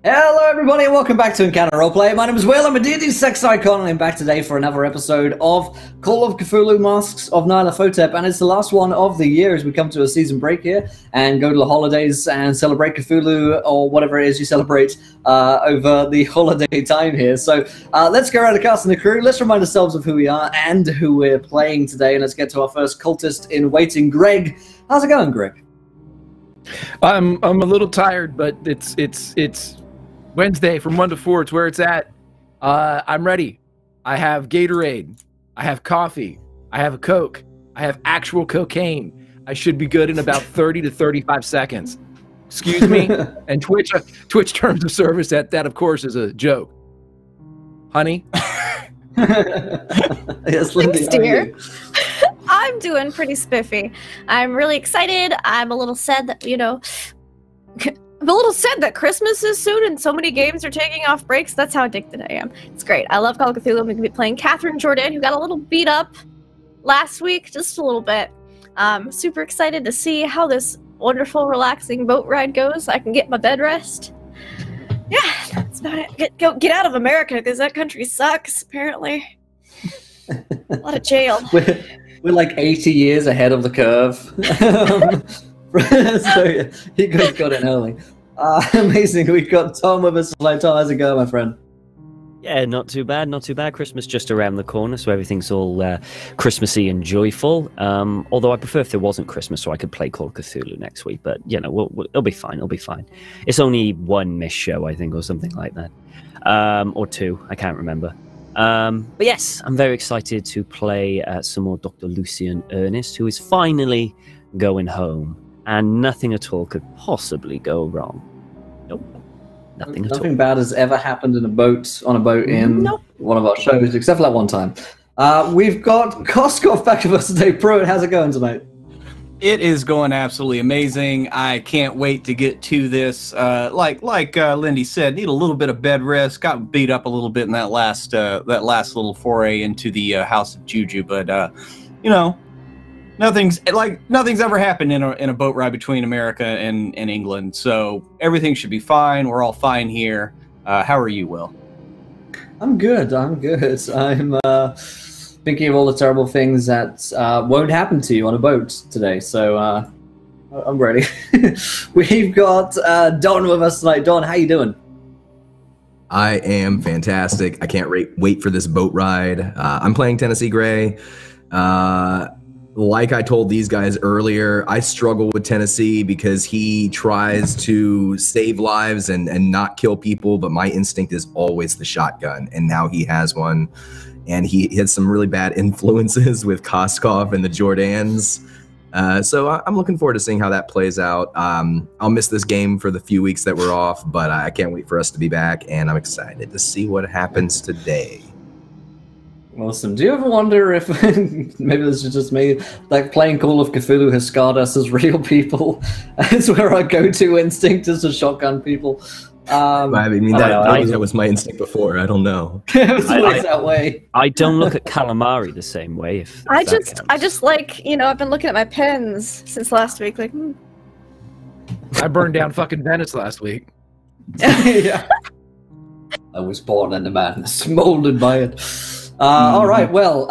Hello everybody and welcome back to Encounter Roleplay. My name is Will, I'm a D&D sex icon, and I'm back today for another episode of Call of Cthulhu Masks of Nyarlathotep, and it's the last one of the year as we come to a season break here and go to the holidays and celebrate Cthulhu or whatever it is you celebrate over the holiday time here. So let's go around the cast and the crew, let's remind ourselves of who we are and who we're playing today, and let's get to our first cultist in waiting, Greg. How's it going, Greg? I'm a little tired, but it's Wednesday from 1 to 4. It's where it's at. I'm ready. I have Gatorade. I have coffee. I have a Coke. I have actual cocaine. I should be good in about 30 to 35 seconds. Excuse me. And Twitch terms of service, that of course is a joke. Honey? Yes, Lindy, thanks, dear. I'm doing pretty spiffy. I'm really excited. I'm a little sad that, I'm a little sad that Christmas is soon and so many games are taking off breaks. That's how addicted I am. It's great. I love Call of Cthulhu. I'm going to be playing Catherine Jordan, who got a little beat up last week, just a little bit. Super excited to see how this wonderful, relaxing boat ride goes. I can get my bed rest. Yeah, that's about it. Get out of America, because that country sucks, apparently. A lot of jail. We're like 80 years ahead of the curve. So yeah, you guys got it early. Amazing. We've got Tom with us. Tom, how's it going, my friend? Yeah, not too bad, not too bad. Christmas just around the corner, so everything's all Christmassy and joyful. Although I prefer if there wasn't Christmas, so I could play Call of Cthulhu next week. But, it'll be fine, it'll be fine. It's only one missed show, I think, or something like that. Or two, I can't remember. But yes, I'm very excited to play some more Dr. Lucian Ernest, who is finally going home. And nothing at all could possibly go wrong. Nope. Nothing bad has ever happened on a boat in one of our shows, except for that one time. We've got Koskov back with us today. Pruitt, how's it going tonight? It is going absolutely amazing. I can't wait to get to this. Like Lindy said, need a little bit of bed rest. Got beat up a little bit in that last little foray into the House of Juju, but Nothing's ever happened in a boat ride between America and England, so everything should be fine. We're all fine here. How are you, Will? I'm good. I'm thinking of all the terrible things that won't happen to you on a boat today, so I'm ready. We've got Don with us tonight. Don, how you doing? I am fantastic. I can't wait for this boat ride. I'm playing Tennessee Gray. Like I told these guys earlier, I struggle with Tennessee because he tries to save lives and not kill people, but my instinct is always the shotgun, and now he has one. And he had some really bad influences with Koskov and the Jordans. So I'm looking forward to seeing how that plays out. I'll miss this game for the few weeks that we're off, but I can't wait for us to be back, and I'm excited to see what happens today. Awesome. Do you ever wonder if, maybe this is just me, like playing Call of Cthulhu has scarred us as real people? It's where our go-to instinct is to shotgun people. That was my instinct before. I don't know. It was always that way. I don't look at calamari the same way. I just like, I've been looking at my pens since last week. Like, I burned down fucking Venice last week. Yeah. I was born in the madness, molded by it. All right, well,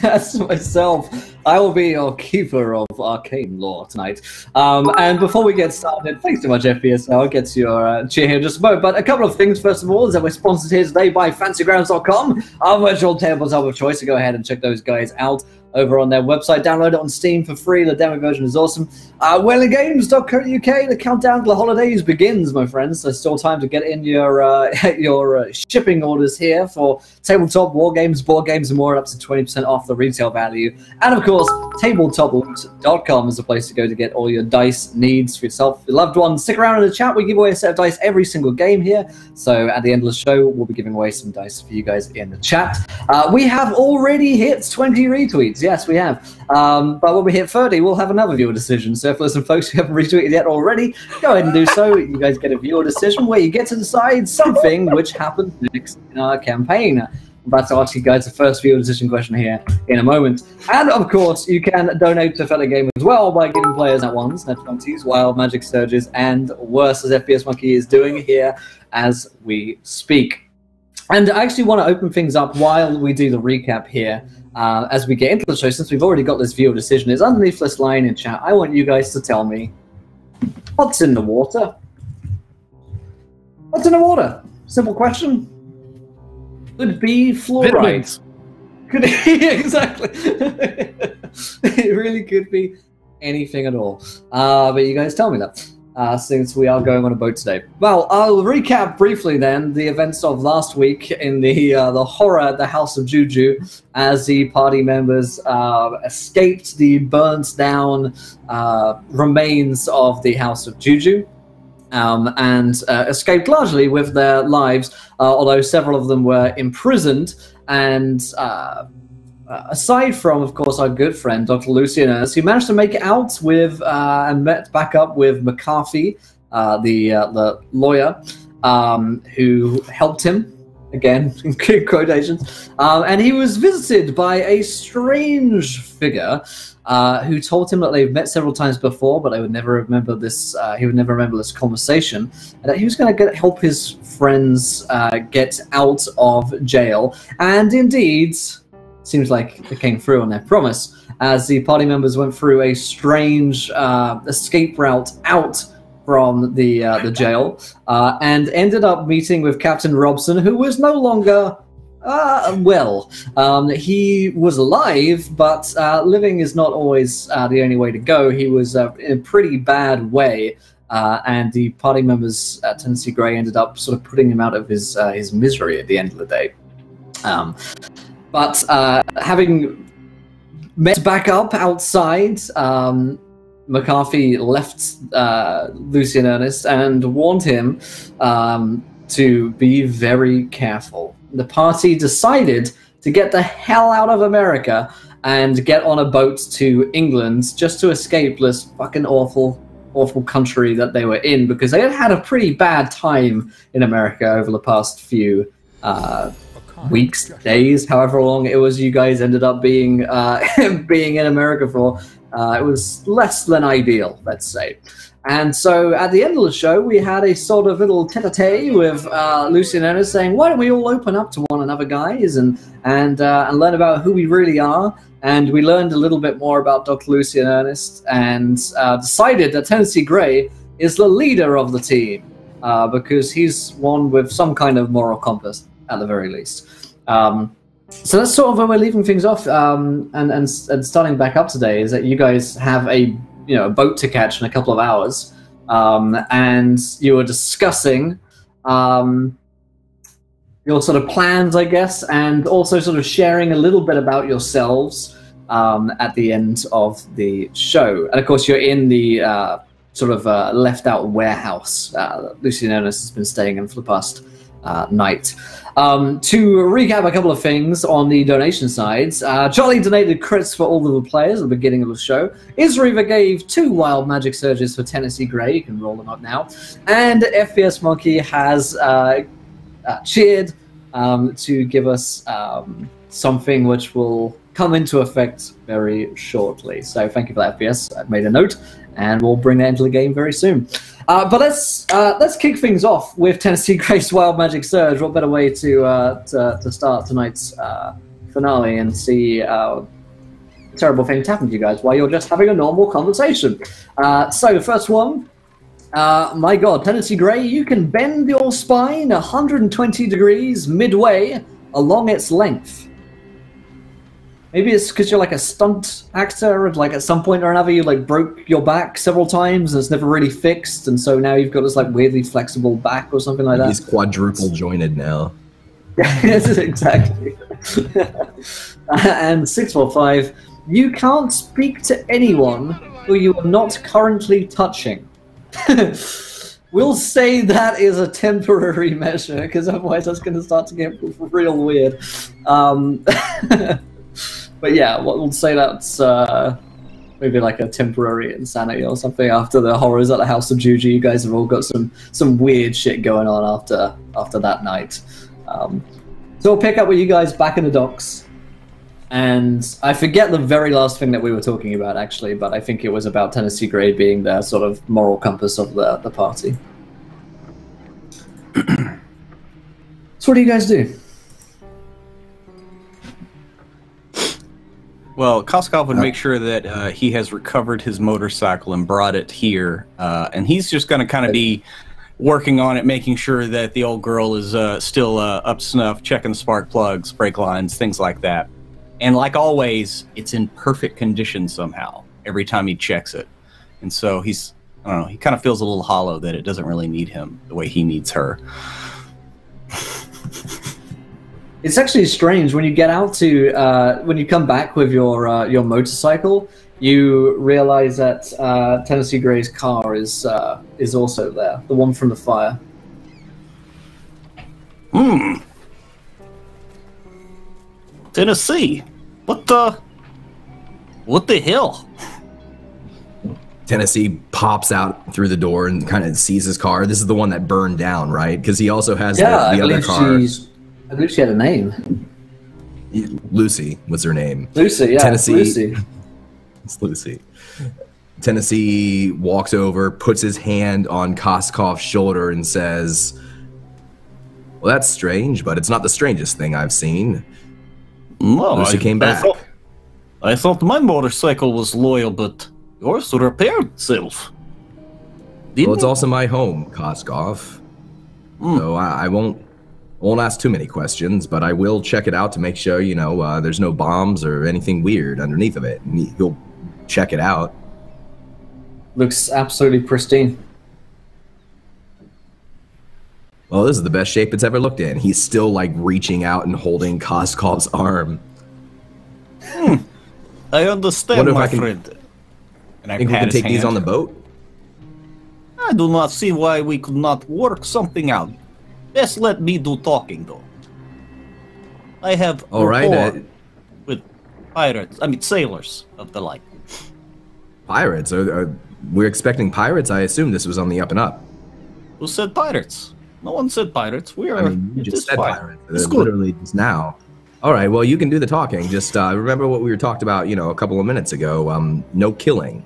as myself, I will be your keeper of arcane lore tonight. And before we get started, thanks so much, FPS. I'll get to your cheer here in just a moment. But a couple of things, first of all, is that we're sponsored here today by FancyGrounds.com, our virtual tabletop of choice. So go ahead and check those guys out over on their website. Download it on Steam for free. The demo version is awesome. WellingGames.co.uk, the countdown to the holidays begins, my friends. There's still time to get in your shipping orders here for tabletop, war games, board games, and more, up to 20% off the retail value. And of course, tabletoploot.com is the place to go to get all your dice needs for yourself, your loved ones. Stick around in the chat. We give away a set of dice every single game here. So at the end of the show, we'll be giving away some dice for you guys in the chat. We have already hit 20 retweets. Yes, we have. But when we hit 30, we'll have another viewer decision. So if there's some folks who haven't retweeted yet already, go ahead and do so. You guys get a viewer decision where you get to decide something which happens next in our campaign. I'm about to ask you guys the first viewer decision question here in a moment. And of course, you can donate to Fellow Game as well by giving players net ones, net 20s, wild magic surges, and worse, as FPS Monkey is doing here as we speak. And I actually want to open things up while we do the recap here. As we get into the show, since we've already got this viewer decision, is underneath this line in chat. I want you guys to tell me what's in the water. What's in the water? Simple question. Could be fluoride. Vitamins. Could exactly. It really could be anything at all. But you guys tell me that. Since we are going on a boat today. Well, I'll recap briefly then the events of last week in the horror at the House of Juju, as the party members escaped the burnt down remains of the House of Juju. And escaped largely with their lives, although several of them were imprisoned. And aside from, of course, our good friend, Dr. Lucianus, who managed to make it out with and met back up with McCarthy, the lawyer, who helped him, again, in quotations. And he was visited by a strange figure who told him that they've met several times before, but they would never remember this. He would never remember this conversation, and that he was going to help his friends get out of jail. And indeed, seems like they came through on their promise, as the party members went through a strange escape route out from the jail, and ended up meeting with Captain Robson, who was no longer well. He was alive, but living is not always the only way to go. He was in a pretty bad way, and the party members at Tennessee Gray ended up sort of putting him out of his misery at the end of the day. But having met back up outside, McCarthy left Lucian Ernest and warned him to be very careful. The party decided to get the hell out of America and get on a boat to England just to escape this fucking awful country that they were in, because they had had a pretty bad time in America over the past few weeks, days, however long it was you guys ended up being being in America for. It was less than ideal, let's say. And so at the end of the show, we had a sort of little tete-a-tete with Lucian Ernest saying, why don't we all open up to one another, guys, and learn about who we really are. And we learned a little bit more about Dr. Lucian Ernest, and decided that Tennessee Gray is the leader of the team, because he's one with some kind of moral compass, at the very least. So that's sort of where we're leaving things off, and starting back up today is that you guys have a boat to catch in a couple of hours, and you were discussing your sort of plans, I guess, and also sort of sharing a little bit about yourselves at the end of the show. And of course, you're in the sort of left-out warehouse Lucian Ernest has been staying in for the past night. To recap a couple of things on the donation sides, Charlie donated crits for all of the players at the beginning of the show. Isriva gave 2 wild magic surges for Tennessee Gray. You can roll them up now. And FPS Monkey has cheered to give us something which will come into effect very shortly. So thank you for that, FPS. I've made a note, and we'll bring that into the game very soon. But let's kick things off with Tennessee Gray's Wild Magic Surge. What better way to start tonight's finale and see terrible things happen to you guys while you're just having a normal conversation. So first one, my God, Tennessee Gray, you can bend your spine 120 degrees midway along its length. Maybe it's because you're like a stunt actor, and like at some point or another you like broke your back several times and it's never really fixed, and so now you've got this like weirdly flexible back or something like that. He's quadruple jointed now. Yes, exactly. And 645, you can't speak to anyone who you are not currently touching. We'll say that is a temporary measure, because otherwise that's going to start to get real weird. But yeah, we'll say that's maybe like a temporary insanity or something. After the horrors at the House of Juju, you guys have all got some weird shit going on after that night. So So we'll pick up with you guys back in the docks. And I forget the very last thing that we were talking about, actually, but I think it was about Tennessee Gray being the sort of moral compass of the party. So what do you guys do? Well, Koskov would make sure that he has recovered his motorcycle and brought it here. And he's just going to kind of be working on it, making sure that the old girl is still up to snuff, checking the spark plugs, brake lines, things like that. And like always, it's in perfect condition somehow every time he checks it. And so he's, I don't know, he kind of feels a little hollow that it doesn't really need him the way he needs her. It's actually strange when you get out to when you come back with your motorcycle. You realize that Tennessee Gray's car is also there, the one from the fire. Tennessee, what the hell? Tennessee pops out through the door and kind of sees his car. This is the one that burned down, right? Because he also has the other car. I believe she had a name. Lucy was her name. Lucy, yeah. Tennessee. Lucy. It's Lucy. Tennessee walks over, puts his hand on Koskov's shoulder and says, "Well, that's strange, but it's not the strangest thing I've seen." No, Lucy came back. I thought my motorcycle was loyal, but yours repaired itself. Well, it's also my home, Koskov. So I won't ask too many questions, but I will check it out to make sure, there's no bombs or anything weird underneath of it. And he'll check it out. Looks absolutely pristine. Well, this is the best shape it's ever looked in. He's still, reaching out and holding Koskov's arm. I understand, my friend. And I think we can take these on the boat? I do not see why we could not work something out. Just let me do talking, though. I have rapport with sailors of the like. Pirates? We're expecting pirates? I assume this was on the up and up. Who said pirates? No one said pirates. You just said pirates. Literally just now. All right, well, you can do the talking. Just remember what we were talked about, a couple of minutes ago. No killing.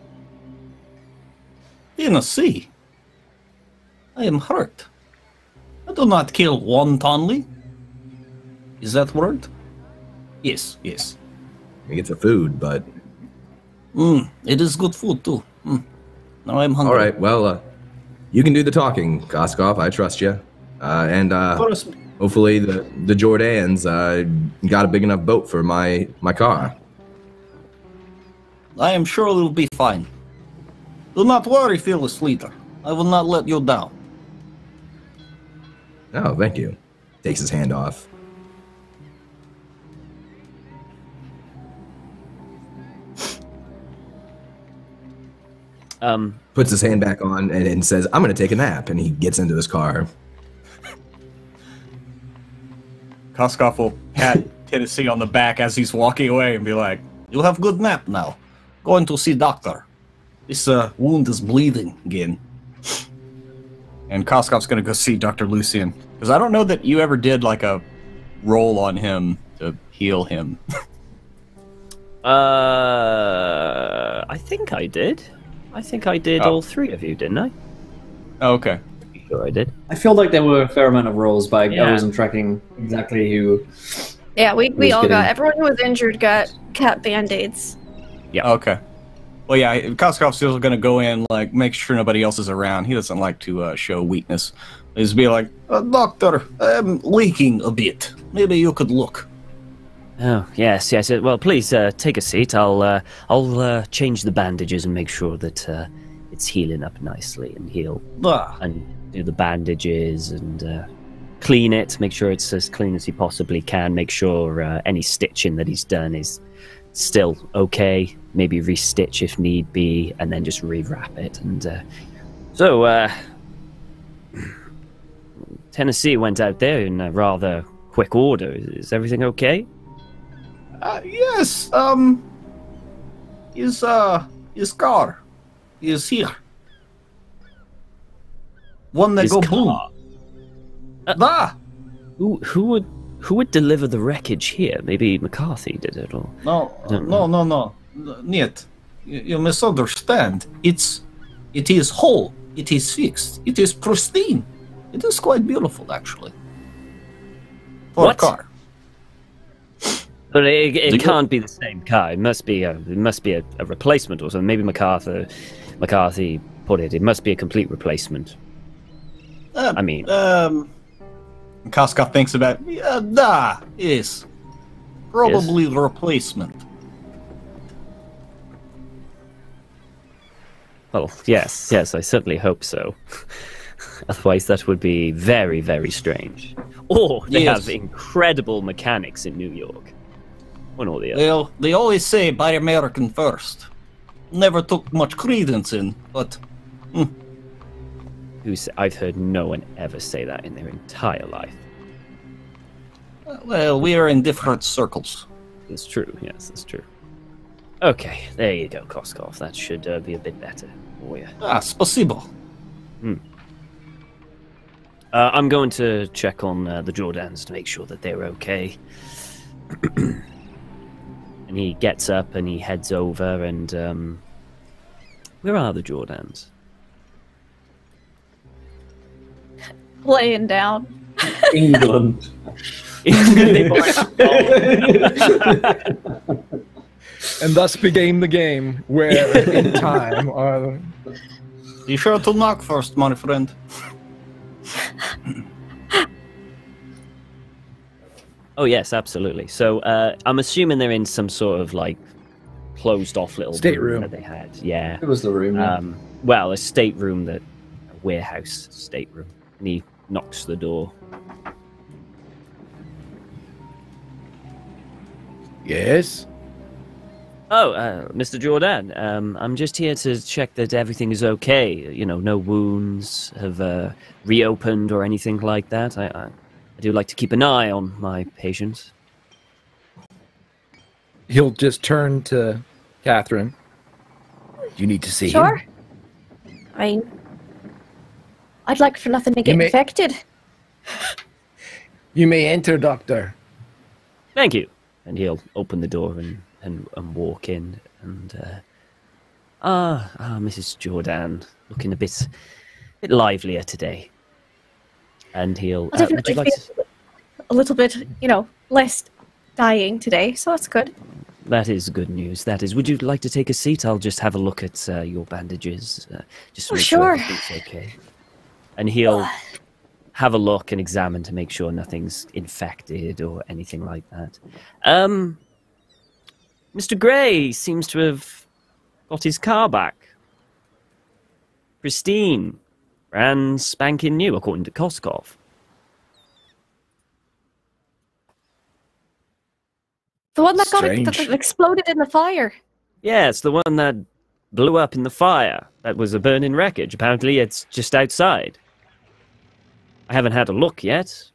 Tennessee, I am hurt. I do not kill wantonly. Is that word? Yes. I think it's a food, but... it is good food, too. Now I'm hungry. All right, well, you can do the talking, Koskov. I trust you. And hopefully the Jordans got a big enough boat for my car. I am sure it will be fine. Do not worry, fearless leader. I will not let you down. Oh, thank you. Takes his hand off. Puts his hand back on and says, "I'm going to take a nap," and he gets into his car. Koskov will pat Tennessee on the back as he's walking away and be like, "You'll have good nap now. Going to see doctor. This wound is bleeding again." And Koskov's going to go see Dr. Lucian. Because I don't know that you ever did a roll on him to heal him. I think I did. All three of you, didn't I? Oh, okay. Sure I did. I feel like there were a fair amount of rolls, but I wasn't tracking exactly who... Yeah, we all got... Everyone who was injured got Band-Aids. Yeah. Okay. Well, yeah, Koskov's still going to go in, make sure nobody else is around. He doesn't like to show weakness. He's be like, "Doctor, I'm leaking a bit. Maybe you could look." Oh, yes. Well, please take a seat. I'll change the bandages and make sure that it's healing up nicely and and do the bandages and clean it. Make sure it's as clean as he possibly can. Make sure any stitching that he's done is still okay. Maybe restitch if need be, and then just rewrap it. And so Tennessee went out there in a rather quick order. Is everything okay? Yes. His car is here. One that His go car? boom. who would deliver the wreckage here? Maybe McCarthy did it, or No. Niet. You misunderstand. It is whole. It is fixed. It is pristine. It is quite beautiful, actually. For What? a car. But it can't be the same car. It must be a replacement or something. Maybe McCarthy put it. It must be a complete replacement. Koskov thinks about it. Yeah, yes. Probably the replacement. Well, yes, I certainly hope so. Otherwise, that would be very, very strange. Or they have incredible mechanics in New York. One or the other. Well, they always say buy American first. Never took much credence in, but... I've heard no one ever say that in their entire life. Well, we are in different circles. It's true, yes, it's true. Okay, there you go, Koskov. That should be a bit better for you. Spasibo. I'm going to check on the Jordans to make sure that they're okay. And he gets up and he heads over and... where are the Jordans? Laying down. England. And thus began the game, where in time are... Be sure to knock first, my friend. Oh yes, absolutely. So I'm assuming they're in some sort of like closed-off little Stateroom that they had. Yeah. It was the room. Yeah. Well, a stateroom, a warehouse stateroom. And he knocks the door. Yes? Oh, Mr. Jordan, I'm just here to check that everything is okay. You know, no wounds have reopened or anything like that. I do like to keep an eye on my patients. He'll just turn to Catherine. You need to see him. Sure. I mean, I'd like for nothing to get infected. You may enter, Doctor. Thank you. And he'll open the door and walk in. And Mrs. Jordan, looking a bit livelier today. And he'll I definitely feel a little bit, less dying today, so that's good. That is good news. That is. Would you like to take a seat? I'll just have a look at your bandages, just to make sure everything's okay. And he'll have a look and examine to make sure nothing's infected or anything like that. Mr. Gray seems to have got his car back. Pristine. Brand spanking new, according to Koskov. The one that exploded in the fire. Yeah, it's the one that blew up in the fire. That was a burning wreckage. Apparently it's just outside. I haven't had a look yet.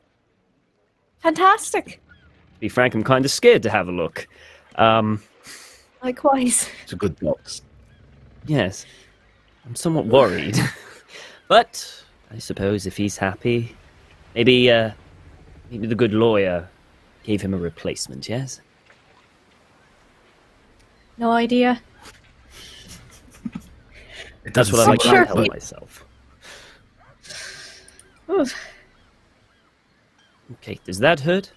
Fantastic. To be frank, I'm kind of scared to have a look. Likewise. It's a good box. Yes. I'm somewhat worried. But I suppose if he's happy, maybe the good lawyer gave him a replacement, yes? No idea. That's what I like to tell myself. Oof. Okay, does that hurt?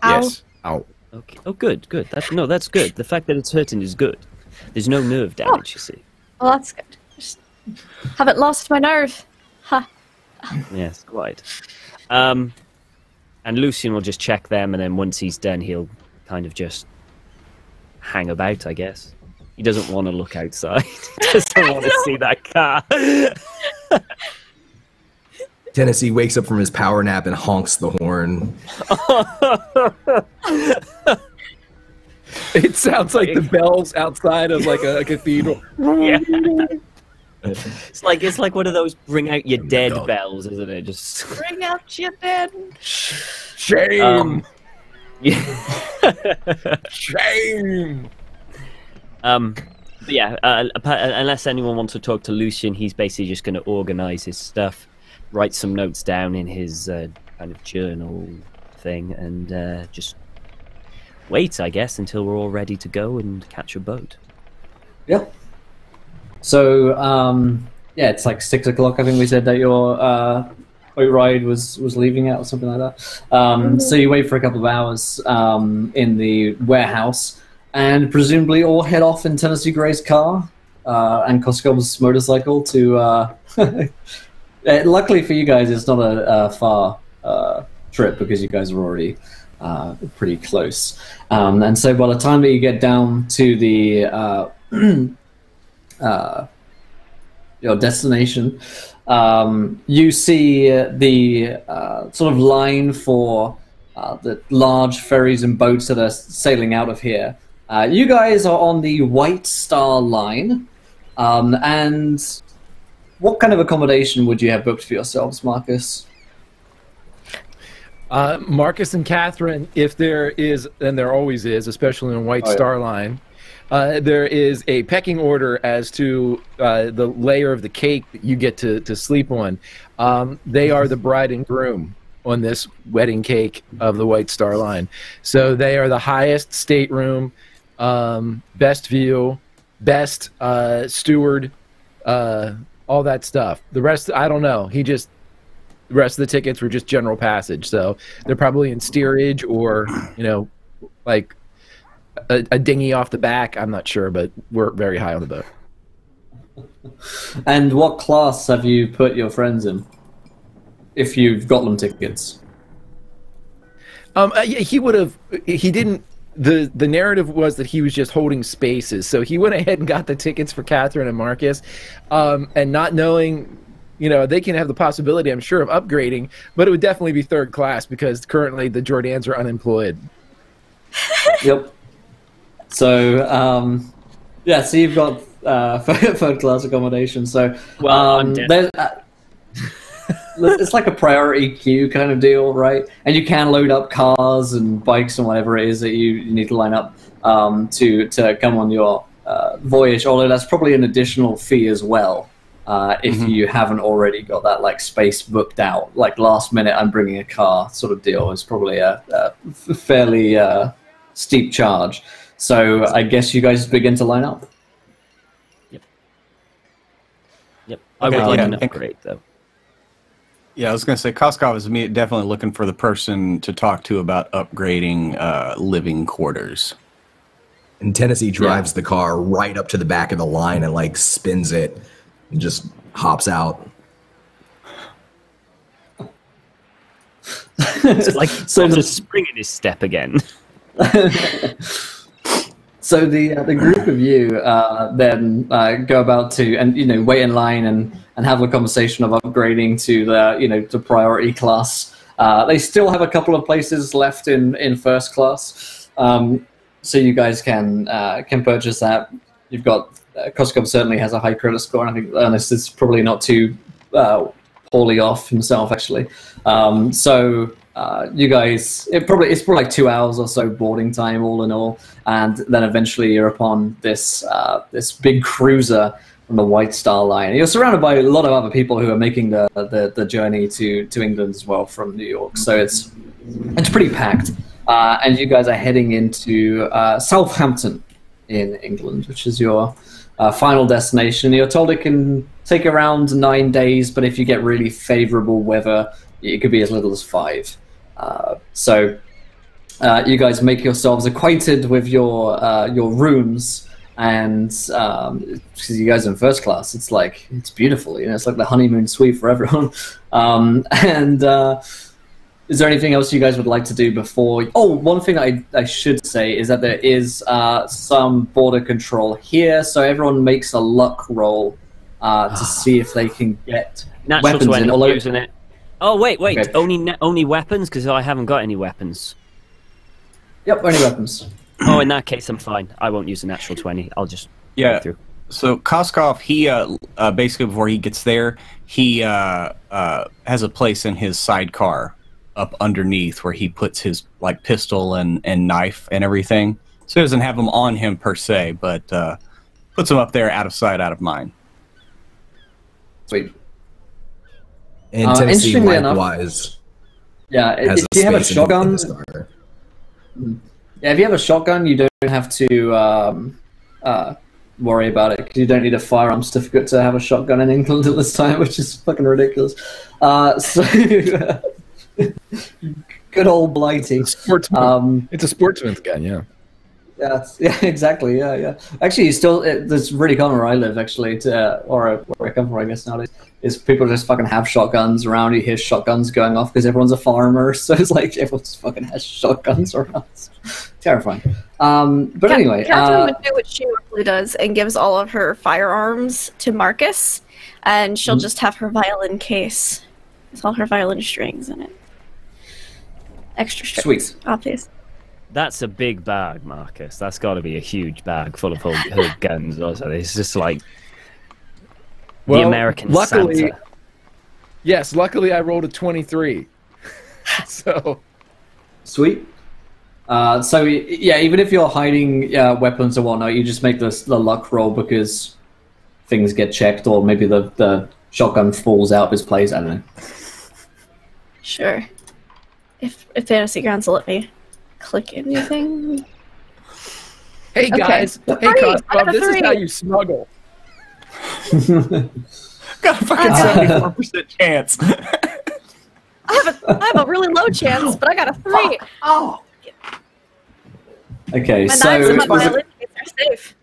Ow. Yes. Ow. Okay. Oh, good. That's good. The fact that it's hurting is good. There's no nerve damage, you see. Well, that's good. Just haven't lost my nerve. Ha. Yes, quite. And Lucian will just check them, and then once he's done, he'll kind of just hang about, I guess. He doesn't want to look outside. He doesn't want to see that car. Tennessee wakes up from his power nap and honks the horn. It sounds like the bells outside of like a cathedral. Yeah. It's like one of those bring out your dead bells, isn't it? Just Bring out your dead. Shame. Yeah. Shame. But yeah, unless anyone wants to talk to Lucian, he's basically just going to organize his stuff, write some notes down in his kind of journal thing and just wait, I guess, until we're all ready to go and catch a boat. Yeah. So, yeah, it's like 6 o'clock. I think we said that your boat ride was leaving out or something like that. So you wait for a couple of hours in the warehouse, and presumably all head off in Tennessee Gray's car and Koskov's motorcycle to... luckily for you guys, it's not a far trip because you guys are already pretty close. And so by the time that you get down to the your destination, you see the sort of line for the large ferries and boats that are sailing out of here. You guys are on the White Star Line, and what kind of accommodation would you have booked for yourselves, Marcus? Marcus and Catherine, if there is, and there always is, especially in White Star Line, there is a pecking order as to the layer of the cake that you get to sleep on. They are the bride and groom on this wedding cake of the White Star Line. So they are the highest stateroom, best view, best steward, all that stuff. The rest, I don't know. The rest of the tickets were just general passage. So they're probably in steerage or, like a dinghy off the back. I'm not sure, but we're very high on the boat. And what class have you put your friends in? If you've got them tickets. He would have. He didn't. The narrative was that he was just holding spaces, so he went ahead and got the tickets for Catherine and Marcus, and not knowing, they can have the possibility, I'm sure, of upgrading, but it would definitely be third class because currently the Jordans are unemployed. Yep. So, so you've got third class accommodation. So, I'm dead. It's like a priority queue kind of deal, right? And you can load up cars and bikes and whatever it is that you need to line up to come on your voyage. Although that's probably an additional fee as well if you haven't already got that like space booked out. Like last minute, I'm bringing a car sort of deal is probably a fairly steep charge. So I guess you guys begin to line up. Yep. I would like an upgrade though. Yeah, I was going to say, Koskov is definitely looking for the person to talk to about upgrading living quarters. And Tennessee drives the car right up to the back of the line and like spins it and just hops out. It's like there's a spring in his step again. So the group of you then go about to and wait in line and have a conversation of upgrading to the to priority class. They still have a couple of places left in first class, so you guys can purchase that. You've got Koskov certainly has a high credit score, and I think Ernest is probably not too poorly off himself actually. So. You guys, it's probably like 2 hours or so boarding time all in all, and then eventually you're upon this big cruiser from the White Star Line. You're surrounded by a lot of other people who are making the journey to England as well from New York, so it's pretty packed. And you guys are heading into Southampton in England, which is your final destination. You're told it can take around 9 days, but if you get really favorable weather, it could be as little as 5. So you guys make yourselves acquainted with your rooms, and because you guys are in first class, it's beautiful. It's like the honeymoon suite for everyone. And is there anything else you guys would like to do before? Oh, one thing I should say is that there is some border control here, so everyone makes a luck roll to see if they can get Natural weapons 20, in. Although, using it. Oh wait, okay. Only weapons because I haven't got any weapons. Yep, only weapons. Oh, in that case, I'm fine. I won't use a natural 20. I'll just go through. So Koskov, he basically before he gets there, he has a place in his sidecar up underneath where he puts his like pistol and knife and everything. So he doesn't have them on him per se, but puts them up there out of sight, out of mind. Sweet. And Tennessee likewise. Yeah, has if you have a space in shotgun, the starter. yeah, if you have a shotgun, you don't have to worry about it because you don't need a firearm certificate to have a shotgun in England at this time, which is fucking ridiculous. So, good old Blighty. It's a sportsman's gun, yeah. Yeah, exactly. Yeah. Actually, it's really common where I live, actually, or where I come from, I guess nowadays, is people just fucking have shotguns around. You hear shotguns going off because everyone's a farmer, so it's like everyone just fucking has shotguns around. Terrifying. But anyway, Catherine would do what she normally does and gives all of her firearms to Marcus, and she'll just have her violin case with all her violin strings in it. Extra strings, Sweet. obvious. That's a big bag, Marcus. That's got to be a huge bag full of hood guns. Also, it's just like the American Santa. Yes, luckily I rolled a 23. So sweet. So yeah, even if you're hiding weapons or whatnot, you just make the luck roll because things get checked, or maybe the shotgun falls out of its place. I don't know. Sure. If Fantasy Grounds will let me click anything. hey guys, hey Costco, this is how you smuggle. Got a fucking 74% chance. I have a really low chance, but I got a 3. Oh. Okay, My so knives and my violin case are safe.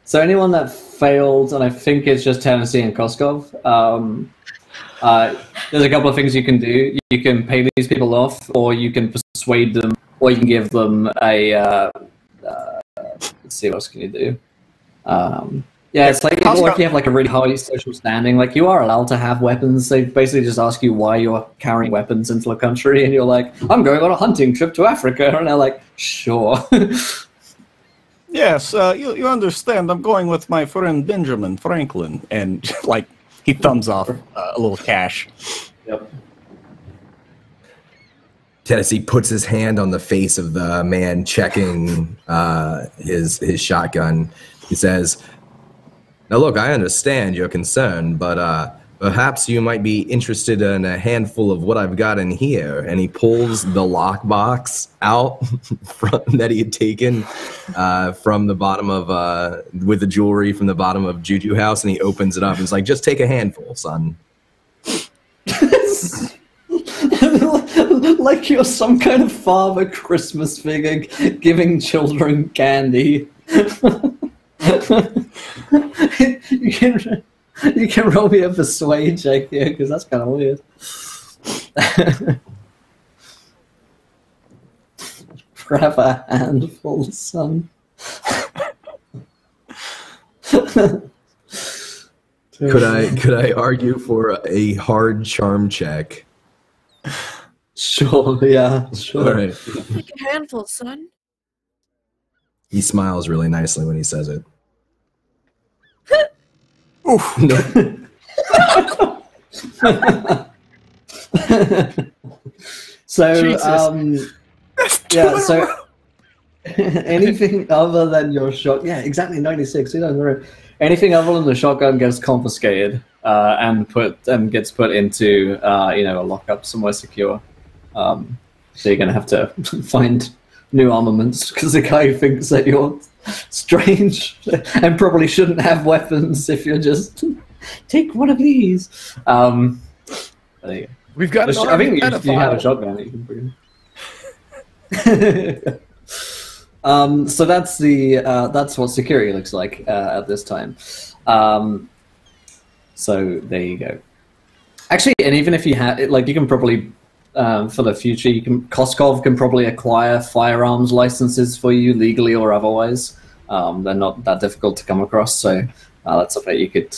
So anyone that failed, and I think it's just Tennessee and Koskov, there's a couple of things you can do. You can pay these people off, or you can persuade them, or you can give them a... let's see, what else can you do? Yeah, it's like, or if you have like a really high social standing, like you are allowed to have weapons. They basically just ask you why you're carrying weapons into the country, and you're like, I'm going on a hunting trip to Africa, and they're like, sure. Yes, you understand. I'm going with my friend Benjamin Franklin, and like he thumbs off a little cash. Yep. Tennessee puts his hand on the face of the man checking his shotgun. He says, "Now look, I understand your concern, but perhaps you might be interested in a handful of what I've got in here." And he pulls the lockbox out that he had taken from the bottom of, with the jewelry from the bottom of Juju House, and he opens it up. He's like, "Just take a handful, son." Like you're some kind of Father Christmas figure giving children candy. You can roll me a persuade check here, because that's kind of weird. Grab a handful, son. Could I argue for a hard charm check? Sure, yeah, sure. All right. Take a handful, son. He smiles really nicely when he says it. Oof. So, Jesus. yeah, so anything other than your shot, yeah, exactly 96. You know, anything other than the shotgun gets confiscated and gets put into a lockup somewhere secure. So you're gonna have to find new armaments because the guy thinks that you're strange and probably shouldn't have weapons if you're just take one of these. There you go. We've got. I think you have a shotgun that you can bring in. So that's what security looks like at this time. So there you go. Actually, and even if you have, you can probably for the future, Koskov can probably acquire firearms licenses for you legally or otherwise. They're not that difficult to come across, so that's something you could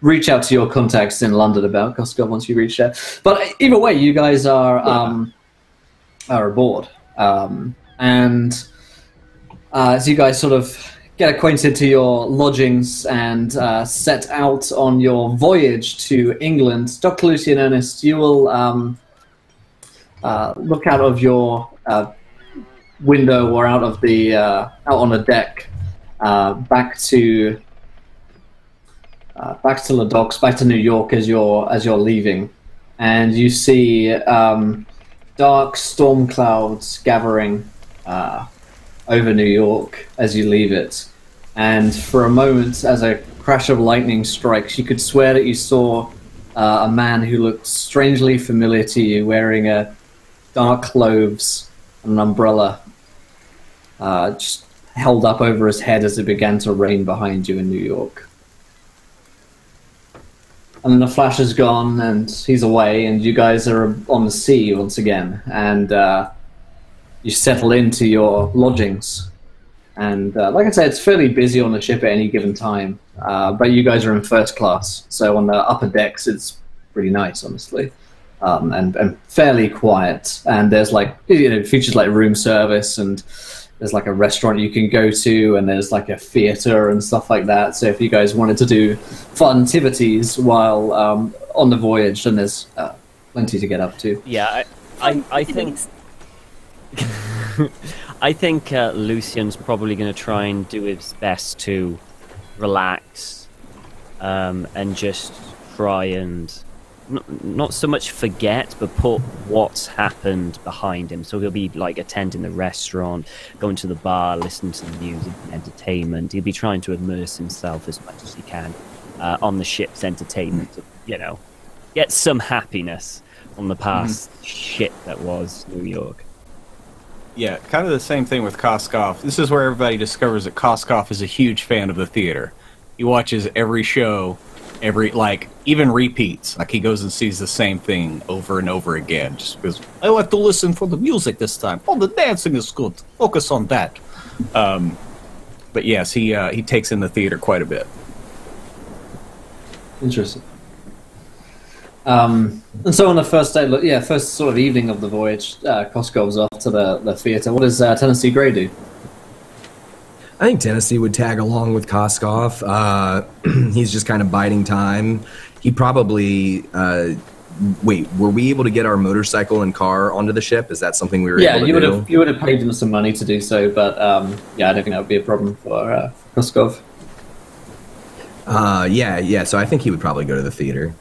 reach out to your contacts in London about, Koskov, once you reach there. But either way, you guys are aboard. And as you guys sort of get acquainted to your lodgings and set out on your voyage to England, Dr. Lucy and Ernest, you will look out of your window or out of the out on a deck back to the docks, back to New York as you're leaving, and you see dark storm clouds gathering over New York as you leave it. And for a moment, as a crash of lightning strikes, you could swear that you saw a man who looked strangely familiar to you, wearing a dark clothes and an umbrella, just held up over his head as it began to rain behind you in New York. And then the flash is gone, and he's away, and you guys are on the sea once again, and you settle into your lodgings. And like I said, it's fairly busy on the ship at any given time, but you guys are in first class, so on the upper decks it's pretty nice, honestly, and fairly quiet. And there's features like room service, and there's like a restaurant you can go to, and there's like a theater and stuff like that. So if you guys wanted to do fun activities while on the voyage, then there's plenty to get up to. Yeah, I think I think Lucian's probably going to try and do his best to relax and just try and not so much forget, but put what's happened behind him. So he'll be like attending the restaurant, going to the bar, listening to the music and entertainment. He'll be trying to immerse himself as much as he can on the ship's entertainment to, get some happiness from the past shit that was New York. Yeah, kind of the same thing with Koskov. This is where everybody discovers that Koskov is a huge fan of the theater. He watches every show, even repeats. Like, he goes and sees the same thing over and over again, just because I like to listen for the music this time. Oh, the dancing is good. Focus on that. But yes, he takes in the theater quite a bit. Interesting. And so on the first day, first sort of evening of the voyage, Costco's off to the theater. What does Tennessee Gray do? I think Tennessee would tag along with Koskov. He's just kind of biding time. He probably... wait, were we able to get our motorcycle and car onto the ship? Is that something we were able to do? Yeah, you would have paid them some money to do so, but I don't think that would be a problem for Koskov. Yeah, so I think he would probably go to the theater.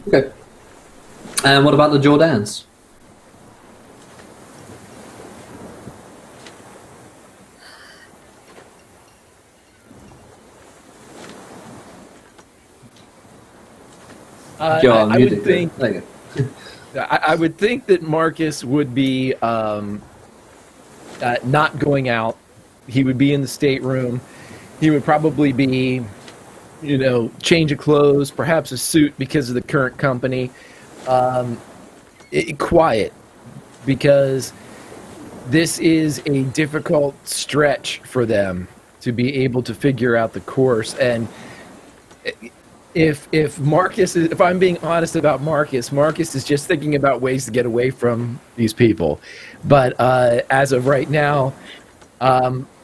Okay. And what about the Jordans? I would think. I would think that Marcus would be not going out. He would be in the stateroom. He would probably be, change of clothes, perhaps a suit because of the current company. Quiet, because this is a difficult stretch for them to be able to figure out the course. And if Marcus is, if I'm being honest about Marcus is just thinking about ways to get away from these people. But as of right now,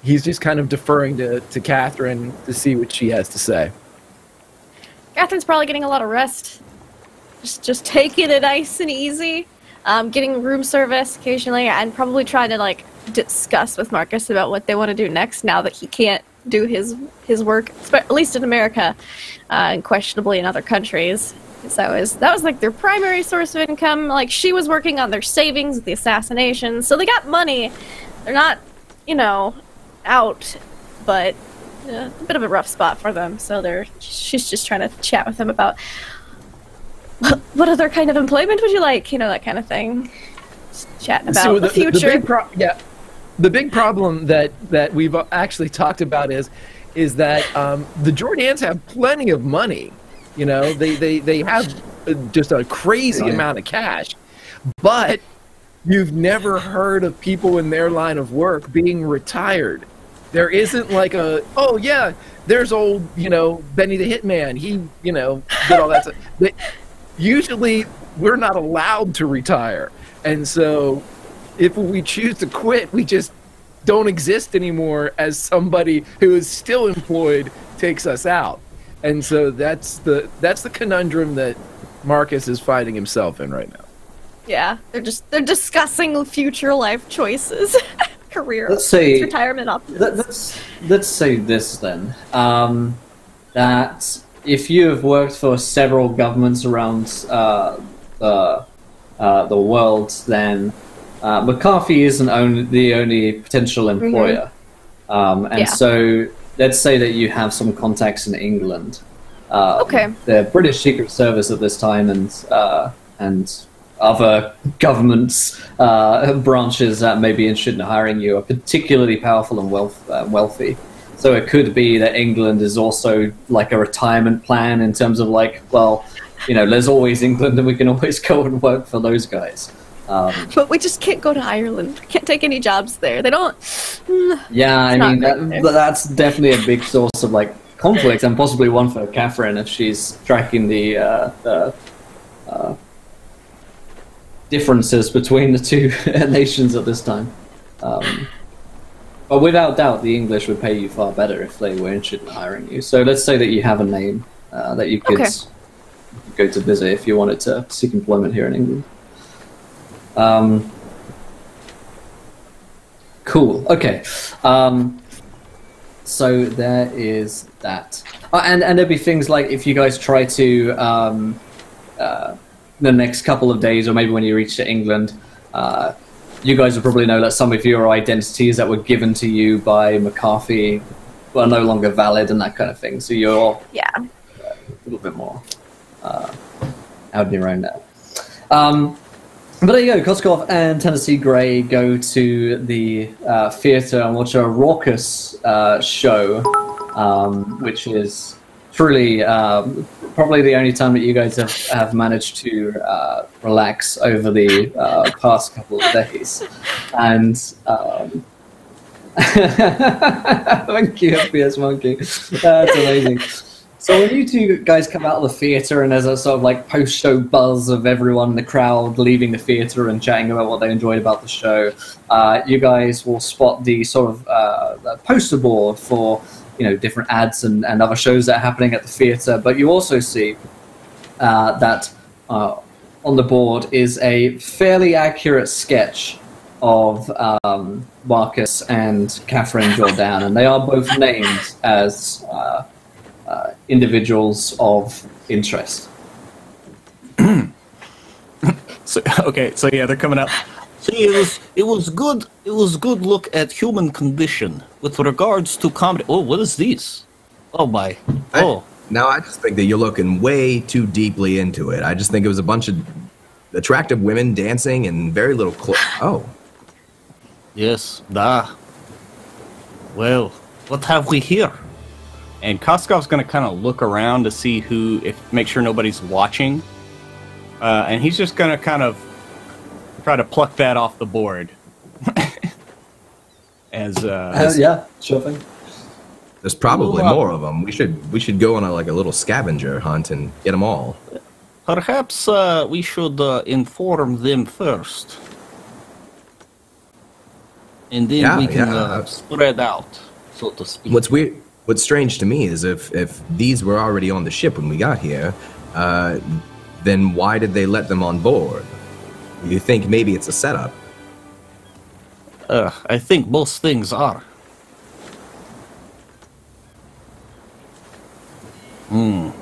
he's just kind of deferring to Catherine to see what she has to say. Catherine's probably getting a lot of rest. Just taking it nice and easy. Getting room service occasionally, and probably try to discuss with Marcus about what they want to do next now that he can't do his work, at least in America, and questionably in other countries. That was their primary source of income. She was working on their savings with the assassination, so they got money. They're not, out, but a bit of a rough spot for them. So she's just trying to chat with them about what other kind of employment would you like, that kind of thing. Just chatting about the future. The big problem that we've actually talked about is that the Jordans have plenty of money. They have just a crazy amount of cash, but you've never heard of people in their line of work being retired. There isn't there's old, Benny the Hitman. He, did all that stuff. Usually we're not allowed to retire. And so if we choose to quit, we just don't exist anymore as somebody who is still employed takes us out. And so that's the conundrum that Marcus is finding himself in right now. Yeah, they're discussing future life choices, career, retirement options. Let's say this then, that if you have worked for several governments around the world, then McCarthy isn't the only potential employer. So let's say that you have some contacts in England. The British Secret Service at this time and other governments branches that may be interested in hiring you are particularly powerful and wealthy. So it could be that England is also like a retirement plan in terms of like, well, there's always England and we can always go and work for those guys. But we just can't go to Ireland. We can't take any jobs there. They don't... Yeah, I mean, that's definitely a big source of like conflict, and possibly one for Catherine if she's tracking the differences between the two nations at this time. But without doubt, the English would pay you far better if they were interested in hiring you. So let's say that you have a name that you could go to visit if you wanted to seek employment here in England. Cool. Okay. So there is that. And there'd be things like if you guys try to the next couple of days, or maybe when you reach to England, you guys will probably know that some of your identities that were given to you by McCarthy are no longer valid and that kind of thing. So you're a little bit more out on your own now. But there you go. Koskov and Tennessee Gray go to the theatre and watch a raucous show, which is truly probably the only time that you guys have managed to relax over the past couple of days. And thank you, FPS Monkey. That's amazing. So when you two guys come out of the theatre and there's a sort of like post-show buzz of everyone in the crowd leaving the theatre and chatting about what they enjoyed about the show, you guys will spot the sort of poster board for different ads and other shows that are happening at the theatre. But you also see that on the board is a fairly accurate sketch of Marcus and Catherine Jordan, and they are both named as individuals of interest. So yeah, they're coming out. See, it was good. It was good look at human condition with regards to comedy. Oh, what is this? Oh my! Oh, now I just think that you're looking way too deeply into it. I just think it was a bunch of attractive women dancing and very little Oh, yes, da. Well, what have we here? And Koskov's going to kind of look around to see make sure nobody's watching. And he's just going to kind of try to pluck that off the board. Yeah, sure thing. There's probably more of them. We should go on a little scavenger hunt and get them all. Perhaps we should inform them first. And then we can spread out, so to speak. What's strange to me is if these were already on the ship when we got here, then why did they let them on board? You think maybe it's a setup? I think both things are. Do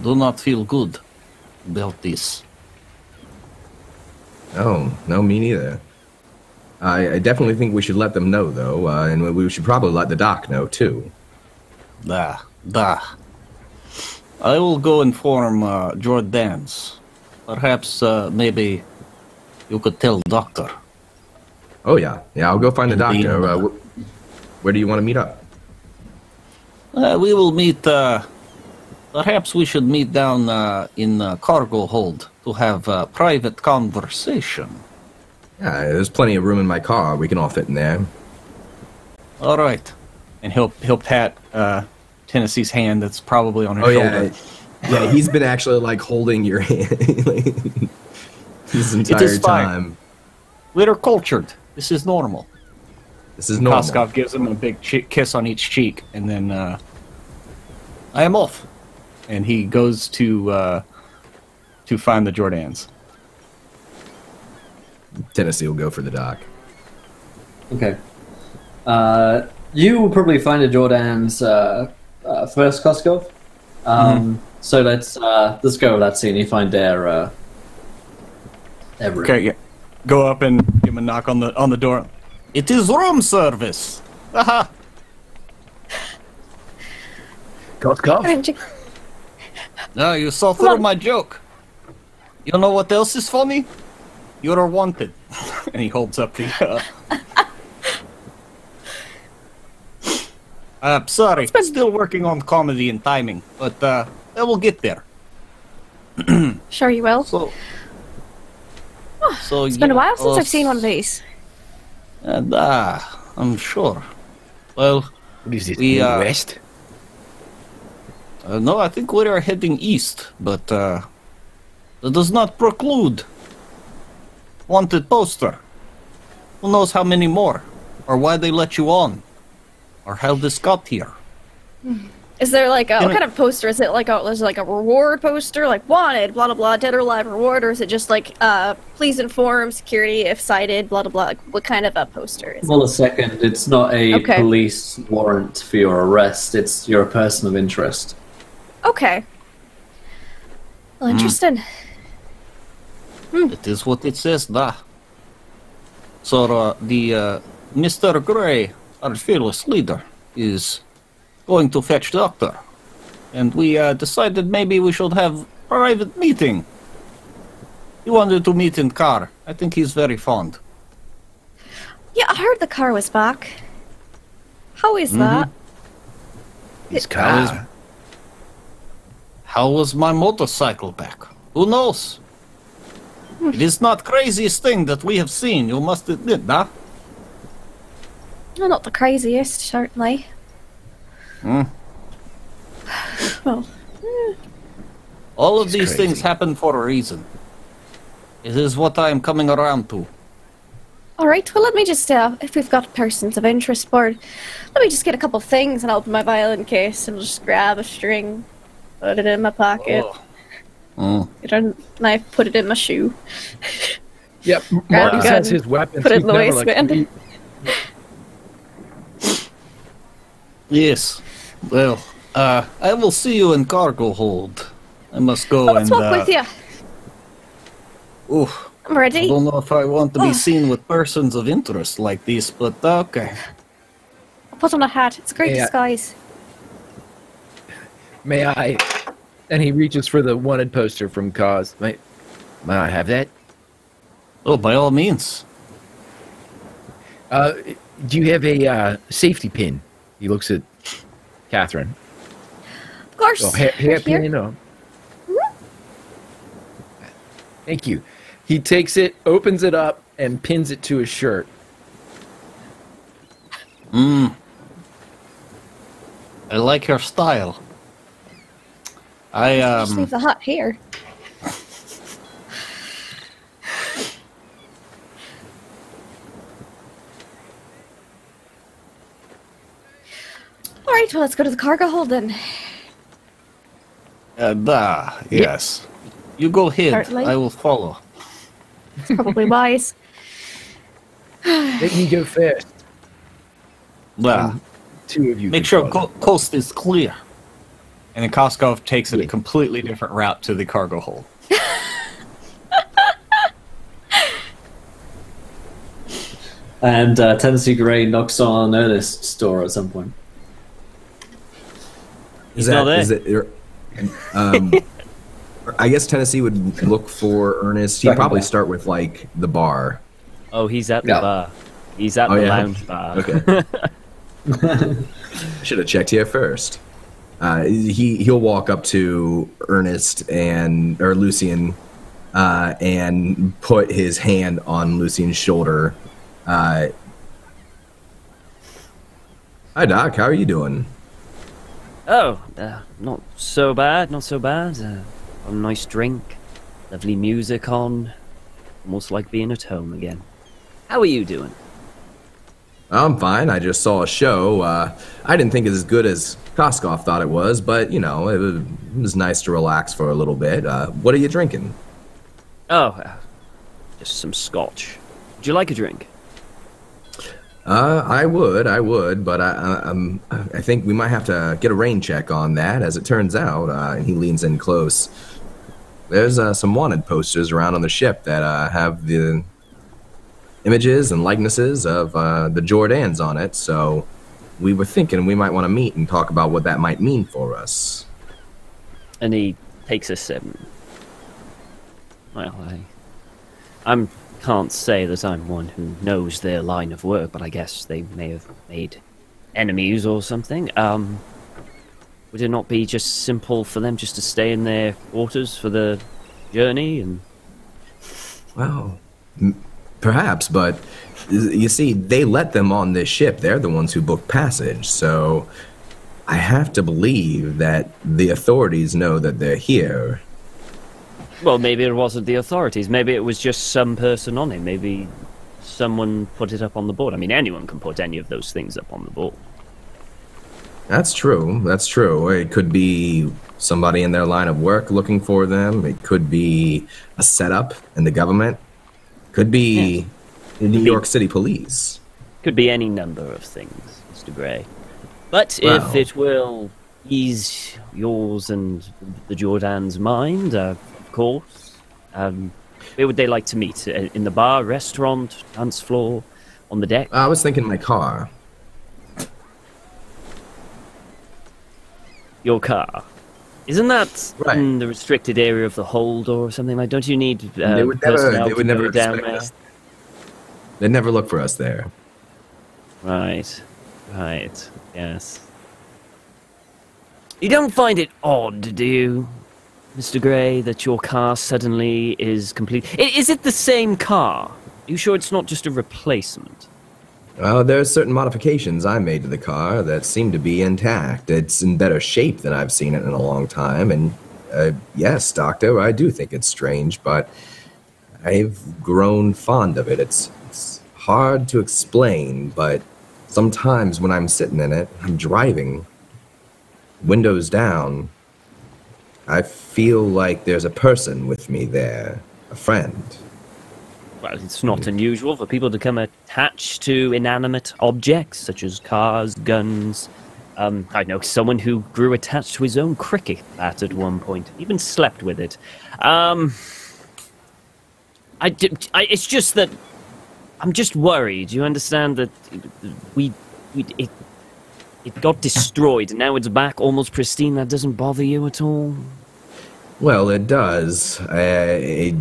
not feel good about this. Oh, no, me neither. I definitely think we should let them know, though, and we should probably let the doc know, too. Da. I will go inform Jordans. Perhaps, maybe you could tell Doctor. Oh, yeah. Yeah, I'll go find the doctor. Where do you want to meet up? We will meet, perhaps we should meet down in cargo hold to have a private conversation. Yeah, there's plenty of room in my car. We can all fit in there. All right. And he'll pat Tennessee's hand that's probably on her shoulder. Yeah, he's been actually like holding your hand this entire time. We're cultured. This is normal. This is normal. Koskov gives him a big kiss on each cheek, and then I am off. And he goes to find the Jordans. Tennessee will go for the doc. Okay. You will probably find the Jordans first, Koskov. So let's go over that scene. You find their room. Okay, yeah. Go up and give him a knock on the door. It is room service. Haha. Cough. No, you saw through my joke. You know what else is funny? You're wanted. And he holds up the. Sorry, still working on comedy and timing, but I will get there. Sure you will. So It's been a while since I've seen one of these. And I'm sure. Well, What is it? We, West? no, I think we are heading east, but that does not preclude wanted poster. Who knows how many more, or why they let you on, or how this got here. Is there like what kind of poster is it? Like is it like a reward poster, like wanted, blah blah blah, dead or alive reward, or is it just like please inform security if cited, blah blah blah? Like, what kind of a poster is it? Well, a second. It's not a Okay. police warrant for your arrest. You're a person of interest. Okay. Well, interesting. It is what it says, da. So the Mr. Gray, our fearless leader, is going to fetch doctor, and we decided maybe we should have private meeting. He wanted to meet in car. I think he's very fond. Yeah, I heard the car was back. How is that? His car. How was my motorcycle back? Who knows? It is not craziest thing that we have seen, you must admit, da? Well, not the craziest, certainly. Well, All of these crazy. things happen for a reason. It is what I am coming around to. all right. Well, let me just if we've got persons of interest board, let me just get a couple things and I'll open my violin case and just grab a string, put it in my pocket, get a knife, put it in my shoe. Yep. Grab Marty a has gun, his weapons. put it in He's the never, like, waistband. Yes. Well, I will see you in cargo hold. I must go Let's and. walk with you. Oof. I'm I ready. don't know if I want to be seen with persons of interest like this, but okay. I'll put on a hat. It's a great Yeah. disguise. May I? And he reaches for the wanted poster from Cause. May I have that? Oh, by all means. Do you have a safety pin? He looks at Catherine. Of course. Oh, right here. hairpin. Oh. Thank you. He takes it, opens it up, and pins it to his shirt. I like your style. Just leave the hat here. All right, well, let's go to the cargo hold then. Yes. You go ahead. Certainly. I will follow. It's probably wise. Let me go first. Two of you. Make can sure follow. coast is clear. And then Koskov takes it a completely different route to the cargo hold. And Tennessee Gray knocks on Ernest's door at some point. Is not there. Is it? I guess Tennessee would look for Ernest. He'd Second probably bar. start with like the bar. Oh, he's at the Yeah. bar. He's at Oh, the yeah? lounge bar. Okay. Should have checked here first. He'll walk up to Ernest or Lucian and put his hand on Lucian's shoulder. Hi Doc, how are you doing? Oh, not so bad, not so bad. A nice drink, lovely music on, almost like being at home again. How are you doing? I'm fine. I just saw a show. I didn't think it was as good as Koskov thought it was, but you know, it was nice to relax for a little bit. What are you drinking? Oh, just some scotch. Would you like a drink? I would, but I think we might have to get a rain check on that. As it turns out, and he leans in close. There's some wanted posters around on the ship that have the images and likenesses of the Jordans on it. So we were thinking we might want to meet and talk about what that might mean for us. And he takes a sip. Well, I can't say that I'm one who knows their line of work, but I guess they may have made enemies or something. Would it not be just simple for them just to stay in their quarters for the journey? And well, perhaps, but you see, they let them on this ship. They're the ones who booked passage, so I have to believe that the authorities know that they're here. Well, maybe it wasn't the authorities. Maybe it was just some person on it. Maybe someone put it up on the board. I mean, anyone can put any of those things up on the board. That's true. That's true. It could be somebody in their line of work looking for them. It could be a setup in the government. Could be the New York City police. Could be any number of things, Mr. Gray. But if it will ease yours and the Jordan's mind, of course, where would they like to meet? In the bar, restaurant, dance floor, on the deck? I was thinking my car. Your car. Isn't that in the restricted area of the hold or something like? Don't you need personnel to go down there? They'd never look for us there. Right, yes. You don't find it odd, do you, Mr. Gray, that your car suddenly is complete? Is it the same car? Are you sure it's not just a replacement? There are certain modifications I made to the car that seem to be intact. It's in better shape than I've seen it in a long time, and yes, Doctor, I do think it's strange, but I've grown fond of it. It's hard to explain, but sometimes when I'm sitting in it, I'm driving, windows down, I feel like there's a person with me there, a friend. Well, it's not unusual for people to become attached to inanimate objects, such as cars, guns. I know someone who grew attached to his own cricket bat at one point, even slept with it. It's just that I'm just worried. You understand that it got destroyed, and now it's back almost pristine. That doesn't bother you at all? Well, it does. It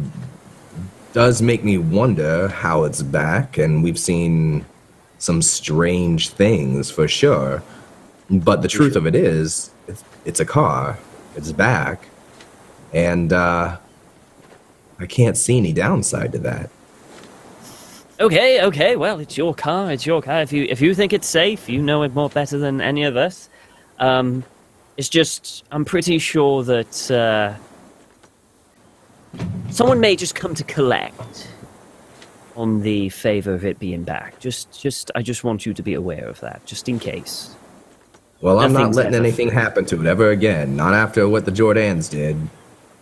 does make me wonder how it's back, and we've seen some strange things for sure. But the truth of it is, it's a car. It's back. And I can't see any downside to that. Okay, well, it's your car. If you think it's safe, you know it more better than any of us. It's just, I'm pretty sure that someone may just come to collect on the favor of it being back. I just want you to be aware of that, just in case. Well, I'm not letting anything happen to it ever again. Not after what the Jordans did.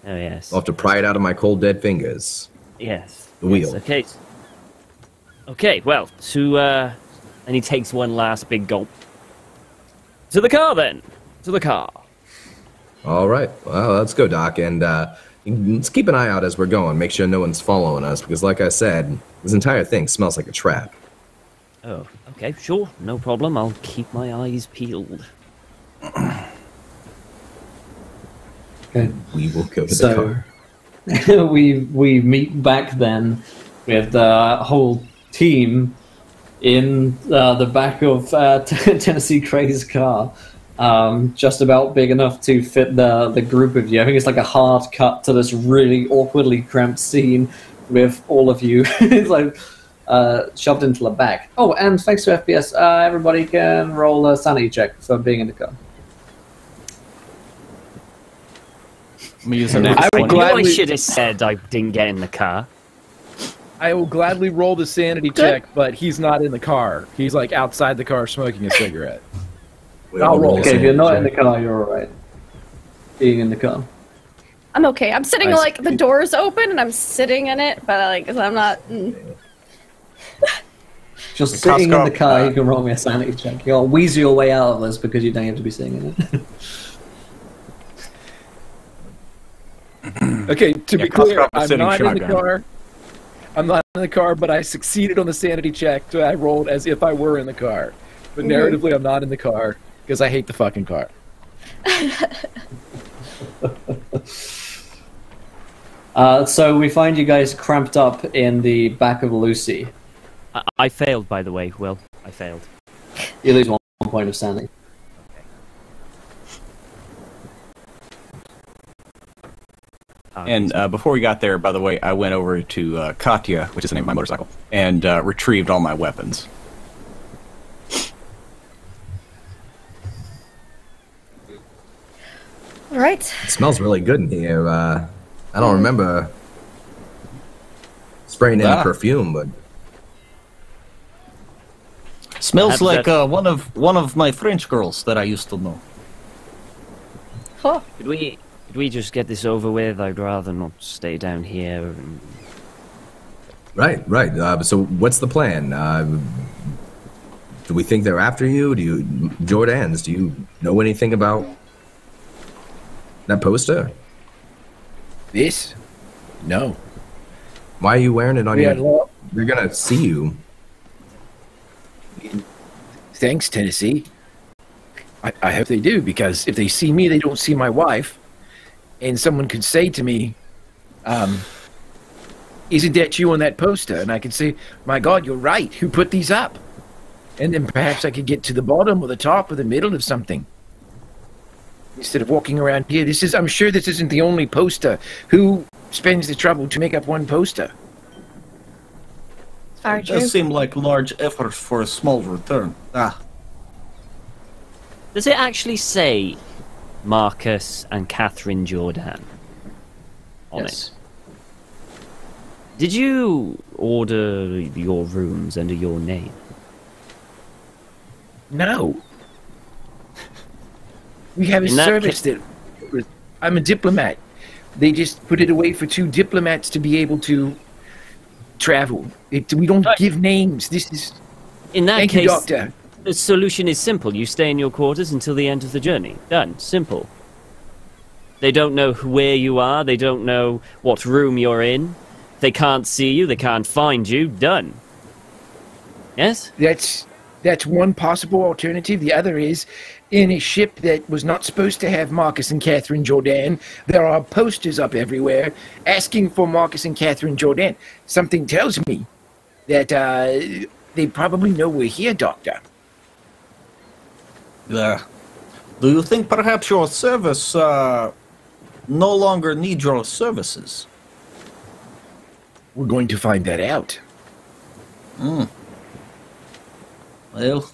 Oh, yes. I'll have to pry it out of my cold, dead fingers. Yes. The wheel. Okay. Okay, well, and he takes one last big gulp. To the car, then. To the car. All right. Well, let's go, Doc. And let's keep an eye out as we're going. Make sure no one's following us. Because like I said, this entire thing smells like a trap. Oh, okay, sure. No problem. I'll keep my eyes peeled. Okay. We will go to the car. we meet back then with the whole team in the back of Tennessee Cray's car. Just about big enough to fit the group of you. I think it's like a hard cut to this really awkwardly cramped scene with all of you. It's like shoved into the back. Oh, and thanks to FPS, everybody can roll a sanity check for being in the car. I'm using I should have said I didn't get in the car. I will gladly roll the sanity check, but he's not in the car. He's like outside the car smoking a cigarette. I'll roll. Okay, if you're not in the car, you're alright. Being in the car. I'm okay. I'm sitting like the door's open and I'm sitting in it, but like I'm not. Just sitting in the car, you can roll me a sanity check. You'll wheeze your way out of this because you don't have to be sitting in it. Okay, to be clear, I'm sitting not in the shotgun. car. I'm not in the car, but I succeeded on the sanity check, so I rolled as if I were in the car. But narratively, I'm not in the car because I hate the fucking car. So we find you guys cramped up in the back of Lucy. I failed, by the way, Will. I failed. You lose 1 point of sanity. And before we got there, by the way, I went over to Katya, which is the name of my motorcycle, and retrieved all my weapons. All right. It smells really good in here. I don't remember spraying any perfume, but Smells like one of my French girls that I used to know. Huh. Could we just get this over with? I'd rather not stay down here. And... right. So what's the plan? Do we think they're after you? Jordans, do you know anything about that poster? This? No. Why are you wearing it on We your... had law. They're gonna see you. Thanks, Tennessee. I hope they do, because if they see me, they don't see my wife. And someone could say to me, isn't that you on that poster? And I could say, my God, you're right. Who put these up? And then perhaps I could get to the bottom or the top or the middle of something. Instead of walking around here, I'm sure this isn't the only poster. Who spends the trouble to make up one poster? Very It true. does seem like large effort for a small return. Does it actually say Marcus and Catherine Jordan on it? Did you order your rooms under your name? No. We have a In that service that... I'm a diplomat. They just put it away for 2 diplomats to be able to travel. We don't give names. This is... In that Thank case, you, Doctor. the solution is simple. You stay in your quarters until the end of the journey. Done. Simple. They don't know where you are. They don't know what room you're in. They can't see you. They can't find you. Done. Yes? That's one possible alternative. The other is, in a ship that was not supposed to have Marcus and Catherine Jordan, there are posters up everywhere asking for Marcus and Catherine Jordan. Something tells me that they probably know we're here, Doctor. Do you think perhaps your service no longer needs your services? We're going to find that out. Well,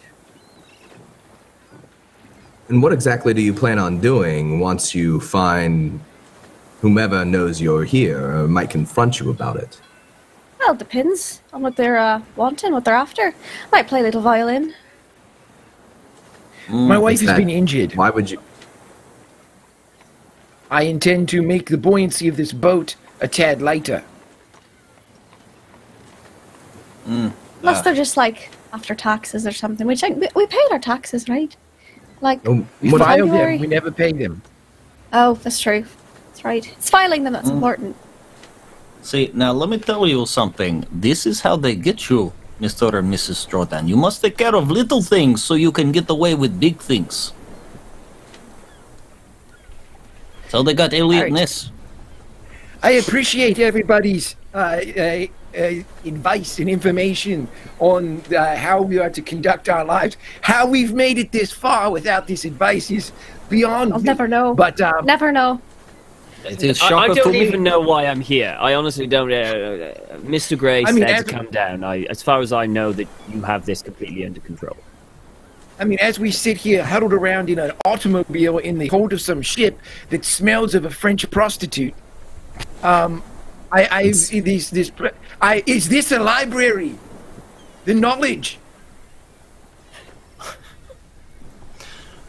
And what exactly do you plan on doing once you find whomever knows you're here or might confront you about it? Well, it depends on what they're wanting, what they're after. Might play a little violin. My wife has that- been injured. Why would you... I intend to make the buoyancy of this boat a tad lighter. Unless they're just like after taxes or something. Which we paid our taxes, right? Like, Oh, We what- file February? them. We never pay them. oh, that's true. That's right. It's filing them that's important. see, now let me tell you something. This is how they get you, Mr. and Mrs. Jordan. You must take care of little things so you can get away with big things. So they got Elliot Alright. Ness. I appreciate everybody's advice and information on how we are to conduct our lives. How we've made it this far without this advice is beyond I'll me. never know. But Never know. It is I shocker to don't me. even know why I'm here. I honestly don't. Mr. Gray I mean, said as- to come down. As far as I know, that you have this completely under control. I mean, as we sit here huddled around in an automobile in the hold of some ship that smells of a French prostitute, is this a library? The knowledge.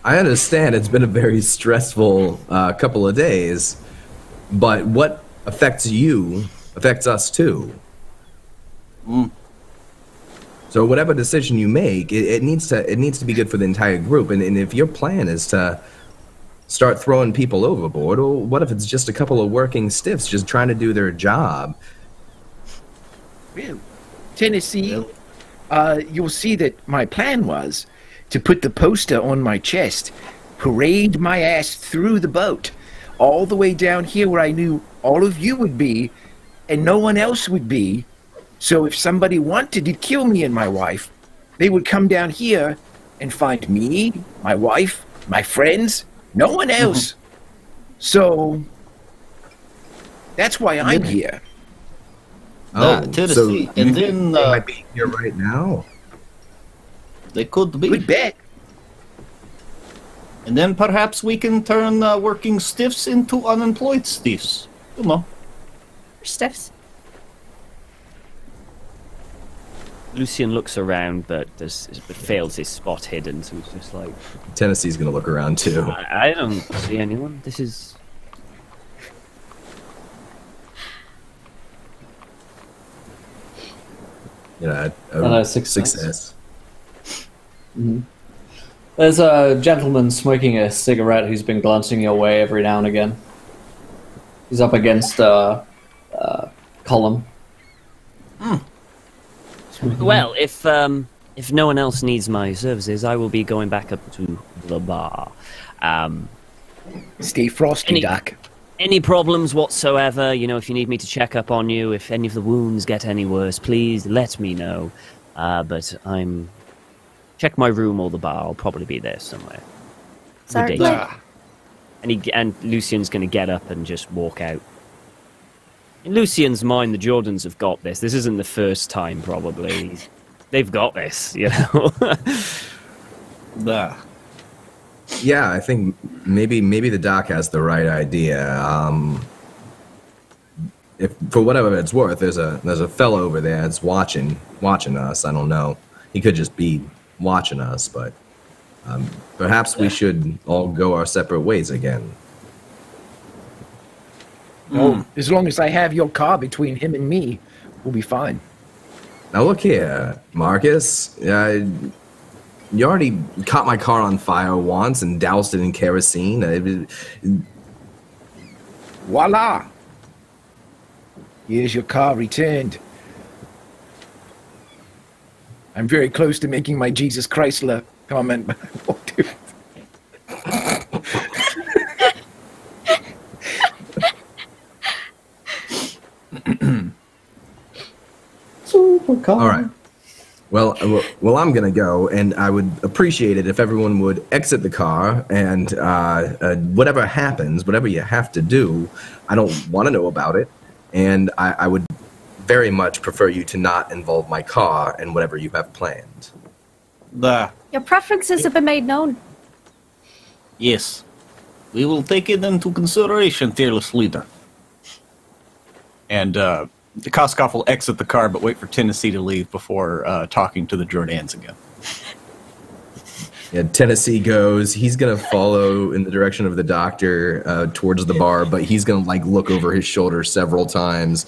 I understand it's been a very stressful couple of days, but what affects you affects us too. So whatever decision you make, it needs to be good for the entire group. And if your plan is to start throwing people overboard, well, what if it's just a couple of working stiffs just trying to do their job? Well, Tennessee, you'll see that my plan was to put the poster on my chest, parade my ass through the boat, all the way down here where I knew all of you would be, and no one else would be. So if somebody wanted to kill me and my wife, they would come down here and find me, my wife, my friends, no one else. So that's why I'm here. Oh, Tennessee, so and you then they might be here right now. they could be. Good bet. And then perhaps we can turn working stiffs into unemployed stiffs. You know. Stiffs. Lucian looks around, but fails his spot hidden, so he's just like, Tennessee's gonna look around too. I don't see anyone. This is... Yeah, a success. Mm-hmm. There's a gentleman smoking a cigarette who's been glancing your way every now and again. He's up against a column. Well, if no one else needs my services, I will be going back up to the bar. Stay frosty, Doc. Any problems whatsoever, you know, if you need me to check up on you, if any of the wounds get any worse, please let me know. But check my room or the bar. I'll probably be there somewhere. Sorry. Good day. And Lucian's going to get up and just walk out. In Lucian's mind, the Jordans have got this. This isn't the first time, probably. They've got this, you know. Yeah, I think maybe the doc has the right idea. If for whatever it's worth, there's a fellow over there that's watching us. I don't know. He could just be watching us, but perhaps we should all go our separate ways again. Oh, as long as I have your car between him and me, we'll be fine. Now look here, Marcus. You already caught my car on fire once and doused it in kerosene. Voila! Here's your car returned. I'm very close to making my Jesus Chrysler comment, but I won't do it. All right. Well, I'm gonna go, and I would appreciate it if everyone would exit the car. And whatever happens, whatever you have to do, I don't want to know about it. And I would very much prefer you to not involve my car in whatever you have planned. Your preferences have been made known. Yes. We will take it into consideration, fearless leader. And Koskov will exit the car, but wait for Tennessee to leave before talking to the Jordans again. Yeah, Tennessee goes. He's gonna follow in the direction of the doctor towards the bar, but he's gonna like look over his shoulder several times,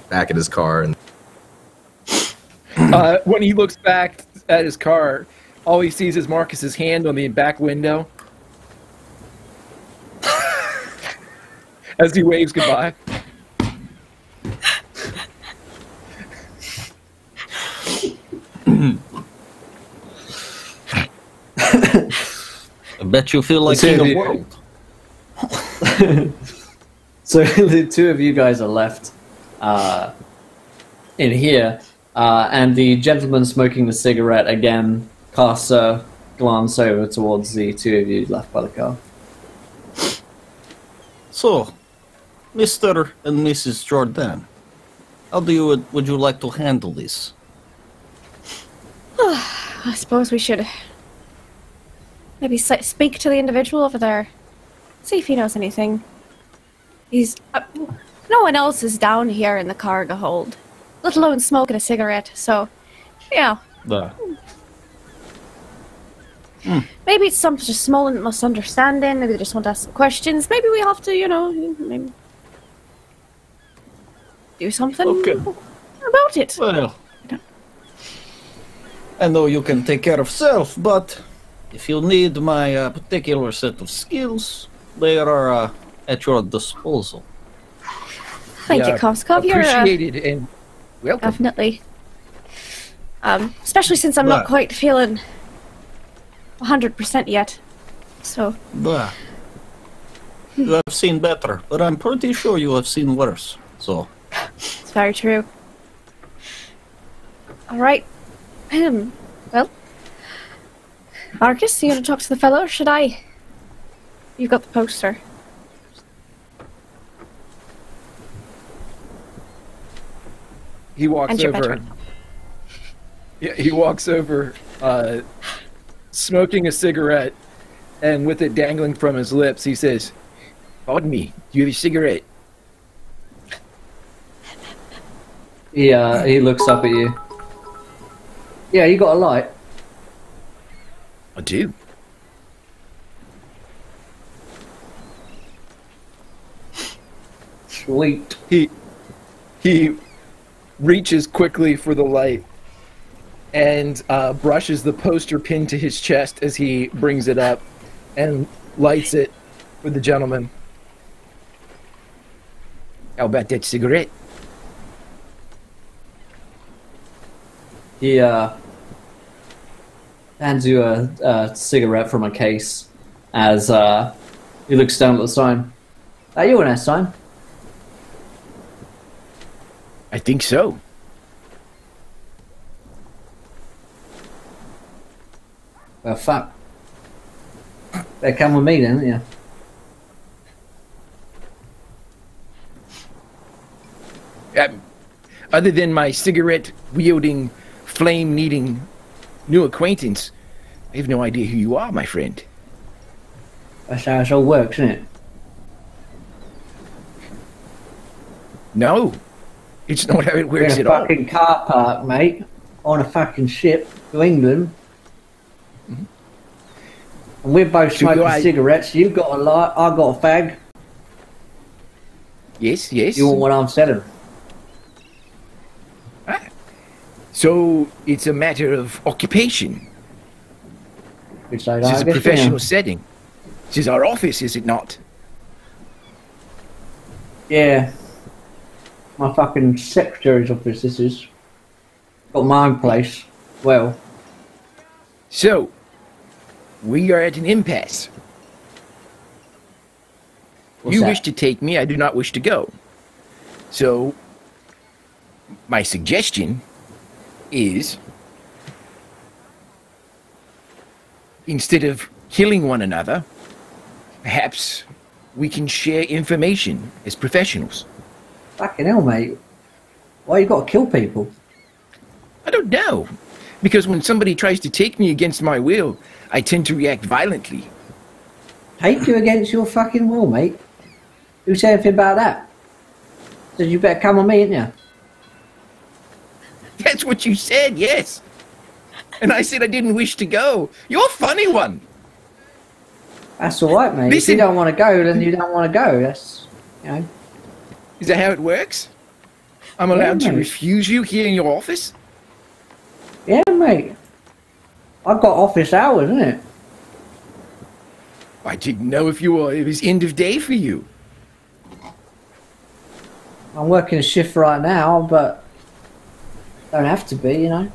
back at his car. And when he looks back at his car, all he sees is Marcus's hand on the back window as he waves goodbye. I bet you feel like king of the world. So the two of you guys are left in here, and the gentleman smoking the cigarette again casts a glance over towards the two of you left by the car. So, Mr. and Mrs. Jordan, how would you like to handle this? I suppose we should maybe speak to the individual over there. See if he knows anything. He's... no one else is down here in the cargo hold, let alone smoking a cigarette, so, yeah. Maybe it's some just small misunderstanding, maybe they just want to ask some questions, maybe we have to, you know, maybe do something about it. Well, I know you can take care of self, but if you need my particular set of skills, they are at your disposal. Thank you, Koskov. You're appreciated and welcome. definitely. Especially since I'm not quite feeling 100% yet. So. Blah. You have seen better, but I'm pretty sure you have seen worse. So. It's very true. Alright. Well. Marcus, you gonna talk to the fellow, or should I? You've got the poster. He walks And your over. veteran. Yeah, he walks over, smoking a cigarette, and with it dangling from his lips, he says, "Pardon me, do you have a cigarette?" Yeah, he looks up at you. Yeah, you got a light. I do. Sweet. He reaches quickly for the light and brushes the poster pinned to his chest as he brings it up and lights it for the gentleman. How about that cigarette? He hands you a cigarette from a case as he looks down at the sign. Are you an S sign? I think so. Well, fuck. Better come with me then, yeah. Other than my cigarette-wielding, flame-needing new acquaintance, I have no idea who you are, my friend. That's how it all works, isn't it? No, it's not how it We're works in at a all. fucking car park, mate. On a fucking ship to England. Mm-hmm. And we're both So smoking cigarettes. You've got a light, I've got a fag. Yes, yes. You want what I'm selling? So it's a matter of occupation. You'd say This that, is I a guess, professional yeah. setting. This is our office, is it not? Yeah. My fucking secretary's office, this is. Got my own place. Well, So, we are at an impasse. what's You that? wish to take me, I do not wish to go. So, my suggestion is, instead of killing one another, perhaps we can share information as professionals. Fucking hell, mate. Why you got to kill people? I don't know. Because when somebody tries to take me against my will, I tend to react violently. Take you against your fucking will, mate. Who said anything about that? Said you better come with me, ain't you? That's what you said, yes. And I said I didn't wish to go. You're a funny one. That's all right, mate. If Listen- you don't want to go, then you don't want to go. That's, you know. Is that how it works? I'm allowed to mate. refuse you here in your office? Yeah, mate. I've got office hours, isn't it? I didn't know if it was end of day for you. I'm working a shift right now, but don't have to be, you know.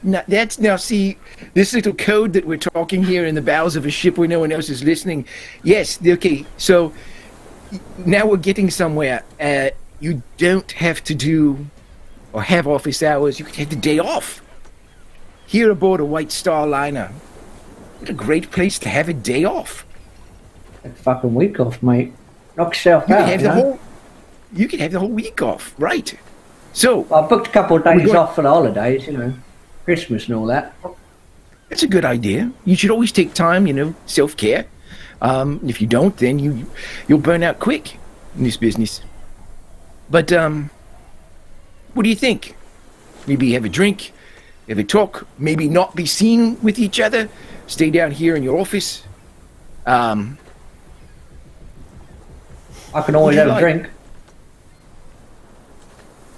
Now see, this little code that we're talking here in the bowels of a ship where no one else is listening. Yes, okay, so now we're getting somewhere. You don't have to do or have office hours. You can have the day off. Here aboard a White Star liner. What a great place to have a day off. Take a fucking week off, mate. Knock yourself You out, can have you the know? whole. You can have the whole week off, right? So I booked a couple of days going- off for the holidays, you know. Christmas and all that. that's a good idea. You should always take time, self-care. If you don't, then you'll burn out quick in this business. But what do you think? Maybe have a drink, have a talk, maybe not be seen with each other, stay down here in your office. I can always you have a like? drink.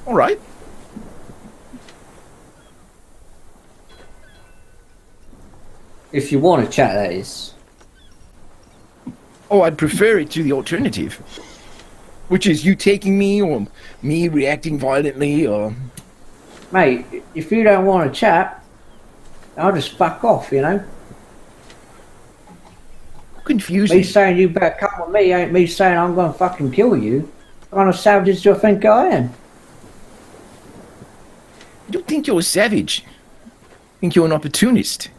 All right. If you want to chat, that is. Oh, I'd prefer it to the alternative, which is you taking me or me reacting violently or... Mate, if you don't want to chat, I'll just fuck off, you know? Confusing. Me saying you better come with me ain't me saying I'm gonna fucking kill you. What kind of savage do you think I am? I don't think you're a savage. I think you're an opportunist.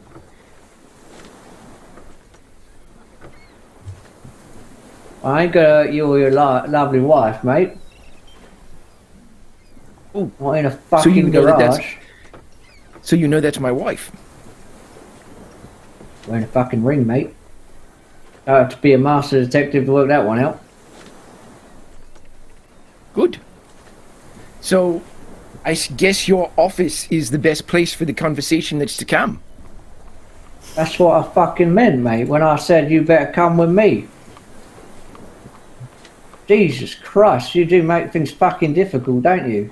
I ain't gonna you or your lovely wife, mate. Oh, Not in a fucking you know garage. So you know that's my wife. Wearing a fucking ring, mate. I have to be a master detective to work that one out. Good. So, I guess your office is the best place for the conversation that's to come. That's what I fucking meant, mate, when I said you better come with me. Jesus Christ, you do make things fucking difficult, don't you?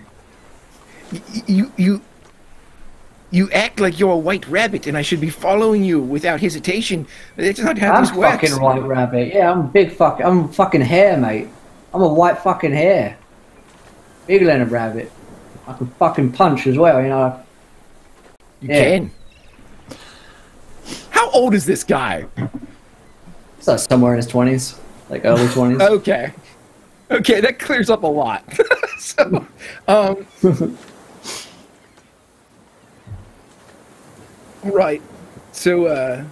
You act like you're a white rabbit and I should be following you without hesitation. That's not how this I'm works. fucking white rabbit. Yeah, I'm fucking hare, mate. I'm a white fucking hare. Bigger than a rabbit. I can fucking punch as well, you know. You can. How old is this guy? So somewhere in his 20s. Like early 20s. Okay. Okay, that clears up a lot. So, right. So,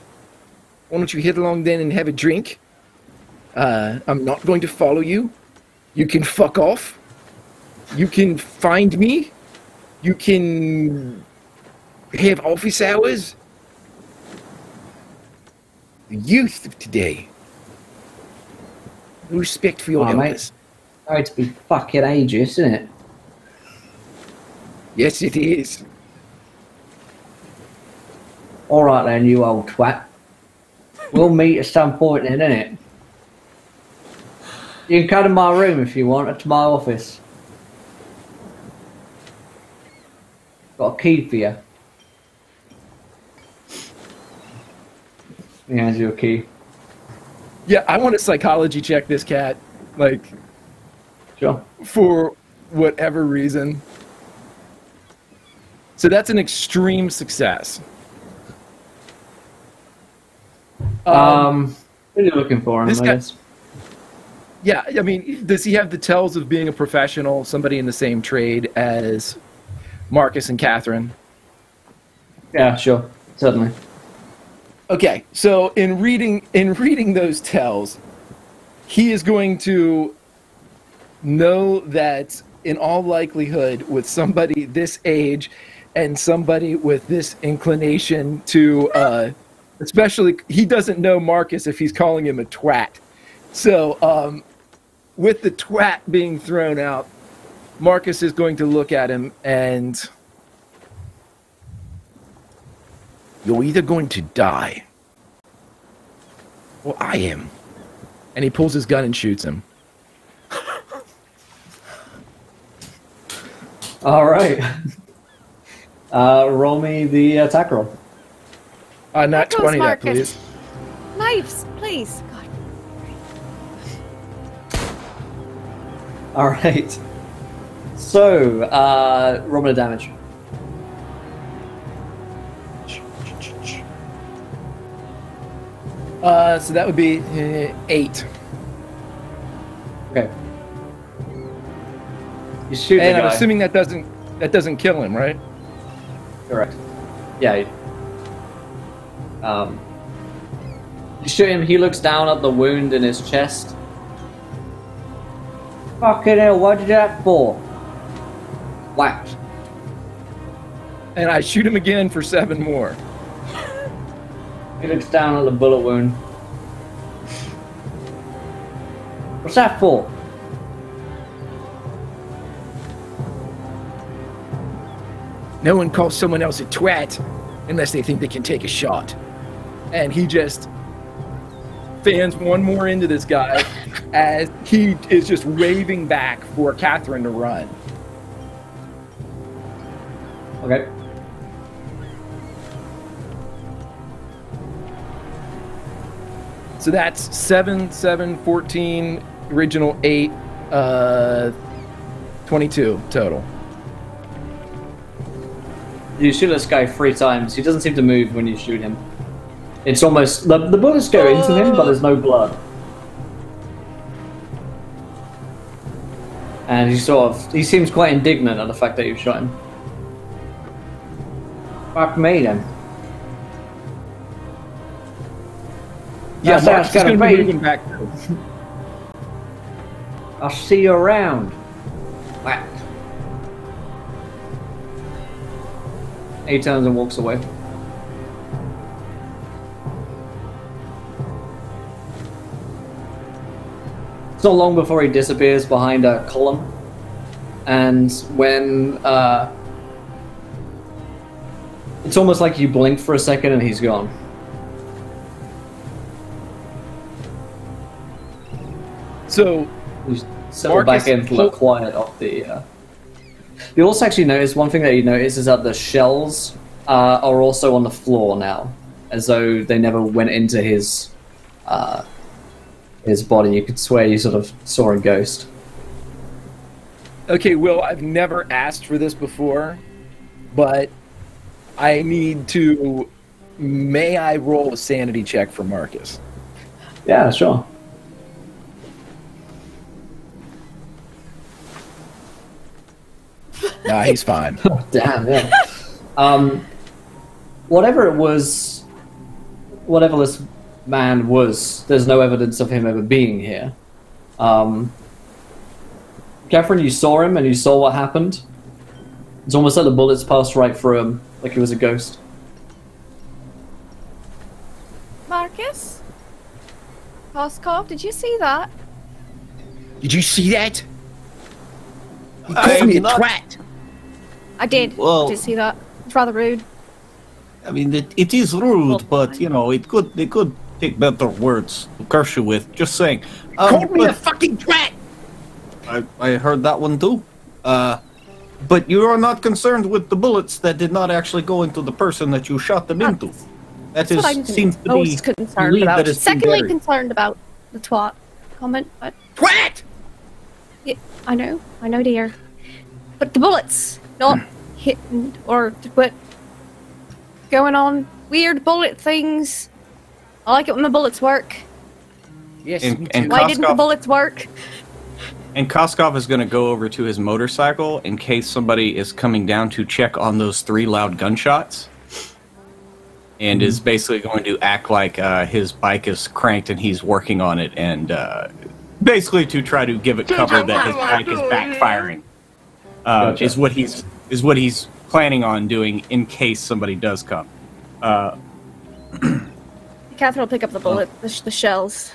why don't you head along then and have a drink? I'm not going to follow you. You can fuck off. You can find me. You can have office hours. The youth of today. No respect for your elders. Mate. To be fucking ageist, isn't it? Yes, it is. Alright then, you old twat. We'll meet at some point then, innit? You can come to my room if you want, to my office. Got a key for you. He hands you a key. Yeah, I want to psychology check this cat. Like, sure. For whatever reason. So that's an extreme success. What are you looking for him, I guess? Yeah, I mean, does he have the tells of being a professional, somebody in the same trade as Marcus and Catherine? Yeah, sure. Certainly. Okay, so in reading those tells, he is going to know that in all likelihood with somebody this age and somebody with this inclination to especially he doesn't know Marcus if he's calling him a twat. So with the twat being thrown out, Marcus is going to look at him and you're either going to die or I am. And he pulls his gun and shoots him. All right. Roll me the attack roll. Not 20, that please. Knives, please. God. All right. So, roll me the damage. So that would be 8. Okay. You shoot and the I'm guy. assuming that doesn't kill him, right? Correct. Yeah. You shoot him. He looks down at the wound in his chest. Fucking hell! What did you do that for? Whacked. And I shoot him again for 7 more. He looks down at the bullet wound. What's that for? No one calls someone else a twat unless they think they can take a shot. And he just fans one more into this guy as he is just waving back for Catherine to run. Okay. So that's 7, 7, 14, original 8, 22 total. You shoot this guy 3 times. He doesn't seem to move when you shoot him. It's almost... The bullets go into him, but there's no blood. And he seems quite indignant at the fact that you shot him. Fuck me then. Yeah, That's Mark's going to gonna be be. moving back. I'll see you around. Whack. He turns and walks away. It's not long before he disappears behind a column. And when it's almost like you blink for a second and he's gone. So You settle back into the quiet of the... You also actually notice, one thing that you notice is that the shells are also on the floor now. As though they never went into his body. You could swear you sort of saw a ghost. Okay, Will, I've never asked for this before, but I need to... May I roll a sanity check for Marcus? Yeah, sure. Nah, he's fine. Damn, yeah. Whatever this man was, there's no evidence of him ever being here. Catherine, you saw him and you saw what happened. It's almost like the bullets passed right through him, like he was a ghost. Marcus? Koskov, did you see that? Did you see that? He I called me a am not- twat. I did. Well- I did see that. It's rather rude. I mean, it is rude, but you know, they could pick better words to curse you with. Just saying. Called me a But fucking twat. I heard that one too. But you are not concerned with the bullets that did not actually go into the person that you shot them into. That That's what I'm seems to be most concerned believe about. that it's been Secondly, buried. concerned about the twat comment, but Twat! yeah, I know, dear. But the bullets, not hitting or but going on weird bullet things. I like it when the bullets work. Yes, And- me too. and Why didn't the Koskov- bullets work? And Koskov is going to go over to his motorcycle in case somebody is coming down to check on those 3 loud gunshots. And is basically going to act like his bike is cranked and he's working on it, and basically to try to give it cover that his bike is backfiring. Gotcha. Is what he's planning on doing in case somebody does come. Catherine will pick up the bullet, the shells.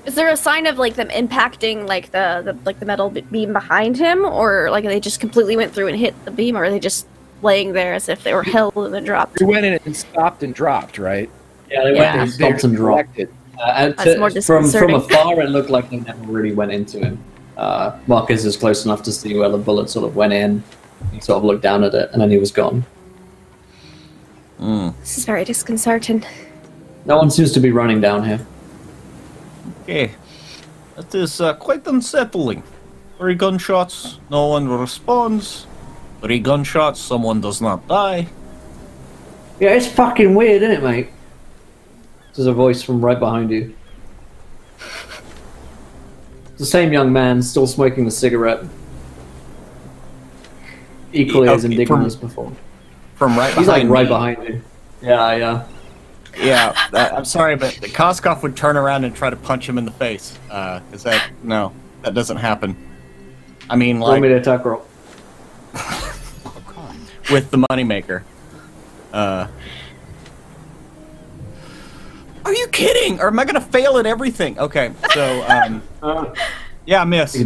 Is there a sign of like them impacting like the metal beam behind him, or like they just completely went through and hit the beam, or are they just laying there as if they were held and then dropped? They went in and stopped and dropped, right? Yeah, they Yeah. went and stopped and dropped. Collected. That's more From disconcerting. afar, it looked like they never really went into him. Marcus is close enough to see where the bullet sort of went in. He sort of looked down at it, and then he was gone. This is very disconcerting. No one seems to be running down here. Okay. That is quite unsettling. 3 gunshots, no one responds. 3 gunshots, someone does not die. Yeah, it's fucking weird, isn't it, mate? There's a voice from right behind you. It's the same young man, still smoking a cigarette. Equally as Okay, indignant from- as before. From right He's like behind right me. behind you. Yeah. Yeah, I'm sorry, but Koskov would turn around and try to punch him in the face. Is that... No, that doesn't happen. I mean, Roll me like, the attack roll. with the moneymaker. Are you kidding? Or am I gonna fail at everything? Okay, so, yeah, miss.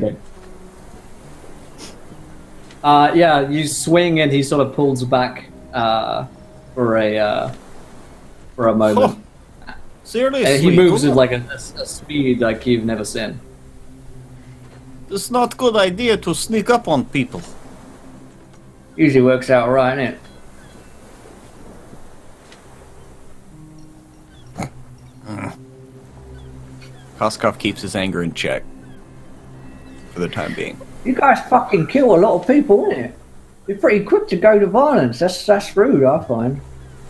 Yeah, you swing and he sort of pulls back for a moment. Seriously, He moves Google? with like a speed like you've never seen. It's not good idea to sneak up on people. Usually works out alright, innit? Koskov keeps his anger in check for the time being. You guys fucking kill a lot of people, innit? You're pretty quick to go to violence. That's rude, I find.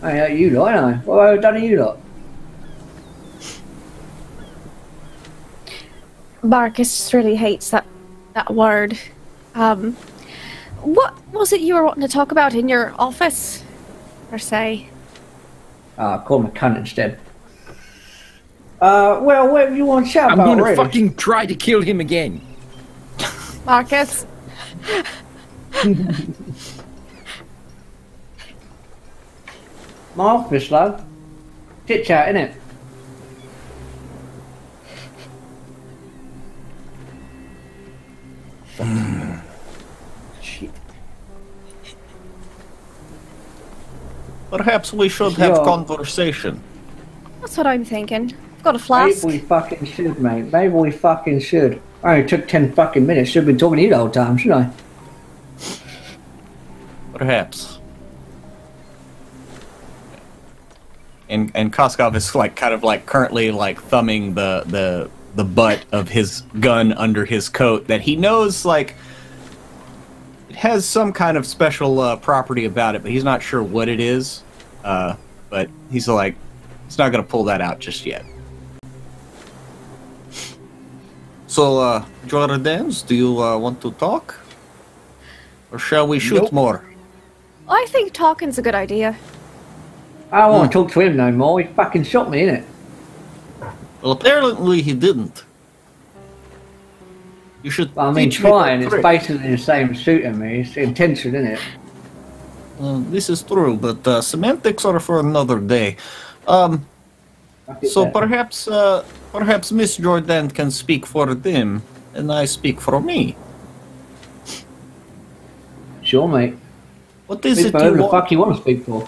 Hey, you lot, ain't I? What have I done to you lot? Marcus really hates that word. What was it you were wanting to talk about in your office, per se? Call him a cunt instead. Well, whatever you want to shout I'm about, gonna really. fucking try to kill him again. Marcus? My office, love. Chit chat, innit? Shit. Perhaps we should have conversation. That's what I'm thinking. I've got a flask. Maybe we fucking should, mate. Maybe we fucking should. I only took 10 fucking minutes. Should have been talking to you the whole time, shouldn't I? Perhaps. And Koskov is like kind of like currently like thumbing the butt of his gun under his coat that he knows like it has some kind of special property about it, but he's not sure what it is. But he's like, he's not gonna pull that out just yet. So, Jordans, do you want to talk? Or shall we shoot Nope. more? I think talking's a good idea. I don't want to talk to him no more. He fucking shot me, innit? Well, apparently he didn't. You should I mean, teach me trying, that it's trick. basically the same as shooting me. It's intention, innit? This is true, but semantics are for another day. Fuck it So there. perhaps Miss Jordan can speak for them, and I speak for me. Sure, mate. What is Speak it for you whoever the want? fuck you want to speak for.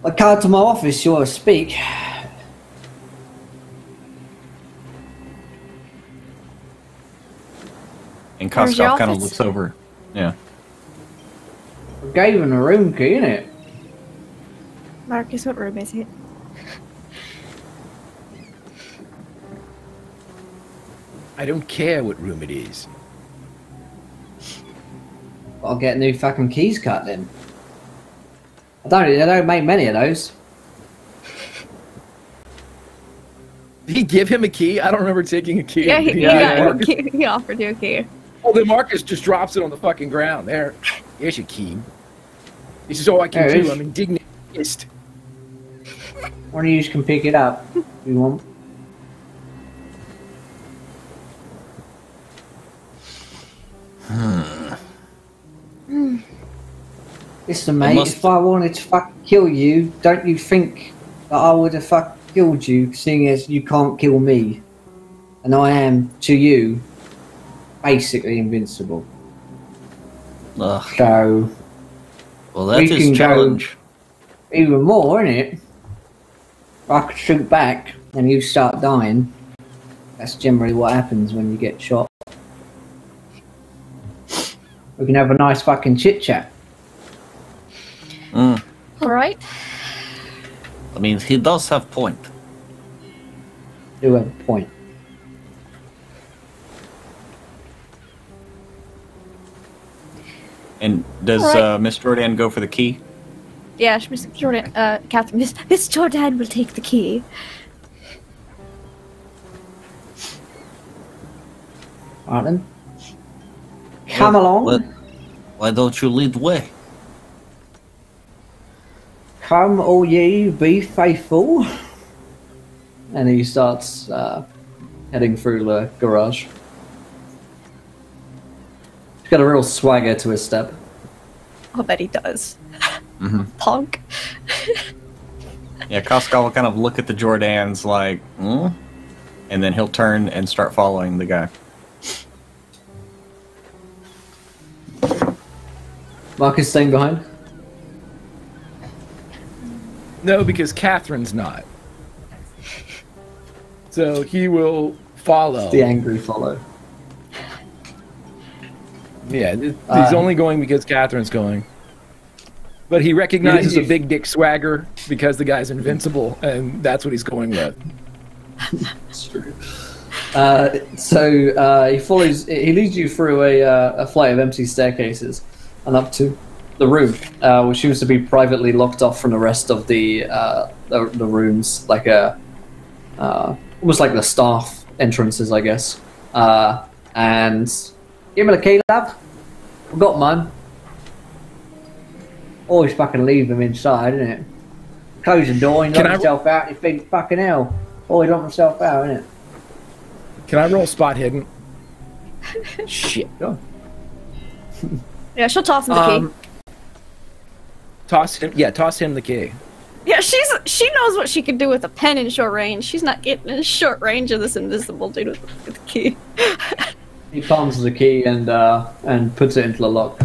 I come to my office, you want to speak. And Where's your Koskov kind of office? looks over. Yeah. I gave him a room key, innit? Marcus, what room is it? I don't care what room it is. I'll get new fucking keys cut then. They don't make many of those. Did he give him a key? I don't remember taking a key. Yeah, Yeah, he offered you a key. Oh, then Marcus just drops it on the fucking ground. There's your key. This is all I can There it do. is. I'm indignant. Pissed. One of you can pick it up if you want. Listen, mate, must- if I wanted to fucking kill you, don't you think that I would have fucking killed you, seeing as you can't kill me? And I am, to you, basically invincible. Ugh, So, well, that We is can go- challenge. even more, innit? If I could shoot back and you start dying, that's generally what happens when you get shot. We can have a nice fucking chit chat. Mm. Alright. I mean, he does have point. Do have a point. And does Alright. Miss Jordan go for the key? Yeah, Miss Jordan, Catherine, Miss Jordan will take the key. Alright then. Come along. What? Why don't you lead the way? Come, all ye, be faithful. And he starts heading through the garage. He's got a real swagger to his step. I'll bet he does. Mm-hmm. Punk. Yeah, Koskov will kind of look at the Jordans like, and then he'll turn and start following the guy. Marcus staying behind. No, because Catherine's not. So he will follow. The angry follow. Yeah, he's only going because Catherine's going. But he recognizes a big dick swagger because the guy's invincible, and that's what he's going with. It's true. He leads you through a flight of empty staircases and up to the room, which seems to be privately locked off from the rest of the rooms, like almost like the staff entrances, I guess. And give me the key, love. I've got mine. Always fucking leave them inside, isn't it? Close the door and lock yourself out. You think, fucking hell. Always lock myself out, isn't it? Can I roll spot hidden? Shit. Sure. Yeah, she'll toss him the key. Toss him the key. Yeah, she knows what she can do with a pen in short range. She's not getting in short range of this invisible dude with the key. He palms the key and puts it into the lock.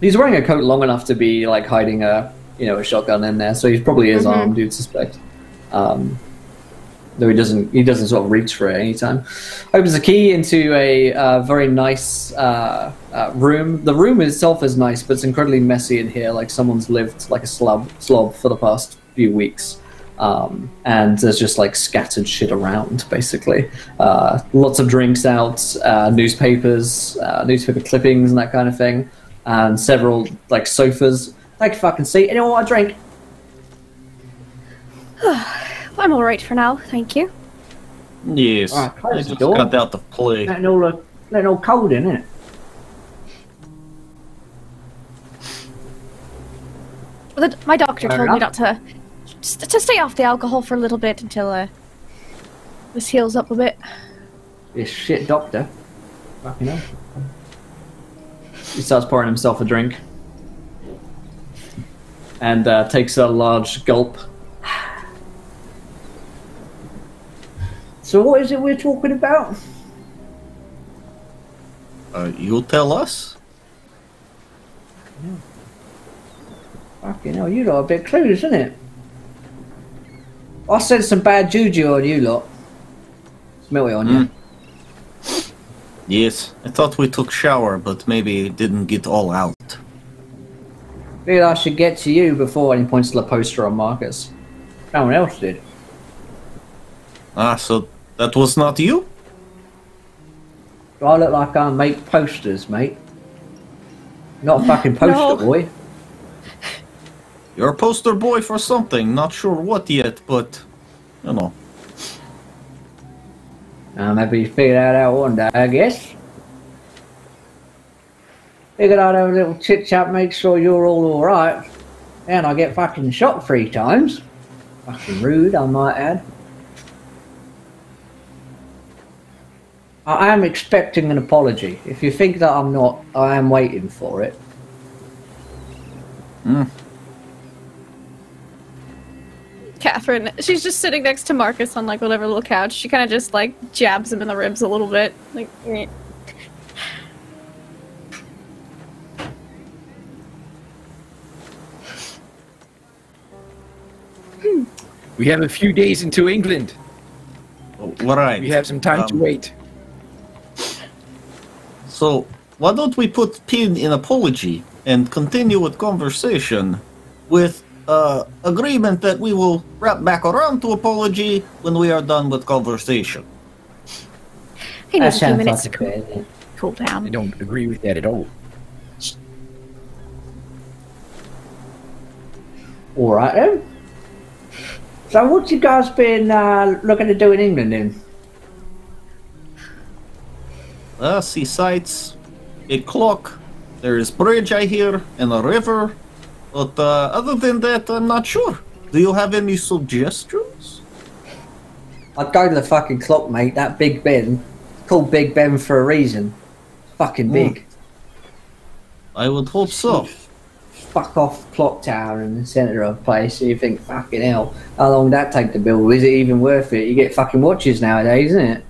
He's wearing a coat long enough to be like hiding a shotgun in there, so he probably is armed, you'd suspect. Though he doesn't sort of reach for it anytime. Opens the key into a very nice room. The room itself is nice, but it's incredibly messy in here, like someone's lived like a slob for the past few weeks. And there's just like scattered shit around, basically. Lots of drinks out, newspapers, newspaper clippings and that kind of thing. And several like sofas. Take a fucking seat. Anyone want a drink? I'm alright for now, thank you. Yes. Alright, close I the just door. got out of play. Letting all cold in, innit? My doctor Fair told me enough. not to stay off the alcohol for a little bit until this heals up a bit. This shit doctor. Fucking hell. He starts pouring himself a drink. And takes a large gulp. So what is it we're talking about? You tell us? Fucking hell, you lot are a bit clueless, isn't it? I sent some bad juju on you lot. Smell it on you. Yes. I thought we took shower, but maybe it didn't get all out. Feel I should get to you before, and he points to the poster on Marcus. No one else did. Ah, so that was not you? Do I look like I make posters, mate? Not a fucking poster No. boy. You're a poster boy for something. Not sure what yet, but you know. Maybe you figure that out one day, I guess. Figured I'd have a little chit chat, make sure you're all alright. And I get fucking shot 3 times. Fucking rude, I might add. I am expecting an apology. If you think that I'm not, I am waiting for it. Catherine, she's just sitting next to Marcus on like whatever little couch. She kind of just like jabs him in the ribs a little bit. Like, eh. We have a few days into England. Right. We have some time to wait. So why don't we put pin in apology and continue with conversation with agreement that we will wrap back around to apology when we are done with conversation. He needs a few sounds minutes like to a bit. cool I down. don't agree with that at all. Alright then. So what you guys been looking to do in England then? See sights, a clock, there is bridge I hear, and a river. But other than that, I'm not sure. Do you have any suggestions? I'd go to the fucking clock, mate. That Big Ben. It's called Big Ben for a reason. Fucking big. I would hope so. Fuck off clock tower in the centre of a place. You think, fucking hell, how long would that take to build? Is it even worth it? You get fucking watches nowadays, isn't it?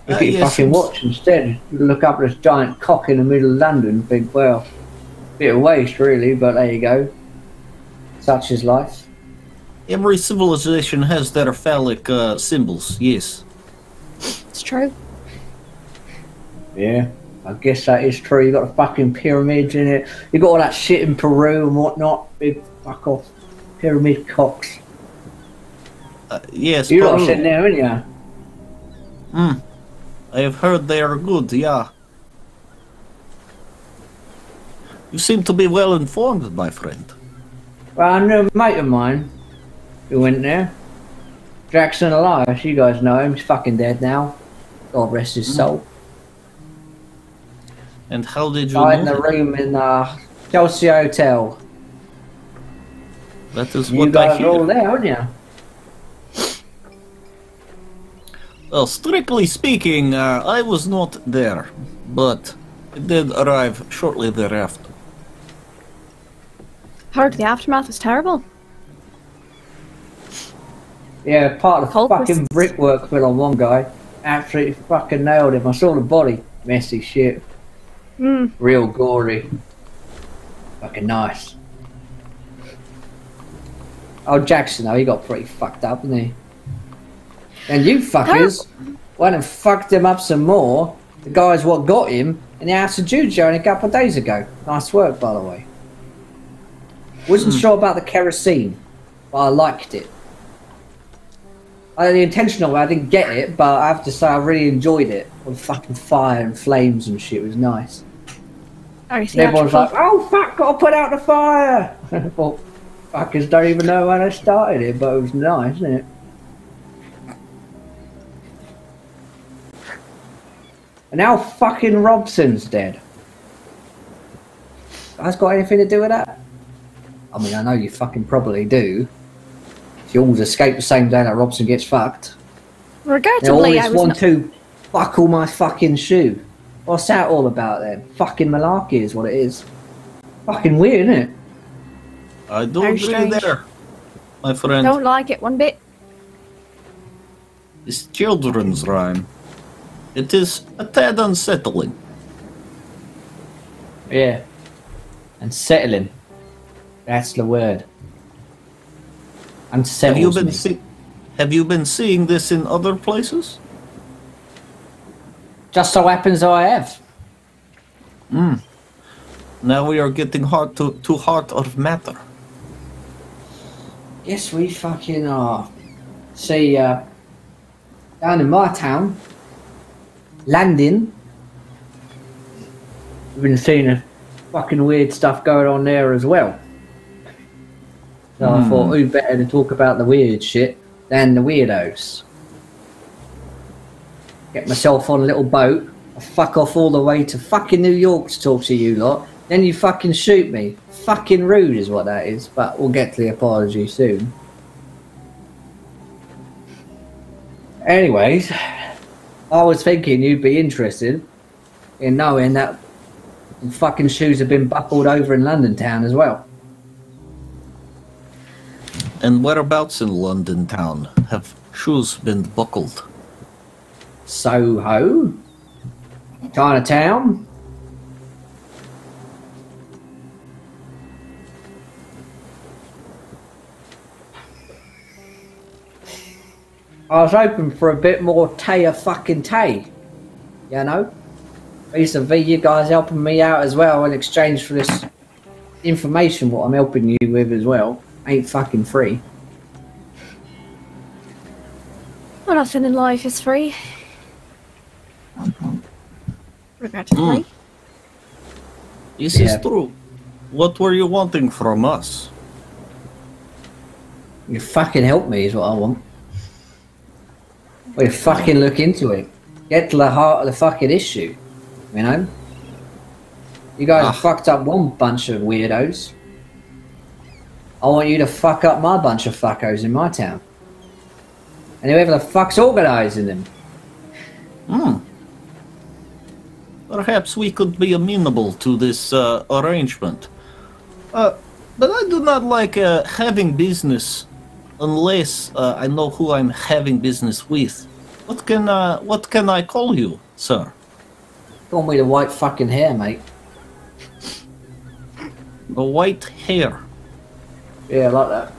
You get your yes, fucking it's- watch instead. You look up at this giant cock in the middle of London and think, well, bit of waste really, but there you go. Such is life. Every civilization has their phallic symbols, yes. It's true. Yeah, I guess that is true. You got the fucking pyramids in it. You got all that shit in Peru and whatnot. Big fuck off pyramid cocks. Yes, You're all Peru. sitting there, aren't you? I have heard they are good, yeah. You seem to be well informed, my friend. Well, I knew a mate of mine who went there. Jackson Elias, you guys know him. He's fucking dead now. God rest his soul. And how did you Died in know the that? room in Chelsea Hotel. That is You what I guys are all hear. there, aren't you? Well, strictly speaking, I was not there, but I did arrive shortly thereafter. Heard the aftermath was terrible. Yeah, part of the Cultists. fucking brickwork fell on one guy. Absolutely fucking nailed him. I saw the body. Messy shit. Real gory. Fucking nice. Oh, Jackson, though, he got pretty fucked up, didn't he? And you fuckers went and fucked him up some more. The guy's what got him in the House of Juju only a couple of days ago. Nice work, by the way. Wasn't sure about the kerosene, but I liked it. The intentional way, I didn't get it, but I have to say I really enjoyed it. All the fucking fire and flames and shit was nice. Very And everyone's theatrical. like, oh fuck, gotta put out the fire! I thought, fuckers don't even know when I started it, but it was nice, isn't it? And now fucking Robson's dead. Has got anything to do with that? I mean, I know you fucking probably do. If you all escape the same day that Robson gets fucked. They Regrettably, always I was want not. to buckle my fucking shoe. What's that all about then? Fucking malarkey is what it is. Fucking weird, isn't it? I do Very agree strange. there, my friend. Don't like it one bit. This children's rhyme. It is a tad unsettling. Yeah. And settling. That's the word. Have you Unsettles been me. Have you been seeing this in other places? Just so happens I have. Now we are getting to heart of matter. Yes, we fucking are. See, down in my town, Landing, we've been seeing a fucking weird stuff going on there as well. So I thought, who better to talk about the weird shit than the weirdos? Get myself on a little boat, I fuck off all the way to fucking New York to talk to you lot, then you fucking shoot me. Fucking rude is what that is, but we'll get to the apology soon. Anyways, I was thinking you'd be interested in knowing that fucking shoes have been buckled over in London town as well. And whereabouts in London town have shoes been buckled? Soho, Chinatown. I was hoping for a bit more Taya fucking Tay, you know? Vis-a-vis you guys helping me out as well in exchange for this information what I'm helping you with as well. Ain't fucking free. Well, nothing in life is free. Regrettably. This Yeah. is true. What were you wanting from us? You fucking help me is what I want. We fucking look into it. Get to the heart of the fucking issue. You know? You guys fucked up one bunch of weirdos. I want you to fuck up my bunch of fuckos in my town. And whoever the fuck's organising them. Perhaps we could be amenable to this arrangement. But I do not like having business unless I know who I'm having business with. What can I call you, sir? Call me the white fucking hair, mate. The white hair. Yeah, I like that.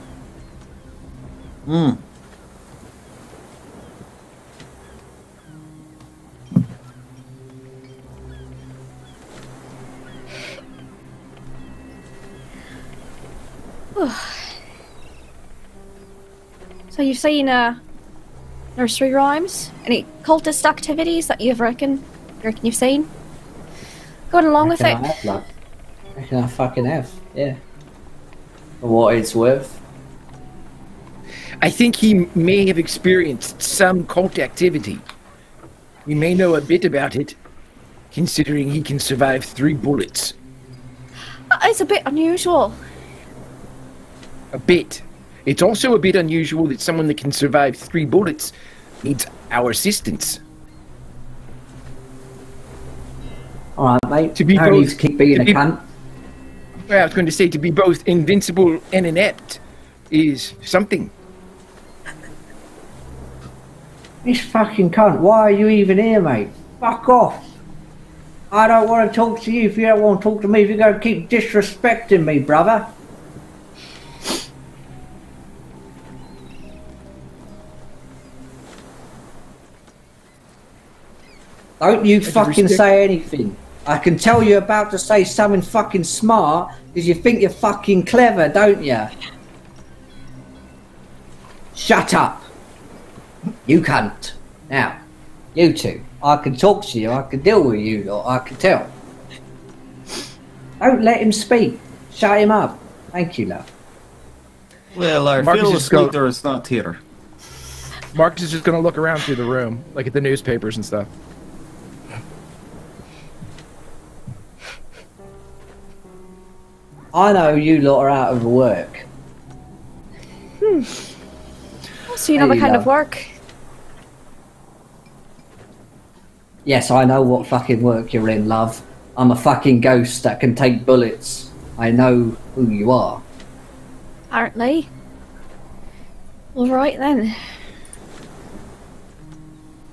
So So you've seen nursery rhymes? Any cultist activities that you reckon you've seen? Going along with it. I have, love. I reckon I fucking have, yeah. For what it's worth. I think he may have experienced some cult activity. We may know a bit about it, considering he can survive 3 bullets. That is a bit unusual. A bit. It's also a bit unusual that someone that can survive 3 bullets needs our assistance. Alright, mate. To be no need both- to keep being to a be- cunt. Well, I was going to say to be both invincible and inept is something. This fucking cunt, why are you even here, mate? Fuck off. I don't want to talk to you if you don't want to talk to me, if you're going to keep disrespecting me, brother. Don't you fucking say anything. I can tell you're about to say something fucking smart because you think you're fucking clever, don't you? Shut up. You cunt. Now, you two. I can talk to you, I can deal with you lot, I can tell. Don't let him speak. Shut him up. Thank you, love. Well, our Marcus fearless is go- leader is not here. Marcus is just going to look around through the room, like at the newspapers and stuff. I know you lot are out of work. So you know There the you kind go. of work. Yes, I know what fucking work you're in, love. I'm a fucking ghost that can take bullets. I know who you are. Apparently. Alright then.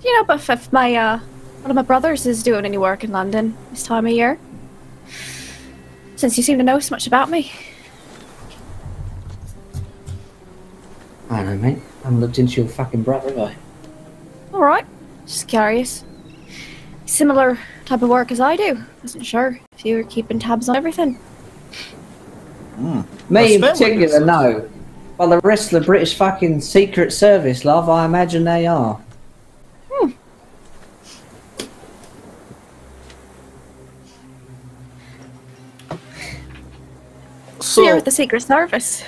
Do you know if my one of my brothers is doing any work in London this time of year? Since you seem to know so much about me. I don't know, mate. I haven't looked into your fucking brother, have I? Alright. Just curious. Similar type of work as I do. Wasn't sure if you were keeping tabs on everything. Me in spell particular, witnesses. no. But the rest of the British fucking Secret Service, love, I imagine they are. So you're So, with the Secret Service.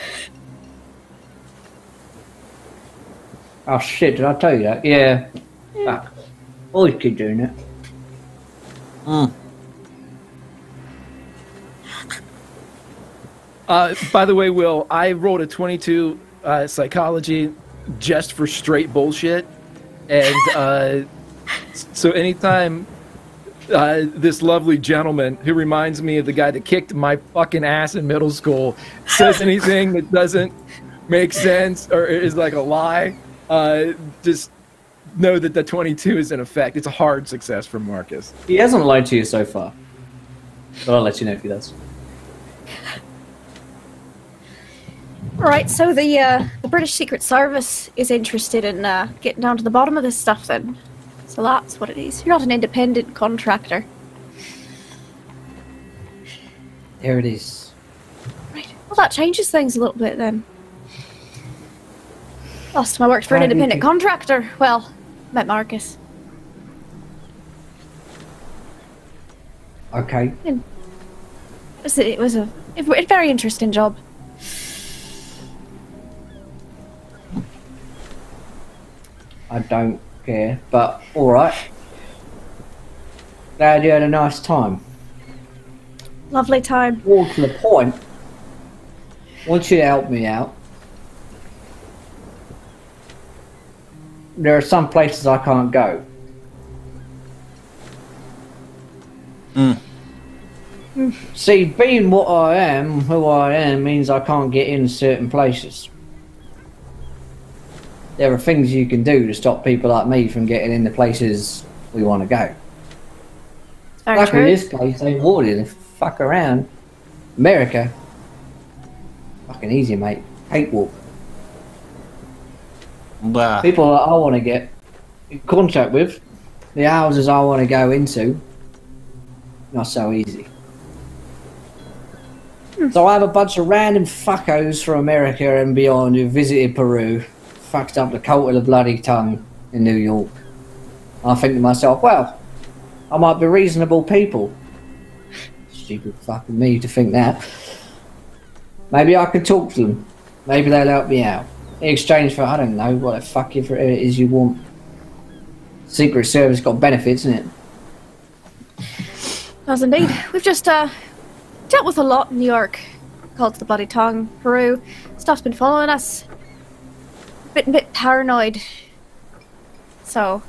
Oh shit, did I tell you that? Yeah. Fuck. Always keep doing it. By the way, Will, I rolled a 22 psychology just for straight bullshit. And so anytime this lovely gentleman, who reminds me of the guy that kicked my fucking ass in middle school, says anything that doesn't make sense or is like a lie, just know that the 22 is in effect. It's a hard success for Marcus. He hasn't lied to you so far. But I'll let you know if he does. Alright, so the British Secret Service is interested in getting down to the bottom of this stuff then. So that's what it is. You're not an independent contractor. There it is. Right. Well, that changes things a little bit then. Last time I worked for an Why do you independent think- contractor. Well, met Marcus. Okay. It was a very interesting job. I don't care, but alright. Glad you had a nice time. Lovely time. More to the point, I want you to help me out. There are some places I can't go. See, being what I am, who I am, means I can't get in certain places. There are things you can do to stop people like me from getting in the places we want to go. It's very Luckily, true. this place ain't watered. If fuck around. America. Fucking easy, mate. Hate walk. bah, People that I want to get in contact with, the houses I want to go into, not so easy. So I have a bunch of random fuckos from America and beyond who visited Peru. fucked up the cult of the bloody tongue in New York. I think to myself, well, I might be reasonable people. Stupid fucking me to think that. Maybe I could talk to them. Maybe they'll help me out. In exchange for, I don't know, what the fuck it is you want. Secret Service got benefits, isn't it? Does indeed. We've just dealt with a lot in New York. Called the Bloody Tongue, Peru. Stuff's been following us. Bit paranoid. So,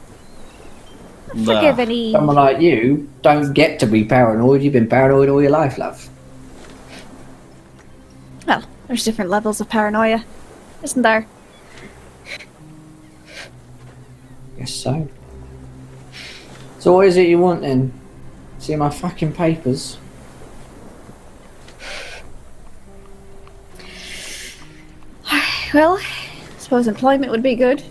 forgive any... Someone like you don't get to be paranoid. You've been paranoid all your life, love. Well, there's different levels of paranoia, isn't there? Guess so. So what is it you want then? See my fucking papers? Well, I suppose employment would be good.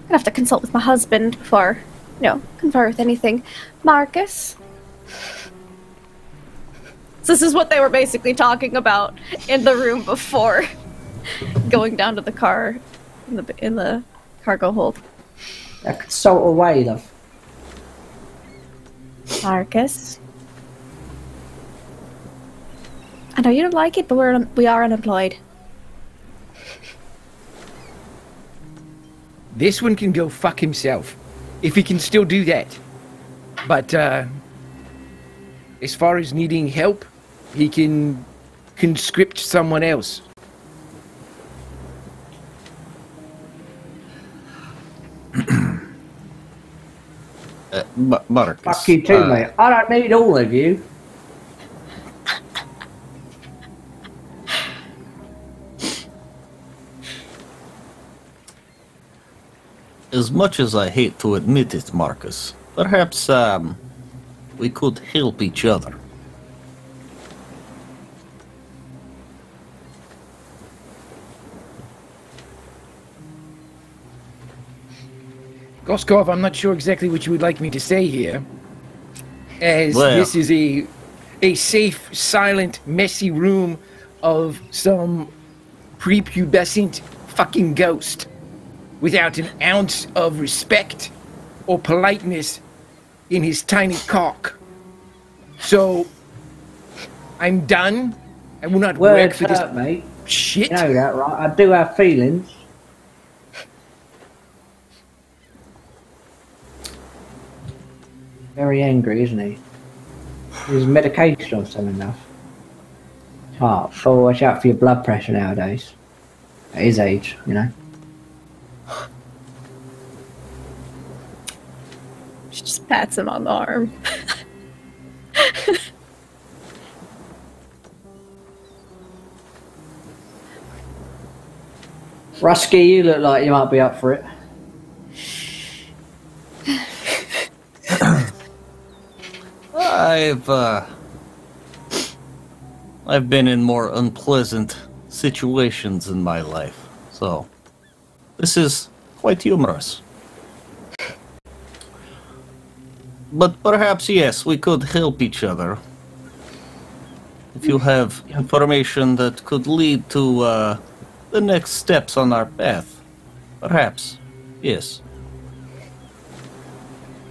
I'd have to consult with my husband before, confer with anything. Marcus? So this is what they were basically talking about in the room before going down to the car in the cargo hold. I consult away, love. Marcus? I know you don't like it, but we are unemployed. This one can go fuck himself, if he can still do that. But as far as needing help, he can conscript someone else. Marcus. Fuck you too, mate. I don't need all of you. As much as I hate to admit it, Marcus, perhaps we could help each other. Goskov, I'm not sure exactly what you would like me to say here. As Well, this is a safe, silent, messy room of some prepubescent fucking ghost without an ounce of respect or politeness in his tiny cock. So, I'm done. I will not work Words for this hurt, mate. shit. You know that, right? I do have feelings. Very angry, isn't he? He's medication or something enough. Oh, so watch out for your blood pressure nowadays. At his age, you know. She just pats him on the arm. Rusky, you look like you might be up for it. I've been in more unpleasant situations in my life, so this is quite humorous. But perhaps, yes, we could help each other. If you have information that could lead to the next steps on our path, perhaps, yes.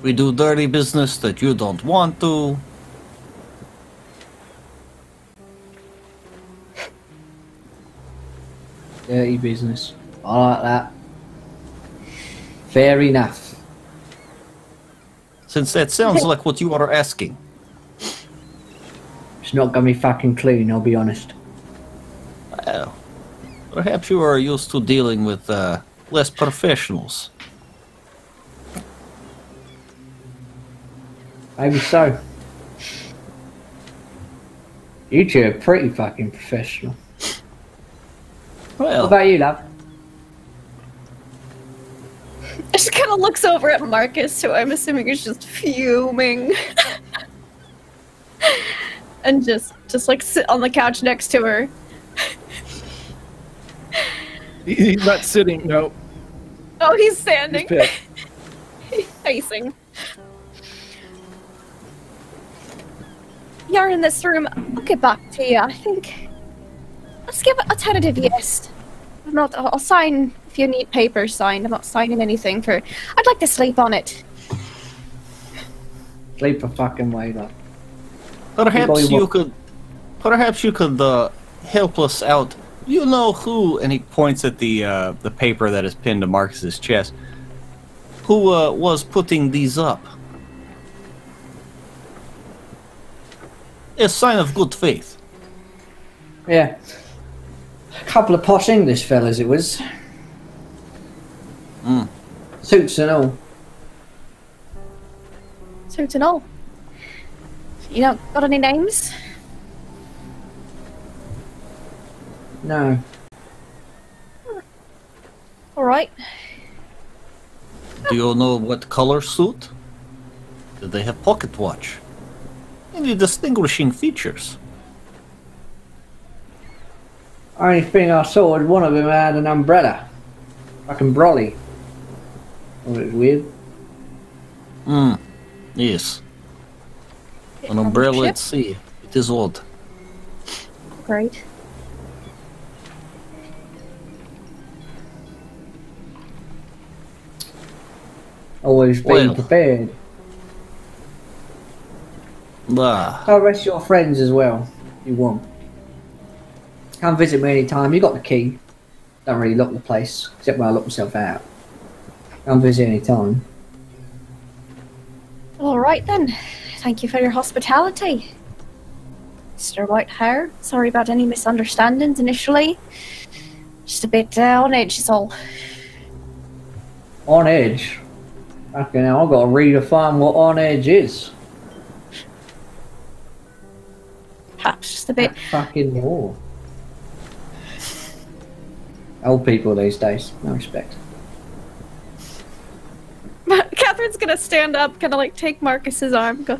We do dirty business that you don't want to. Dirty business. I like that. Fair enough. Since that sounds like what you are asking. It's not gonna be fucking clean, I'll be honest. Well, perhaps you are used to dealing with less professionals. Maybe so. You two are pretty fucking professional. What Well, about you, love? She kind of looks over at Marcus, who I'm assuming is just fuming. And just like sit on the couch next to her. He's not sitting, no. Oh, he's standing. He's pissed. He's facing. You're in this room. I'll get back to you. I think. Let's give it a tentative yes. I'll sign if you need papers signed. I'm not signing anything for... I'd like to sleep on it. Sleep a fucking way, though. Perhaps you could help us out. You know who? And he points at the paper that is pinned to Marcus's chest. Who was putting these up? A sign of good faith. Yeah. A couple of posh English fellas it was. Suits and all. Suits and all. You don't got any names? No. Alright. Do you know what color suit? Do they have pocket watch? Any distinguishing features? Only thing I saw was one of them had an umbrella. Fucking brolly. Oh, it was weird. Yes. An umbrella at sea. It is odd. Great. Always be Well. prepared. I'll rest your friends as well, if you want. Come visit me anytime. You got the key. Don't really lock the place, except when I lock myself out. Come visit anytime. Alright then. Thank you for your hospitality. Mr. White-Hare. Sorry about any misunderstandings initially. Just a bit on edge is all. On edge? Okay, now I've got to redefine what on edge is. Perhaps just a bit. Fucking war. Old people these days, no respect. Catherine's gonna stand up, kind of like take Marcus's arm, and go,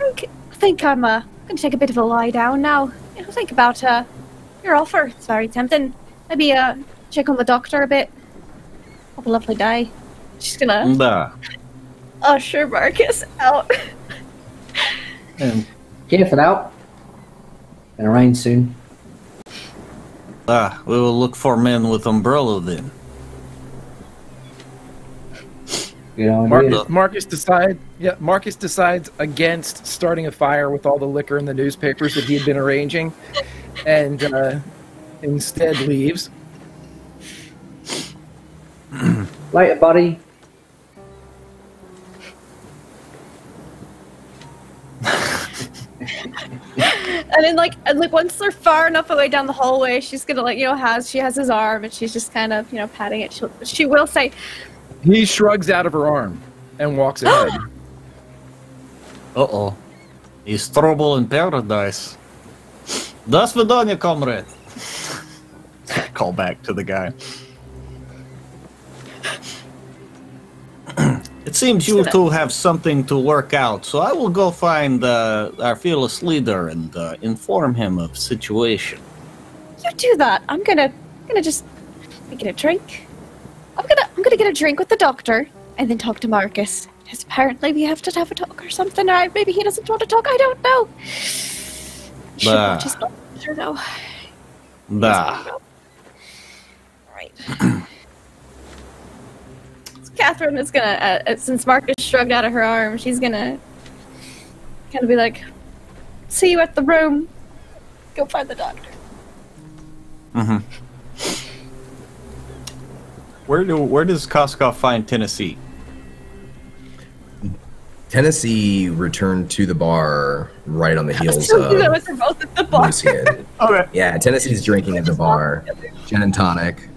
I think I'm gonna take a bit of a lie down now. You know, think about your offer. It's very tempting. Maybe check on the doctor a bit. Have a lovely day. She's gonna usher Marcus out. Careful now. Gonna rain soon. We will look for men with umbrella then. Good idea. Marcus decides against starting a fire with all the liquor in the newspapers that he had been arranging, and instead leaves. Later, buddy. And then like once they're far enough away down the hallway, she's gonna she has his arm and she's just kind of patting it. She will say, He shrugs out of her arm and walks ahead. Uh-oh. He's trouble in paradise. Das vidanya, comrade. Call back to the guy. It seems you two have something to work out, so I will go find our fearless leader and inform him of the situation. you do that. I'm gonna just get a drink. I'm gonna get a drink with the doctor and then talk to Marcus. Because apparently we have to have a talk or something, or maybe he doesn't want to talk. I don't know. You should watch his blood pressure, though. Right. Catherine is gonna, since Marcus shrugged out of her arm, she's gonna kind of be like, "See you at the room. Go find the doctor." Mm-hmm. Where does Koskov find Tennessee? Tennessee returned to the bar right on the heels So of they're both at the bar. Lucian. Okay. Yeah, Tennessee's drinking at the bar. Gin and tonic.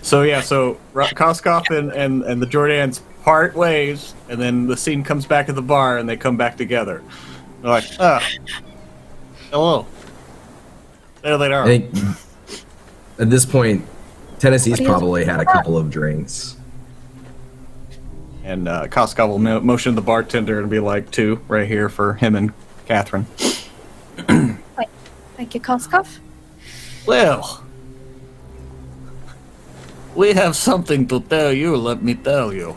So Koskov and the Jordans part ways, and then the scene comes back at the bar, and they come back together. They're like, hello. There they are. I think at this point, Tennessee's probably had a couple of drinks. And Koskov will motion the bartender and be like, "2 right here for him and Catherine." Thank you, Koskov. Well, we have something to tell you, let me tell you.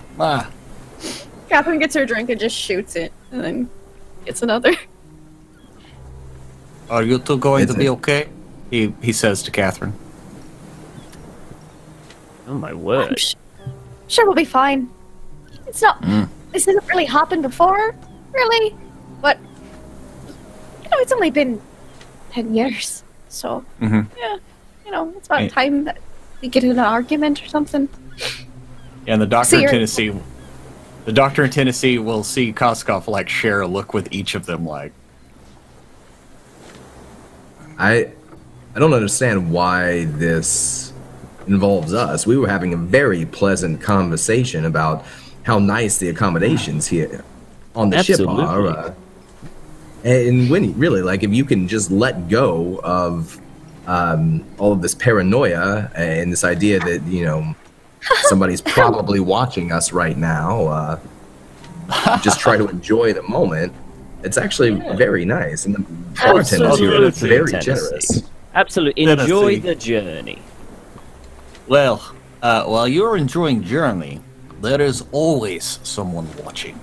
Catherine gets her drink and just shoots it, and then gets another. Are you two going to be okay? He says to Catherine. Oh my word. Sure we'll be fine. It's not... This hasn't really happened before, really. But, it's only been 10 years. So, yeah, it's about time that we get in an argument or something. Yeah, and the doctor in Tennessee will see Koskov share a look with each of them I don't understand why this involves us. We were having a very pleasant conversation about how nice the accommodations here on the ship are. And when really, if you can just let go of all of this paranoia and this idea that, somebody's probably watching us right now, just try to enjoy the moment. It's actually very nice. And the bartenders here are very generous. Absolutely. Enjoy the journey. Well, while you're enjoying journey, there is always someone watching.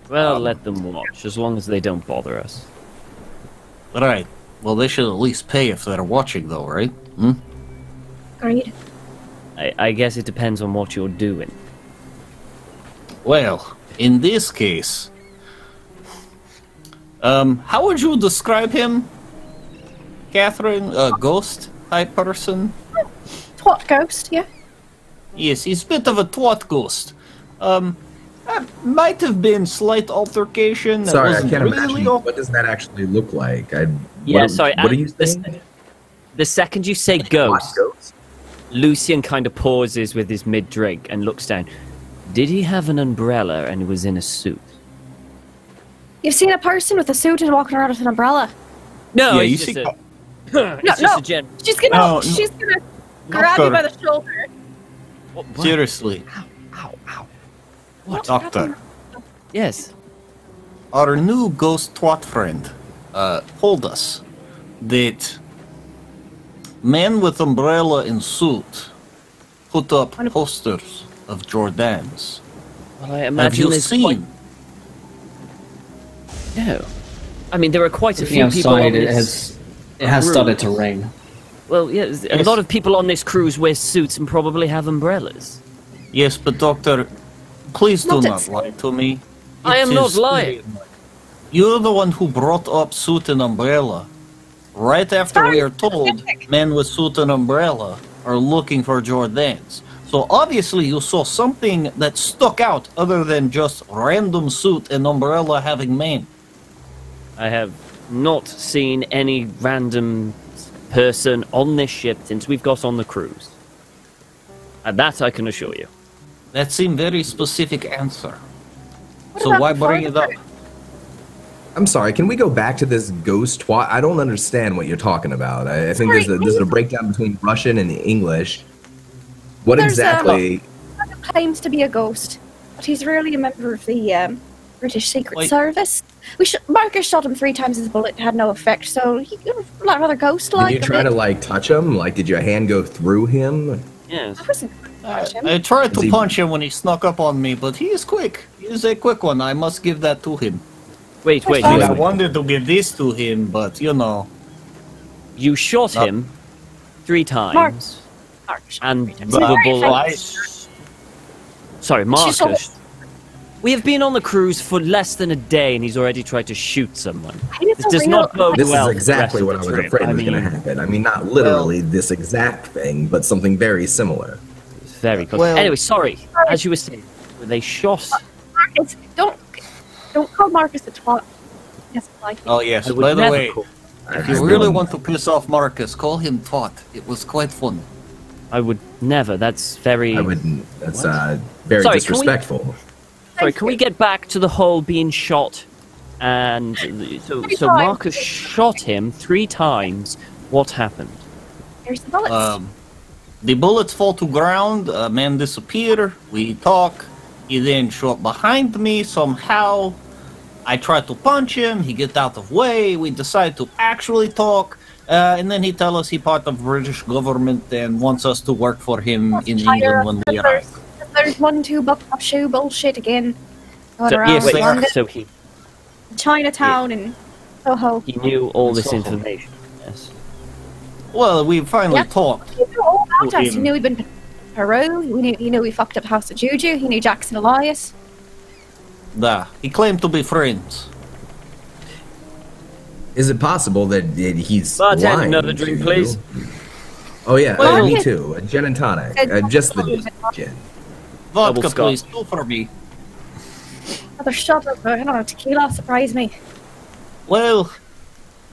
Well, let them watch, as long as they don't bother us. Right. Well, they should at least pay if they're watching, though, right? Agreed. I guess it depends on what you're doing. Well, in this case... how would you describe him? Catherine? A ghost-type person? Twat ghost, yeah. Yes, he's a bit of a twat ghost. Might have been slight altercation. Sorry, I can't imagine. What does that actually look like? What are you saying? The second you say ghost, Lucian kind of pauses with his mid-drink and looks down. Did he have an umbrella and was in a suit? You've seen a person with a suit and walking around with an umbrella? No, yeah, it's just a general... She's gonna grab you by the shoulder. What? Seriously. Ow. What? Doctor. Yes. Our new ghost twat friend told us that men with umbrella and suit put up posters of Jordan's. Well, I imagine have you there's seen? No. I mean, there are quite a few people outside, on this it has started to rain. Well, yeah, a lot of people on this cruise wear suits and probably have umbrellas. Yes, but Doctor, please do not lie to me. I am not lying. You're the one who brought up suit and umbrella. Right after we are told men with suit and umbrella are looking for Jordans. So obviously you saw something that stuck out other than just random suit and umbrella having men. I have not seen any random person on this ship since we've got on the cruise. And that I can assure you. That seemed very specific answer. So why bring it up? I'm sorry, can we go back to this ghost twat? I don't understand what you're talking about. I think there's a breakdown between Russian and English. What exactly... claims to be a ghost, but he's really a member of the British Secret Service. Marcus shot him 3 times, his bullet had no effect, so he could rather ghost-like. Did you try to, touch him? Did your hand go through him? Yes. I tried to punch him when he snuck up on me, but he is quick. He is a quick one. I must give that to him. Wait. I wanted to give this to him, but You shot him 3 times. And the bullet... Sorry, Marcus. We have been on the cruise for less than a day and he's already tried to shoot someone. This does not bode well. This is exactly what I was afraid was going to happen. I mean, not literally this exact thing, but something very similar. Very close. Anyway, sorry. As you were saying, they shot... Marcus, don't call Marcus a twat. Oh, yes. By the way, if you really want to piss off Marcus, call him twat. It was quite fun. I would never. That's very... I wouldn't. That's very disrespectful. Sorry, can we get back to the whole being shot? And so Marcus shot him 3 times. What happened? Here's the bullets. The bullets fall to ground. A man disappear. We talk. He then shot behind me somehow. I try to punch him. He gets out of way. We decide to actually talk. And then he tell us he part of British government and wants us to work for him in England when we arrive. There's 1-2 buck up shoe bullshit again. Chinatown and Soho. He knew all this information. Yes. Well, we finally talked. He knew all about us. He knew he'd been Peru. He knew we fucked up House of Juju. He knew Jackson Elias. He claimed to be friends. Is it possible that he's Bartender, lying another to drink, you? please. Oh yeah, Well, me I- too. A gin and tonic. Just the gin. Vodka, Double please. Scotch. Two for me. Another shot of tequila. Surprise me. Well,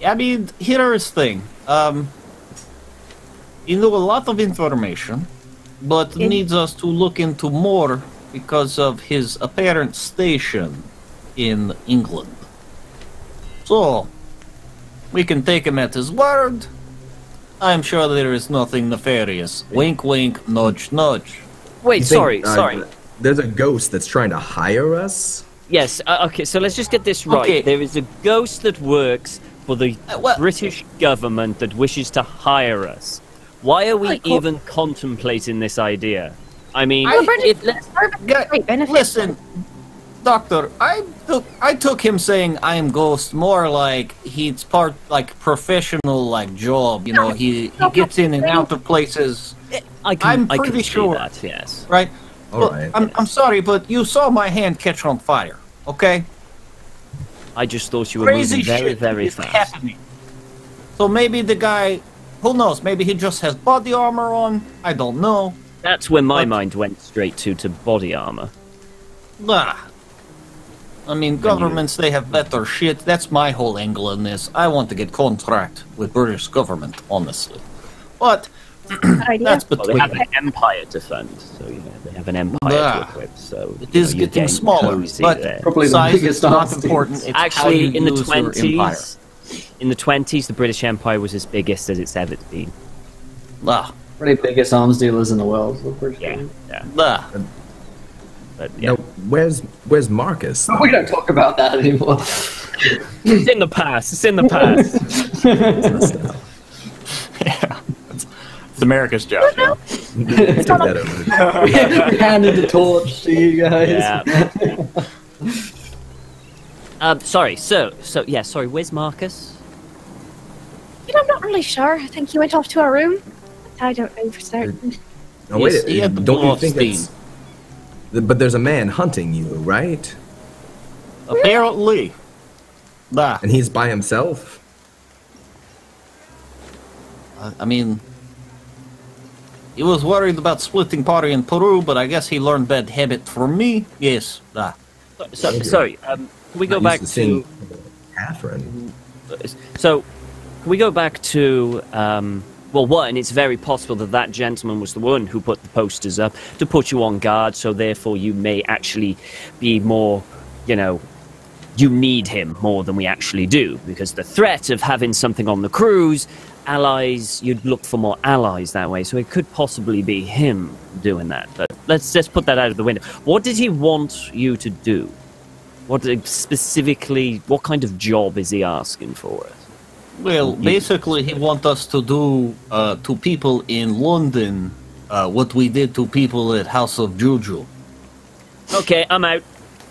I mean, here's the thing. He knew a lot of information, but needs us to look into more because of his apparent station in England. So, we can take him at his word. I'm sure there is nothing nefarious. Wink, wink, nudge, nudge. Wait, You think, sorry. There's a ghost that's trying to hire us. Yes, okay, so let's just get this right. Okay. There is a ghost that works for the well- British government that wishes to hire us. Why are we Right, cool. even contemplating this idea? I mean, We're British. let's- Great benefit. Listen, Doctor, I took him saying I am ghost more like he's part like professional like job. You know, he gets in and out of places, I can, I'm I pretty can sure. see that, yes. right? All Well, right. I'm sorry, but you saw my hand catch on fire. Okay, I just thought you were crazy moving very, shit very is fast. happening. So maybe the guy, who knows? Maybe he just has body armor on. I don't know. That's where my But- mind went straight to body armor. I mean, governments, they have better shit. That's my whole angle in this. I want to get contract with British government, honestly. But Good idea. that's Well, they between have an empire to fund, so you know they have an empire Nah. to equip. So It you is know, you're getting getting smaller, cozy but there. Probably the size is biggest not arms important. teams. It's how Actually, you in the use your empire. 20s, the British Empire was as biggest as it's ever been. Pretty biggest arms dealers in the world. So for sure. Yeah. Ah. But yeah, No, where's Marcus? We don't talk about that anymore. it's in the past. It's in the past. It's America's job. Yeah. Take that over. We handed the torch to you guys. yeah. Sorry. So yeah. Sorry. Where's Marcus? I'm not really sure. I think he went off to our room. I don't know for certain. No, wait. Yes, he had the Don't blow you off think steam. it's? But there's a man hunting you, right? Apparently. And he's by himself. I mean, he was worried about splitting party in Peru, but I guess he learned bad habit from me. Yes. Sorry. Can we go Not back used to seeing to? Catherine. So, can we go back to? Well, one, it's very possible that that gentleman was the one who put the posters up to put you on guard, so therefore you may actually be more, you need him more than we actually do, because the threat of having something on the cruise, allies, you'd look for more allies that way, so it could possibly be him doing that. But let's just put that out of the window. What did he want you to do? What kind of job is he asking for us? Well, basically, he wants us to do to people in London what we did to people at House of Juju. Okay, I'm out.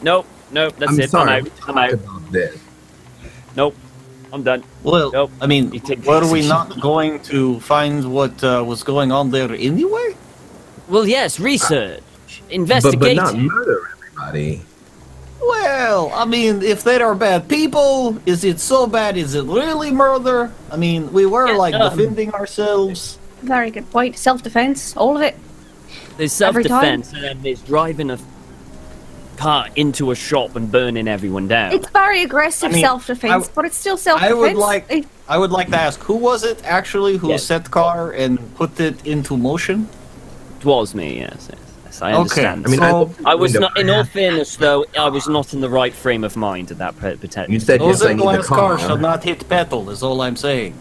Nope, that's I'm it. sorry. I'm out. About this. Nope, I'm done. Well, Nope. I mean, You take- were we not going to find what was going on there anyway? Well, yes, research, But investigate. not murder everybody. Well, I mean, if they are bad people, is it so bad? Is it really murder? I mean, we were defending ourselves. Very good point. Self-defense, all of it. There's every time. self-defense, and then there's driving a car into a shop and burning everyone down. It's very aggressive I mean, self-defense, but it's still self-defense. I would like to ask, who was it actually who Yes. set car and put it into motion? It was me, yes. I Okay, understand. I mean, So, I was window. not. In all fairness, though, I was not in the right frame of mind at that You said Those yes, I in need the glass car. cars should not hit petrol, is all I'm saying.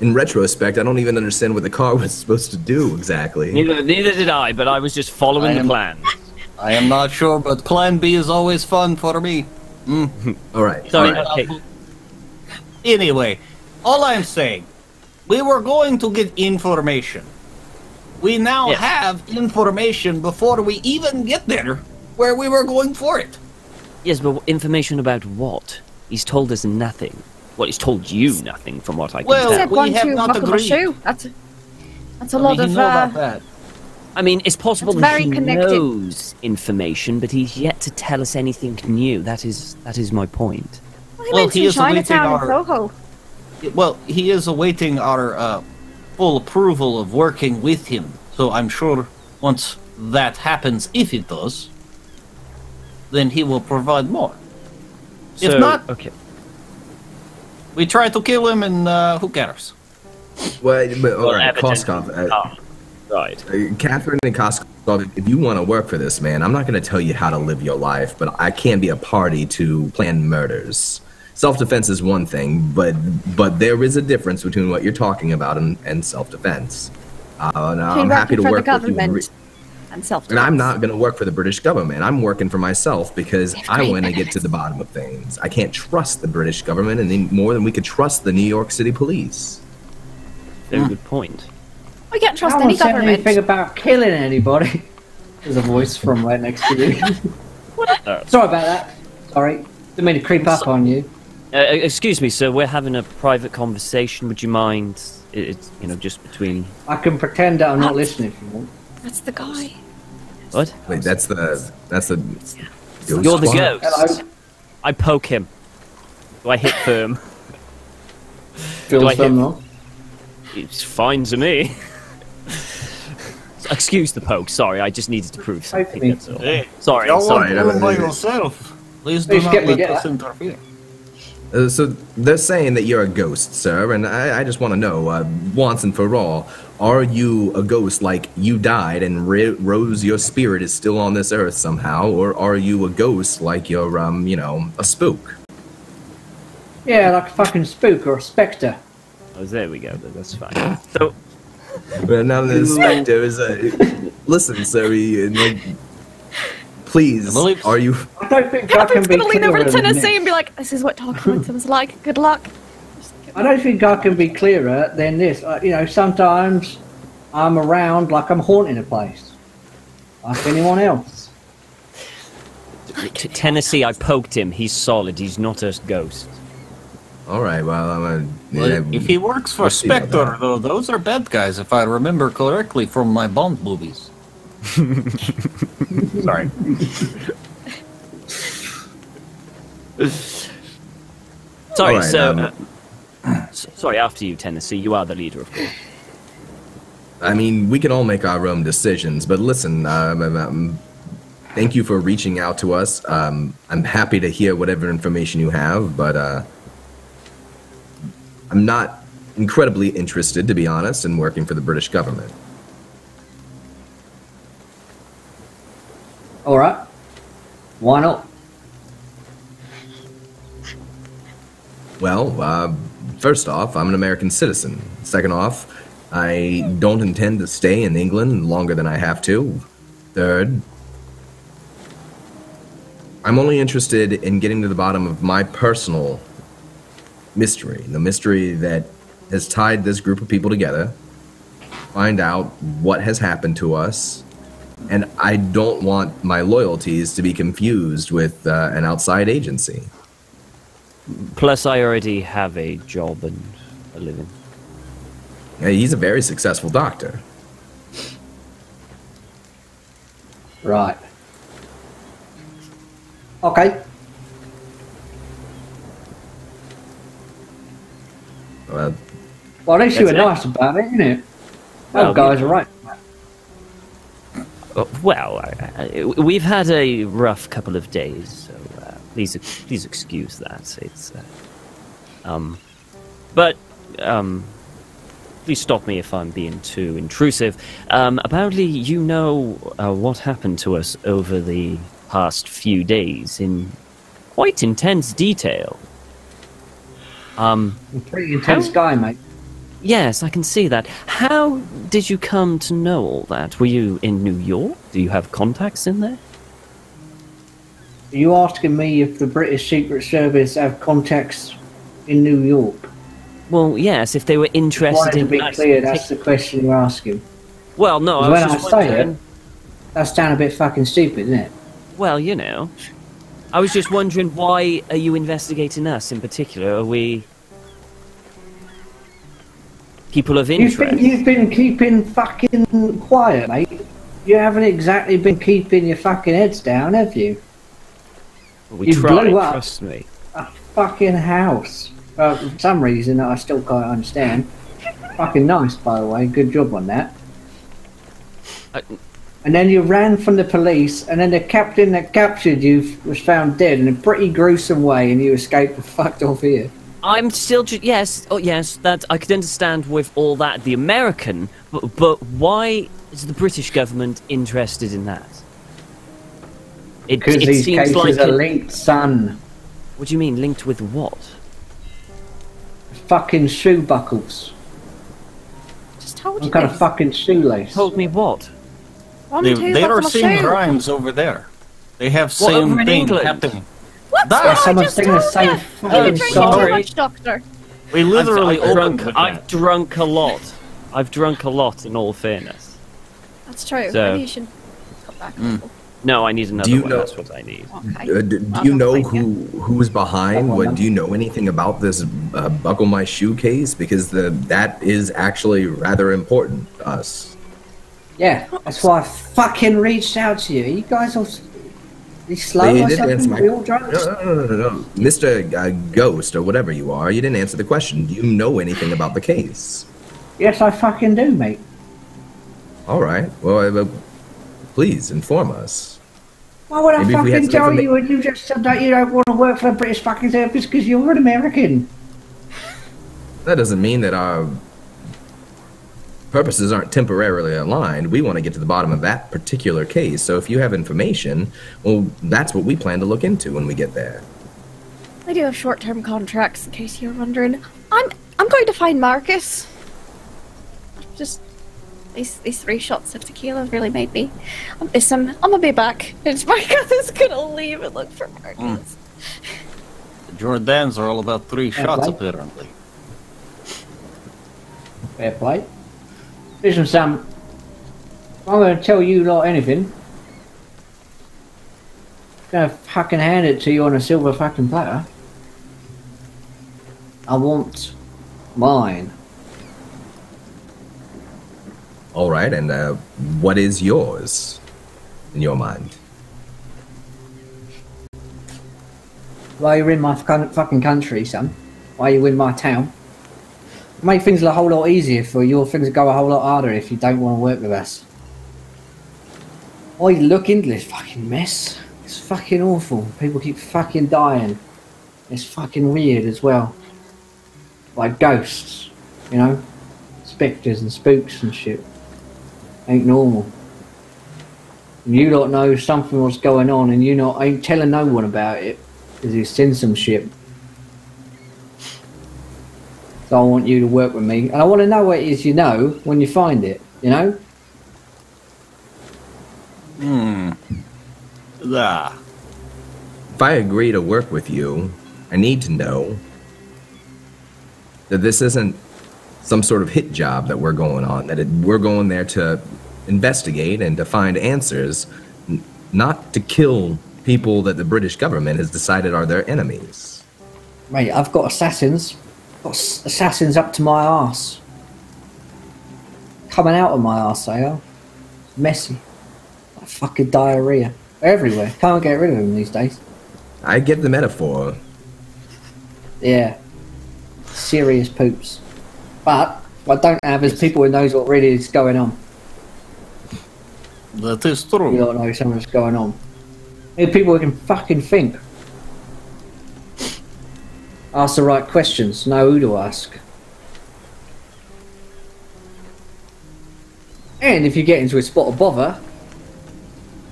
In retrospect, I don't even understand what the car was supposed to do exactly. Neither did I, but I was just following I the plan. I am not sure, but Plan B is always fun for me. All right. Sorry, all right. okay. Anyway, all I'm saying, we were going to get information. We now Yes. have information before we even get there where we were going for it. Yes, but information about what? He's told us nothing. Well, he's told you nothing, from what I can Well, Said tell. we one, have two, not buckle my agreed. shoe. That's a I lot mean, of. you know about that. I mean, it's possible It's that very he connected. knows information, but he's yet to tell us anything new. That is my point. Well, he Well, mentioned he is awaiting Chinatown and our- Soho. Well, he is awaiting our full approval of working with him. So I'm sure once that happens, if it does, then he will provide more. If not, okay. we try to kill him, and who cares? Well, but, all right, evidently Koskov. not. Right. Catherine and Koskov, if you want to work for this man, I'm not going to tell you how to live your life, but I can't be a party to planned murders. Self-defense is one thing, but there is a difference between what you're talking about and self-defense. And I'm happy to for work the with you. government and self. And I'm not going to work for the British government. I'm working for myself because I great want to get to the bottom of things. I can't trust the British government any more than we could trust the New York City police. Very good point. We can't trust I any haven't said government. anything about killing anybody. There's a voice from right next to you. Sorry about that. Sorry. Didn't mean to creep up on you. Excuse me, sir. We're having a private conversation. Would you mind? It's just between. I can pretend that I'm not listening if you want. That's the guy. What? Wait, that's the ghost You're the squad? ghost. Hello. I poke him. Do I hit firm? Feels I hit- wrong? It's fine to me. Excuse the poke. Sorry, I just needed to prove something. me. That's all. Hey, Sorry. y'all want sorry, to do it by no, no. yourself. Please do Please not get me let us that. interfere. So they're saying that you're a ghost, sir, and I just want to know, once and for all, are you a ghost like you died and rose your spirit is still on this earth somehow, or are you a ghost like you're, a spook? Yeah, like a fucking spook or a spectre. Oh, there we go. That's fine. So, But now the inspector is listen, sir, please, believe- are you... I don't think I can Catherine's be gonna lean over clearer to than Tennessee this. and be like, "This is what talking with him is like. Good luck." I don't think I can be clearer than this. Sometimes I'm around like I'm haunting a place. Like anyone else. Tennessee, I poked him. He's solid. He's not a ghost. All right, well, Well, if he works for we'll see about Spectre, that. though, those are bad guys, if I remember correctly from my Bond movies. Sorry. Sorry, All right, so... sorry, after you, Tennessee. You are the leader, of course. I mean, we can all make our own decisions, but listen, thank you for reaching out to us. I'm happy to hear whatever information you have, but I'm not incredibly interested, to be honest, in working for the British government. Alright. Why not? Well, first off, I'm an American citizen. Second off, I don't intend to stay in England longer than I have to. Third, I'm only interested in getting to the bottom of my personal mystery, the mystery that has tied this group of people together, find out what has happened to us, and I don't want my loyalties to be confused with an outside agency. Plus, I already have a job and a living. He's a very successful doctor. Right. Okay. Well, Well, at least you were That's it. nice about it, innit? Well, Oh, guys are right. Well, we've had a rough couple of days, so please excuse that. It's, please stop me if I'm being too intrusive. Apparently, you know what happened to us over the past few days in quite intense detail. Pretty intense guy, mate. Yes, I can see that. How did you come to know all that? Were you in New York? Do you have contacts in there? Are you asking me if the British Secret Service have contacts in New York? Well, yes, if they were I interested wanted to in be us clear, that's the question you're asking. Well, no, I Because was when I just say wondering... it, that's down a bit fucking stupid, isn't it? Well, you know. I was just wondering, why are you investigating us in particular? Are we... people of interest? You've been keeping fucking quiet, mate. You haven't exactly been keeping your fucking heads down, have you? We You tried, blew up. trust me. A fucking house. For some reason that I still can't understand. Fucking nice, by the way. Good job on that. And then you ran from the police, and then the captain that captured you was found dead in a pretty gruesome way, and you escaped and fucked off here. I'm still yes, that I could understand with all that the American, but why is the British government interested in that? Because these cases are linked, son. What do you mean, linked with what? Fucking shoe buckles. Just told Some you kind this. of fucking shoelace. Told me what? They are same crimes over there. They have same over in thing England? happening. What's That- what I Someone's just saying the told same you? fucking You've been drinking too sorry. much, Doctor. We literally I've drunk a lot. I've drunk a lot, in all fairness. That's true. So- Maybe you should cut back a little. No, I need another you one. know- That's what I need. Okay. Do Well, you know thank you. who's behind? What do you know anything about this buckle my shoe case? Because that is actually rather important to us. Yeah, that's why I fucking reached out to you. You guys all slow You or didn't answer something? my Real drugs? no, Mr. Ghost or whatever you are. You didn't answer the question. Do you know anything about the case? Yes, I fucking do, mate. All right. Well, please inform us. Why would I Maybe if we had fucking some tell informa- you when you just said that you don't want to work for the British fucking service because you're an American? That doesn't mean that our purposes aren't temporarily aligned. We want to get to the bottom of that particular case. So if you have information, well, that's what we plan to look into when we get there. I do have short-term contracts, in case you're wondering. I'm going to find Marcus. Just these 3 shots of tequila really made me. I miss him. I'm gonna be back. And Marcus is gonna leave and look for Marcus. The Jordans are all about 3 shots, right. apparently. Fair play. Listen, Sam. I'm going to tell you lot anything. I'm going to fucking hand it to you on a silver fucking platter. I want mine. All right. And what is yours in your mind? Why you're in my fucking country, son. Why you in my town. Make things a whole lot easier for you, or things go a whole lot harder if you don't want to work with us. Why you look into this fucking mess? It's fucking awful. People keep fucking dying. It's fucking weird as well. Like ghosts, you know? Spectres and spooks and shit. Ain't normal. And you lot know something was going on and you not ain't telling no one about it. Because you've seen some shit. So I want you to work with me. And I want to know what it is you know when you find it, you know? If I agree to work with you, I need to know that this isn't some sort of hit job that we're going on, that we're going there to investigate and to find answers, not to kill people that the British government has decided are their enemies. Mate, I've got assassins. Assassins up to my arse. Coming out of my arse, they are. Messy. Like fucking diarrhea. They're everywhere. Can't get rid of them these days. I get the metaphor. Yeah. Serious poops. But what I don't have is people who knows what really is going on. That is You true. don't know something's going on. Need people who can fucking think. Ask the right questions, know who to ask. And if you get into a spot of bother,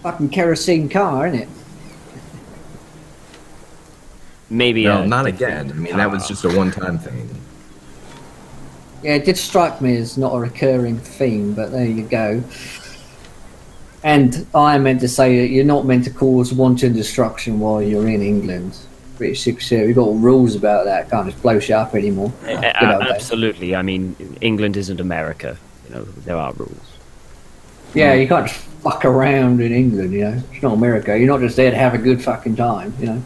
fucking kerosene car, innit? Maybe No, not again. I mean, that was just a one-time thing. Yeah, it did strike me as not a recurring theme, but there you go. And I meant to say that you're not meant to cause wanton destruction while you're in England. British Secret Service, we've got rules about that. Can't just blow shit up anymore. Good old days. Absolutely. I mean, England isn't America. You know, there are rules. Yeah, you can't just fuck around in England, you know. It's not America. You're not just there to have a good fucking time, you know.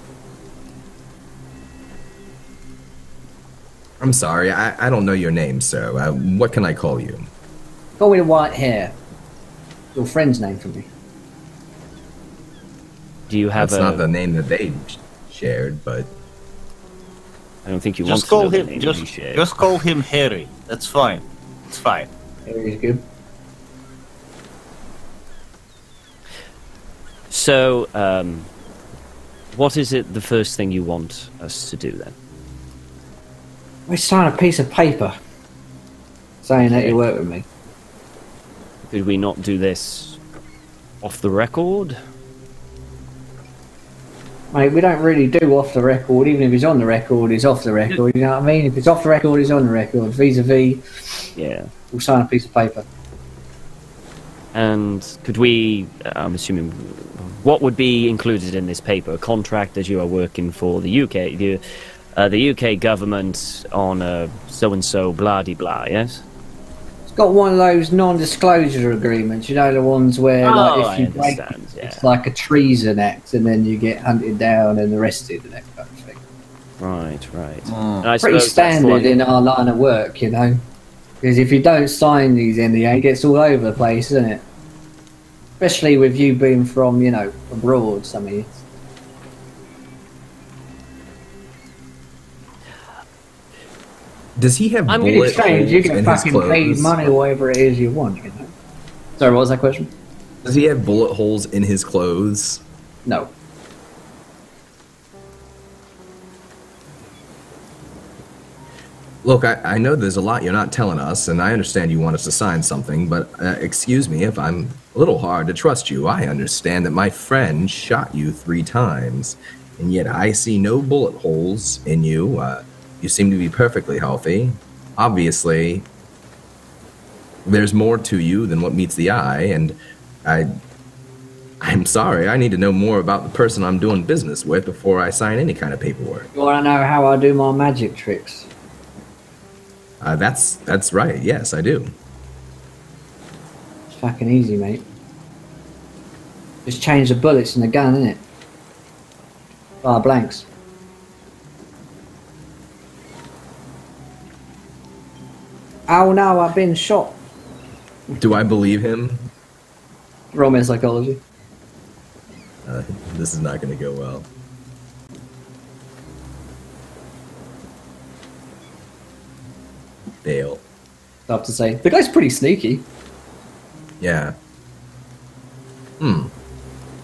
I'm sorry, I don't know your name, sir. What can I call you? Call me the white hair. your friend's name for me. Do you have That's not the name that they shared, but I don't think you Just want to call know him. the name Just, he shared. just call him Hare. That's fine. It's fine. Very good. So, what is it the first thing you want us to do then? We sign a piece of paper saying that you work with me. Could we not do this off the record? Mate, we don't really do off the record. Even if he's on the record, he's off the record. You know what I mean? If it's off the record, he's on the record. Vis-a-vis, Yeah. we'll sign a piece of paper. And could we, I'm assuming, what would be included in this paper? A contract that you are working for the UK, the UK government on a so-and-so blah-de-blah, yes? It's got one of those non-disclosure agreements. You know, the ones where like, if you break it, it's like a treason act, and then you get hunted down and arrested and that kind of thing. Right, right. Mm. And I Pretty suppose that's standard like- in our line of work, you know. Because if you don't sign these NDA, it gets all over the place, isn't it? Especially with you being from, you know, abroad, some years. does he have I'm bullet It's strange, you holes get in his fucking paid clothes? money or whatever it is you want, you know. Sorry, what was that question? Does he have bullet holes in his clothes? No. Look, I know there's a lot you're not telling us, and I understand you want us to sign something, but excuse me if I'm a little hard to trust you. I understand that my friend shot you 3 times, and yet I see no bullet holes in you. You seem to be perfectly healthy. Obviously, there's more to you than what meets the eye, and I'm sorry, I need to know more about the person I'm doing business with before I sign any kind of paperwork. You want to know how I do my magic tricks? That's right, yes, I do. It's fucking easy, mate. Just change the bullets in the gun, innit? Fire blanks. Oh no, I've been shot. Do I believe him? Roll me in psychology. This is not going to go well. Fail. I have to say, the guy's pretty sneaky. Yeah. You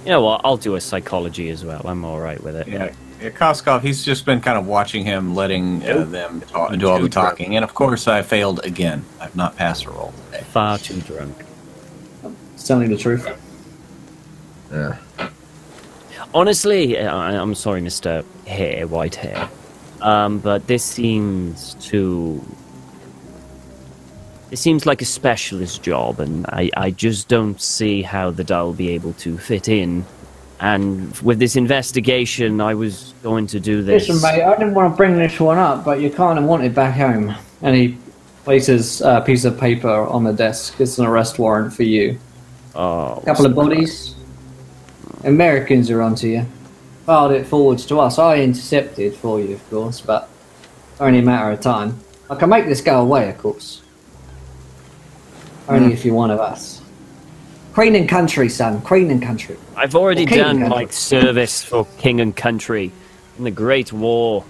know what? I'll do a psychology as well. I'm all right with it. Yeah, Koskov, he's just been kind of watching him, letting them do all the talking. And of course, I failed again. I've not passed a roll today. Far too drunk. It's telling the truth. Yeah. Honestly, I'm sorry, Mr. Hare, White Hair, but this seems like a specialist job, and I just don't see how that I'll be able to fit in. And with this investigation, I was going to do this. Listen, mate, I didn't want to bring this one up, but you kind of want it back home. And he places a piece of paper on the desk. It's an arrest warrant for you. Oh, A couple of bodies. Americans are onto you. Filed it forwards to us. I intercepted for you, of course, but only a matter of time. I can make this go away, of course. Only if you're one of us. Queen and country, son. Queen and country. I've already King done and my country. service for king and country in the Great War.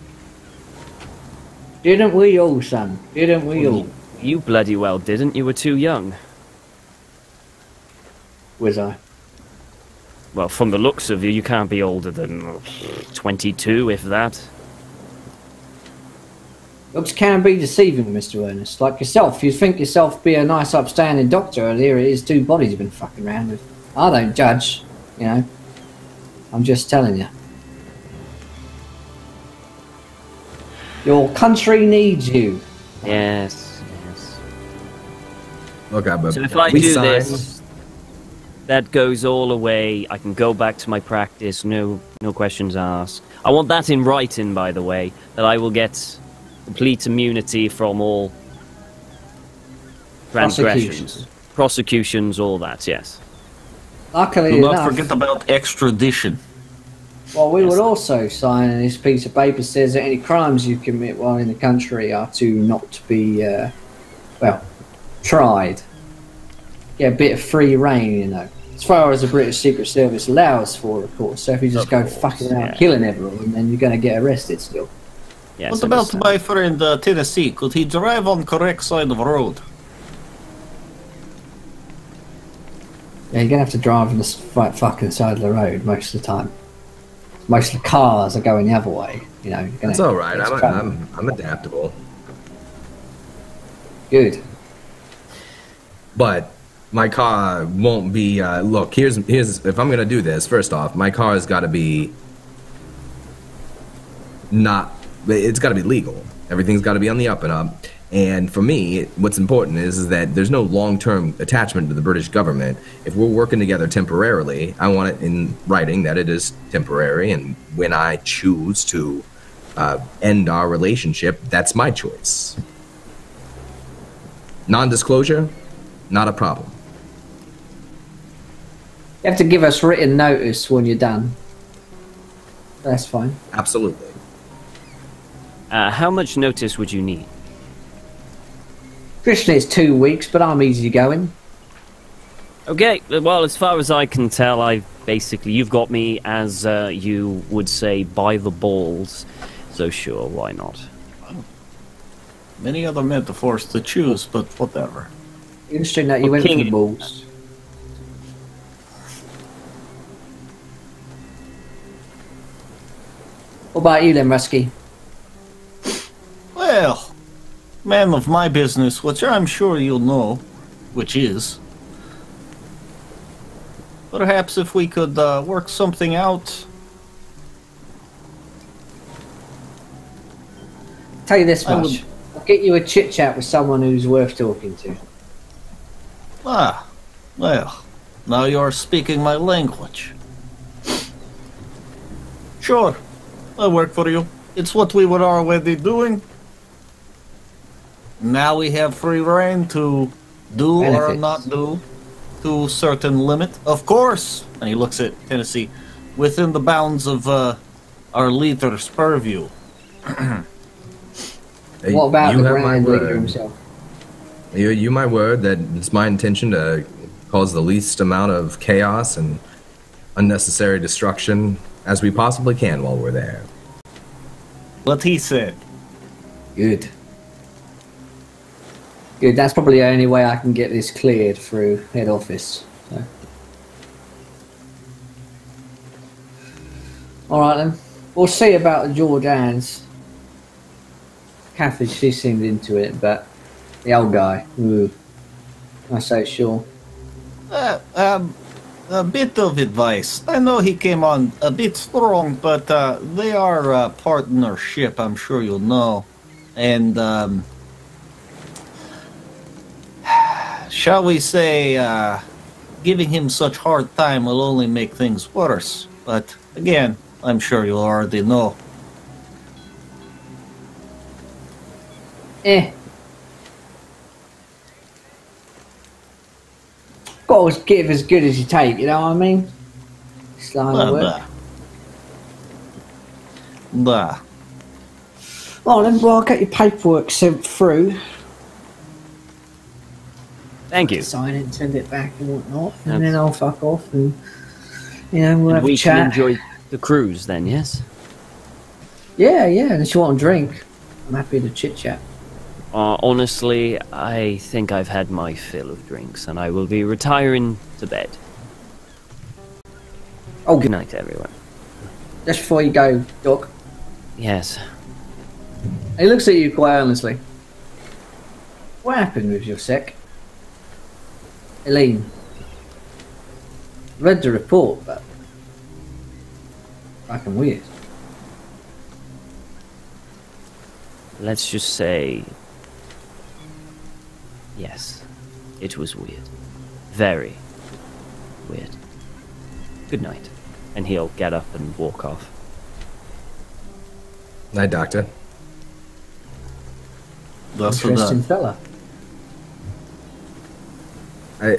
Didn't we all, son? Didn't we all? You bloody well didn't. You were too young. Was I? Well, from the looks of you, you can't be older than 22, if that. Looks can be deceiving, Mr. Ernest. Like yourself, you think yourself be a nice upstanding doctor, and here it is, 2 bodies you've been fucking around with. I don't judge, you know. I'm just telling you. Your country needs you. Yes, yes. Look, So if I we do signed- this, that goes all away. I can go back to my practice. No questions asked. I want that in writing, by the way, that I will get complete immunity from all transgressions, prosecutions, all that. Yes. Luckily Do not enough, forget about extradition. well, we Yes. would also sign this piece of paper says that any crimes you commit while in the country are to not be, tried. get a bit of free reign, you know. As far as the British Secret Service allows for, of course. So if you just go fucking around killing everyone, then you're going to get arrested still. Yes, What about my friend Tennessee? Could he drive on correct side of the road? Yeah, you're going to have to drive on the fucking side of the road most of the time. Most of the cars are going the other way, you know. That's all right. I'm adaptable. Good. But my car won't be. Look, here's. If I'm gonna do this, first off, my car's got to be not. It's got to be legal. Everything's got to be on the up and up. And for me, what's important is that there's no long-term attachment to the British government. If we're working together temporarily, I want it in writing that it is temporary. And when I choose to end our relationship, that's my choice. Non-disclosure, not a problem. You have to give us written notice when you're done. That's fine. Absolutely. How much notice would you need? Traditionally it's 2 weeks, but I'm easy going. Okay, well, as far as I can tell, you've got me, as you would say, by the balls. So sure, why not? Many other metaphors to choose, but whatever. Interesting that you went for the balls. What about you then, Rusky? Well, man of my business, which I'm sure you'll know, which is... Perhaps if we could work something out... Tell you this much. I'll get you a chit-chat with someone who's worth talking to. Ah, well, now you're speaking my language. Sure, I'll work for you. It's what we were already doing. Now we have free reign to do or not do to a certain limit. Of course, and he looks at Tennessee, within the bounds of our leader's purview. What about the Grand Leader himself? You my word that it's my intention to cause the least amount of chaos and unnecessary destruction as we possibly can while we're there. What he said. Good. Good, that's probably the only way I can get this cleared through head office. So. Alright then. We'll see about the Jordans. Kathy, she seemed into it, but the old guy, not so sure. A bit of advice. I know he came on a bit strong, but they are a partnership, I'm sure you'll know. And, shall we say, giving him such hard time will only make things worse. But, again, I'm sure you'll already know. Got to give as good as you take, you know what I mean? It's line of work. Bah. Well then, I'll get your paperwork sent through. Thank you. Sign it and send it back and whatnot, and then I'll fuck off and, you know, we'll have a chat. We can enjoy the cruise then, yes? Yeah, unless you want a drink. I'm happy to chit-chat. Honestly, I think I've had my fill of drinks, and I will be retiring to bed. Oh, good night, everyone. Just before you go, Doc. Yes. He looks at you quite earnestly. What happened with your sec? Eileen. Read the report, but fucking weird. Let's just say, yes, it was weird. Very weird. Good night. And he'll get up and walk off. Night, Doctor. Interesting fella. I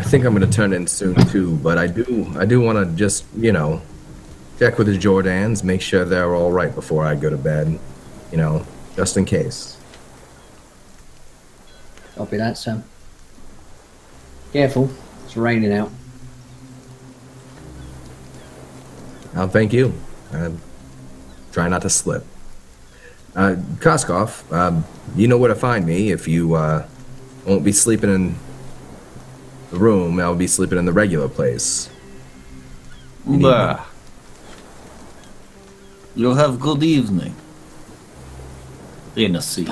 think I'm gonna turn in soon too, but I do want to just, you know, check with the Jordans, make sure they're all right before I go to bed, you know, just in case. Copy that, Sam. Careful, it's raining out. Oh, thank you. Try not to slip. Koskov, you know where to find me if you won't be sleeping in the room. I'll be sleeping in the regular place. Bah. You'll have good evening. Tennessee.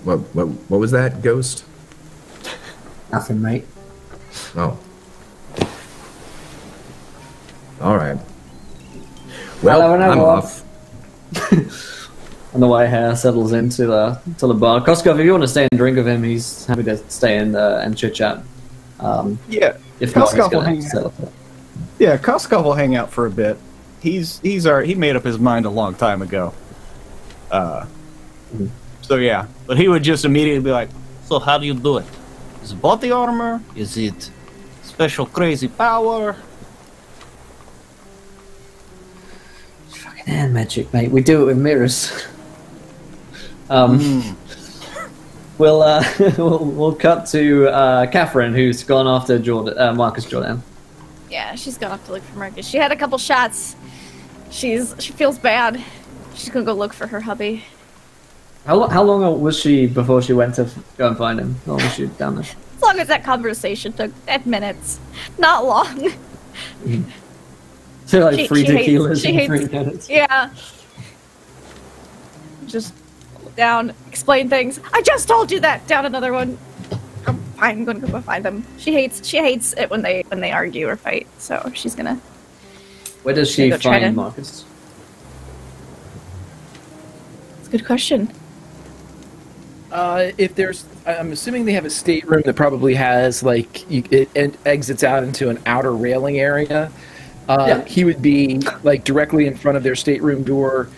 What was that, Ghost? Nothing, mate. Oh. All right. Well, I'm off. And the way Hare settles into the bar. Koskov, if you want to stay and drink with him, he's happy to stay and chit chat. Yeah. If not, he's Koskov will going hang to out. settle. Yeah, Koskov will hang out for a bit. He made up his mind a long time ago. So yeah, but he would just immediately be like, So how do you do it? Is it body armor? Is it special crazy power? Fucking hand magic, mate. We do it with mirrors. We'll cut to Catherine, who's gone after Marcus Jordan. Yeah, she's gone off to look for Marcus. She had a couple shots. She feels bad. She's gonna go look for her hubby. How long was she before she went to go and find him? How long was she down there? As long as that conversation took 10 minutes. Not long. So like three tequilas she in 3 hates- minutes. Yeah. Just down, explain things. I just told you that. Down another one. I'm fine. I'm gonna go find them. She hates it when they argue or fight. So she's gonna. Where does she Go try find to- Marcus? It's a good question. If there's, I'm assuming they have a stateroom that probably has it exits out into an outer railing area. Yeah. He would be like directly in front of their stateroom door,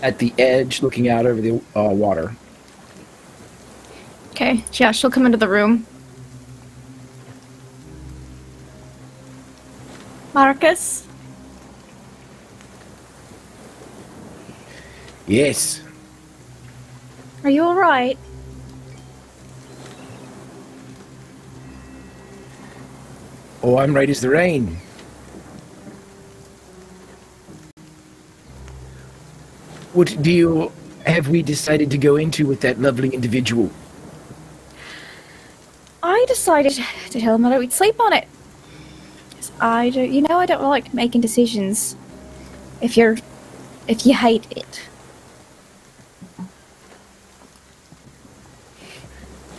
at the edge, looking out over the water. Okay. Yeah, she'll come into the room. Marcus. Yes. Are you all right? Oh, I'm right as the rain. What have we decided to go into with that lovely individual? I decided to tell him that we'd sleep on it. 'Cause I don't like making decisions if you hate it.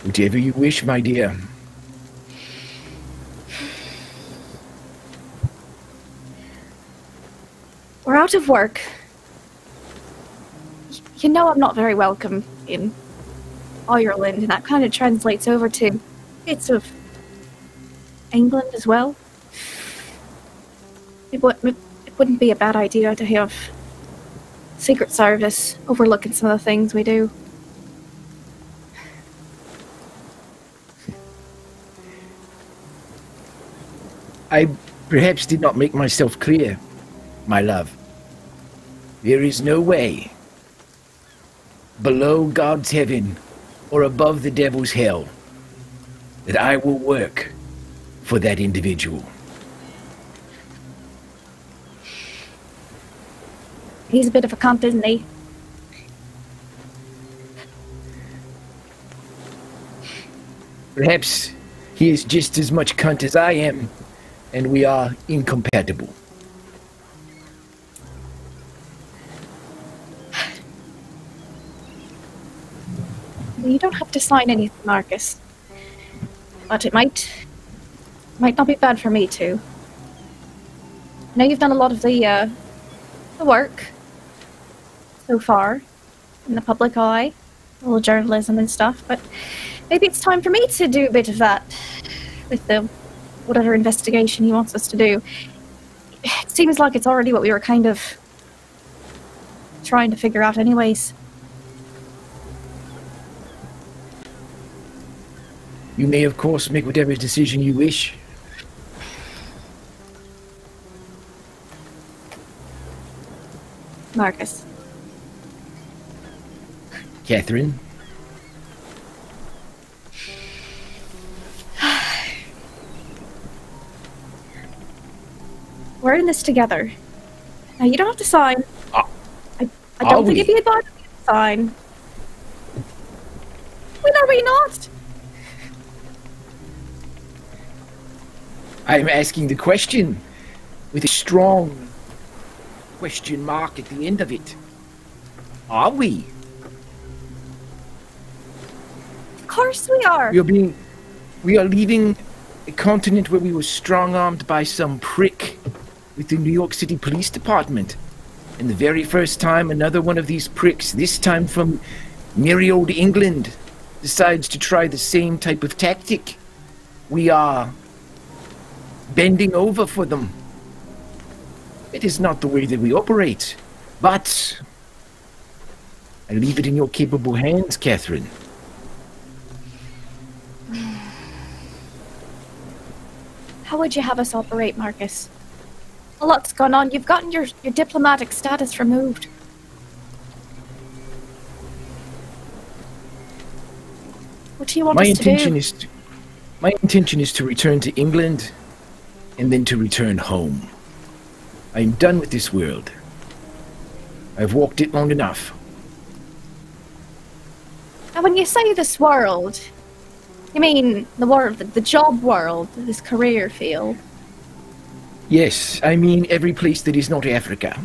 Whatever you wish, my dear. We're out of work. You know I'm not very welcome in Ireland, and that kind of translates over to bits of England as well. It wouldn't be a bad idea to have Secret Service overlooking some of the things we do. I perhaps did not make myself clear, my love. There is no way, below God's heaven or above the devil's hell, that I will work for that individual. He's a bit of a cunt, isn't he? Perhaps he is just as much cunt as I am, and we are incompatible. You don't have to sign anything, Marcus. But it might not be bad for me too. I know you've done a lot of the work so far in the public eye, all the journalism and stuff, but maybe it's time for me to do a bit of that with the whatever investigation he wants us to do. It seems like it's already what we were kind of trying to figure out anyways. You may, of course, make whatever decision you wish. Marcus. Catherine? We're in this together. Now, you don't have to sign. I are don't think we? it'd be a bad idea to sign. When are we not? I'm asking the question with a strong question mark at the end of it. Are we? Of course we are. We are leaving a continent where we were strong-armed by some prick with the New York City Police Department. And the very first time another one of these pricks, this time from merry old England, decides to try the same type of tactic, we are bending over for them. It is not the way that we operate, but I leave it in your capable hands, Catherine. How would you have us operate, Marcus? A lot's gone on. You've gotten your diplomatic status removed. What do you want us to do? My intention is to return to England and then to return home. I am done with this world. I've walked it long enough. Now, when you say this world, you mean the world, the job world, this career field? Yes, I mean every place that is not Africa.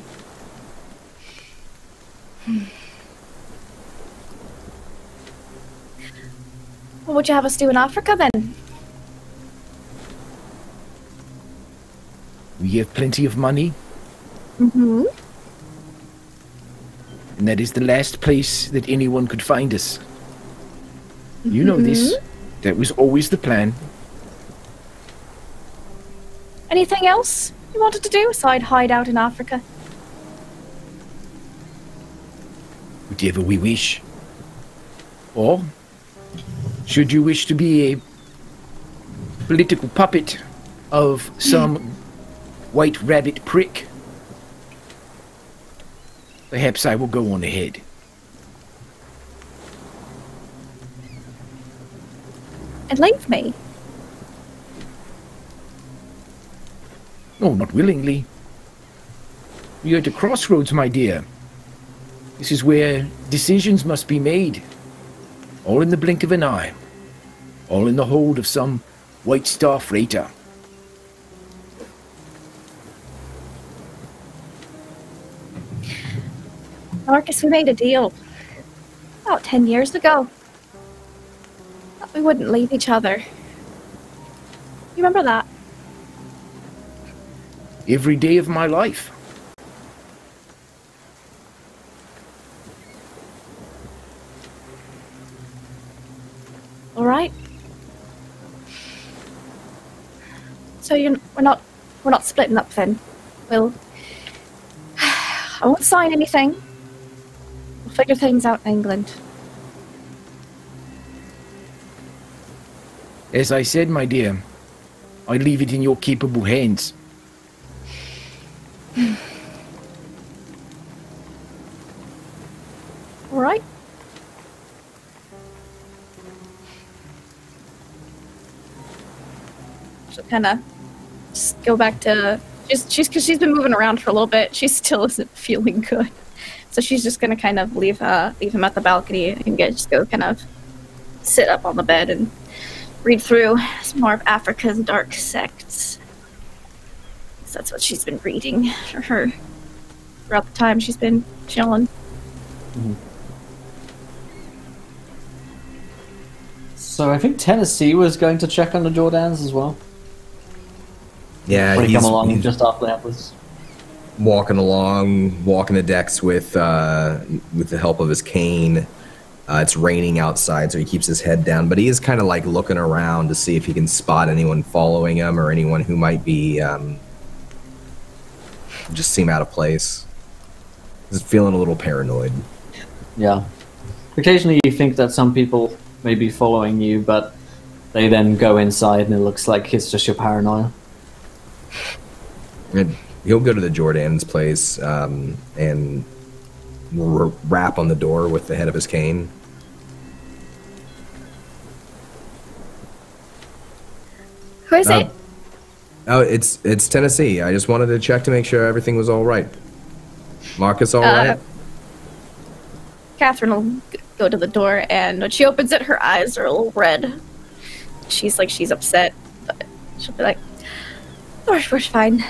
What would you have us do in Africa, then? We have plenty of money, Mm-hmm. and that is the last place that anyone could find us. You know this. That was always the plan. Anything else you wanted to do aside hide out in Africa? Whatever we wish. Or, should you wish to be a political puppet of some white rabbit prick, perhaps I will go on ahead. And leave me? No, not willingly. We are at a crossroads, my dear. This is where decisions must be made. All in the blink of an eye. All in the hold of some White Star freighter. Marcus, we made a deal about 10 years ago that we wouldn't leave each other. You remember that? Every day of my life. All right. So we're not splitting up then. I won't sign anything. We'll figure things out in England. As I said, my dear, I leave it in your capable hands. All right. She'll kind of just go back to because she's been moving around for a little bit. She still isn't feeling good, so she's just gonna kind of leave him at the balcony and just go kind of sit up on the bed and read through some more of Africa's dark sects. So that's what she's been reading for her throughout the time she's been chilling. Mm-hmm. So I think Tennessee was going to check on the Jordans as well. Yeah, When he he's come along just after that was walking the decks with the help of his cane. It's raining outside, so he keeps his head down, but he is kind of like looking around to see if he can spot anyone following him or anyone who might be just seem out of place. He's feeling a little paranoid. Yeah. Occasionally you think that some people may be following you, but they then go inside and it looks like it's just your paranoia. And he'll go to the Jordan's place and rap on the door with the head of his cane. Who is it? Oh, it's Tennessee. I just wanted to check to make sure everything was all right. Marcus, all right? Catherine will go to the door, and when she opens it, her eyes are a little red. She's upset, but she'll be like, we're fine.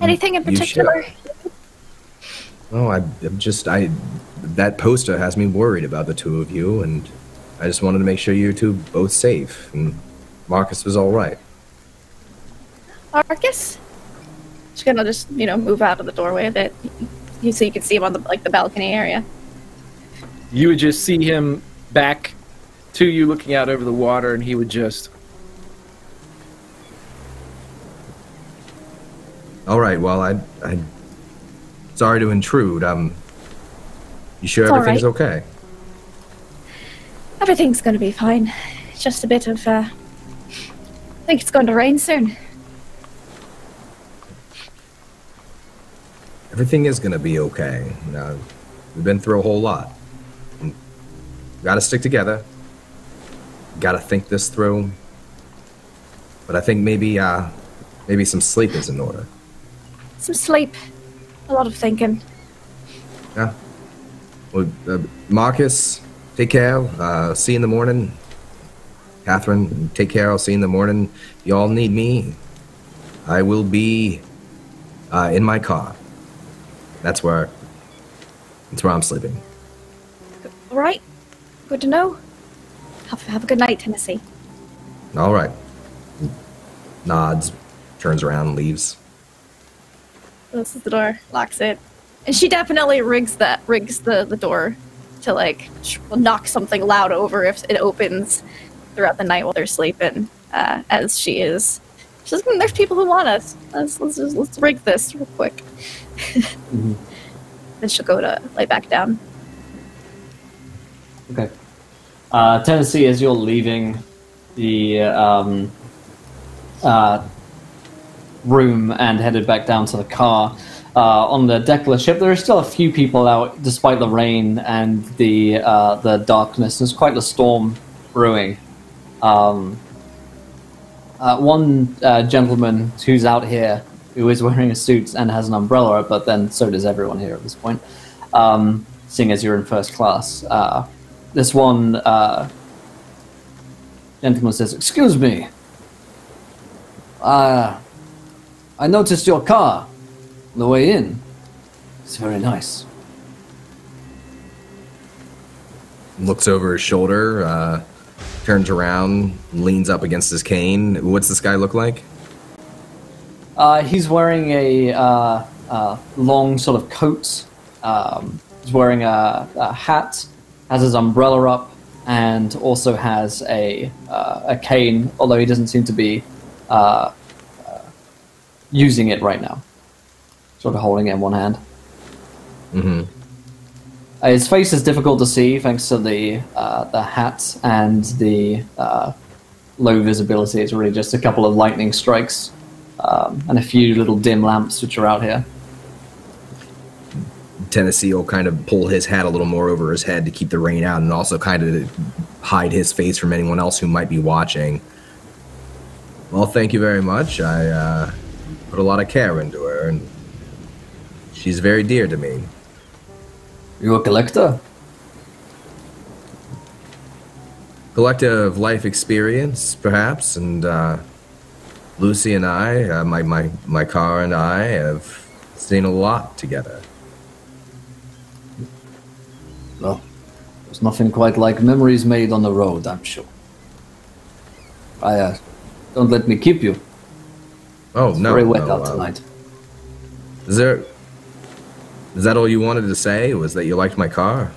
Anything in particular? Oh, that poster has me worried about the two of you, and I just wanted to make sure you're two both safe, and Marcus was all right. Marcus? She's gonna just, move out of the doorway a bit, so you can see him on the balcony area. You would just see him back to you looking out over the water, and he would just... All right, well, I'm sorry to intrude. You sure everything's okay? Everything's gonna be fine. It's just a bit of, I think it's going to rain soon. Everything is gonna be okay. We've been through a whole lot. We gotta stick together. Gotta think this through. But I think maybe some sleep is in order. Some sleep. A lot of thinking. Yeah. Well, Marcus, take care. See you in the morning. Catherine, take care. I'll see you in the morning. If you all need me, I will be in my car. That's where I'm sleeping. All right. Good to know. Have a good night, Tennessee. All right. Nods, turns around, leaves. Closes the door, locks it. And she definitely rigs the door to she'll knock something loud over if it opens throughout the night while they're sleeping, as she is. She's like, there's people who want us. Let's rig this real quick. Mm-hmm. Then she'll go to lay back down. Okay. Tennessee, as you're leaving the room and headed back down to the car, on the deck of the ship, there are still a few people out, despite the rain and the darkness. There's quite a storm brewing. One gentleman who's out here, who is wearing a suit and has an umbrella, but then so does everyone here at this point, seeing as you're in first class. This one gentleman says, "Excuse me. I noticed your car on the way in. It's very nice." Looks over his shoulder, turns around, leans up against his cane. What's this guy look like? He's wearing a long sort of coat. He's wearing a hat, has his umbrella up, and also has a cane, although he doesn't seem to be using it right now. Sort of holding it in one hand. Mm-hmm. His face is difficult to see thanks to the hat and the low visibility. It's really just a couple of lightning strikes and a few little dim lamps which are out here. Tennessee will kind of pull his hat a little more over his head to keep the rain out and also kind of hide his face from anyone else who might be watching. Well, thank you very much. I put a lot of care into her, and she's very dear to me. You a collector? Collector of life experience, perhaps, and Lucy and I, my car and I, have seen a lot together. Well, there's nothing quite like memories made on the road, I'm sure. Don't let me keep you. Oh, It's no. very wet no, out tonight. Is that all you wanted to say? Was that you liked my car?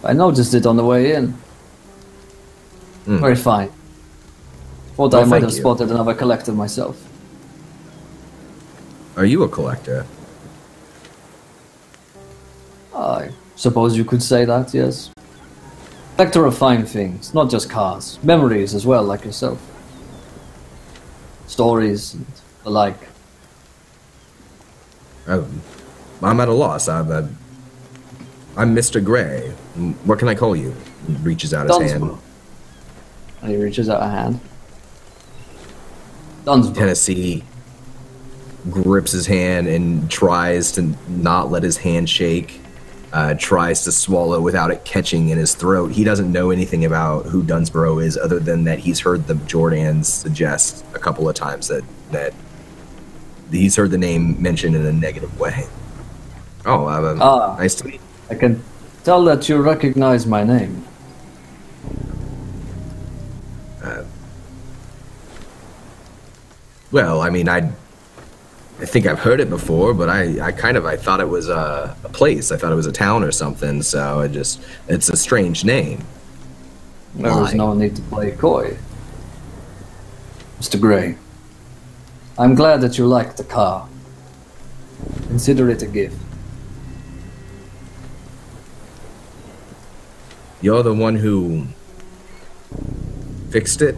I noticed it on the way in. Very fine. Thought I might have spotted another collector myself. Are you a collector? I suppose you could say that, yes. Collector of fine things, not just cars. Memories as well, like yourself. Stories and the like. I'm at a loss. I'm Mr. Gray. What can I call you? He reaches out his hand. And he reaches out a hand. Dunsborough. Tennessee grips his hand and tries to not let his hand shake. Tries to swallow without it catching in his throat. He doesn't know anything about who Dunsborough is, other than that he's heard the Jordans suggest a couple of times that he's heard the name mentioned in a negative way. Oh, nice to meet you. I can tell that you recognize my name. Well, I mean, I think I've heard it before, but I thought it was a place. I thought it was a town or something, so it's a strange name. There was no need to play coy. Mr. Gray, I'm glad that you like the car. Consider it a gift. You're the one who fixed it?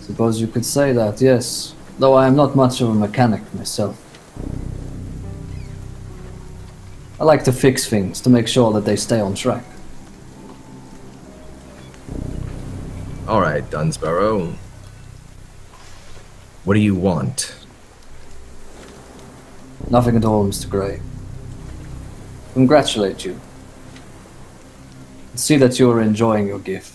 Suppose you could say that, yes. Though I am not much of a mechanic myself. I like to fix things to make sure that they stay on track. All right, Dunsborough. What do you want? Nothing at all, Mr. Gray. Congratulate you. See that you are enjoying your gift.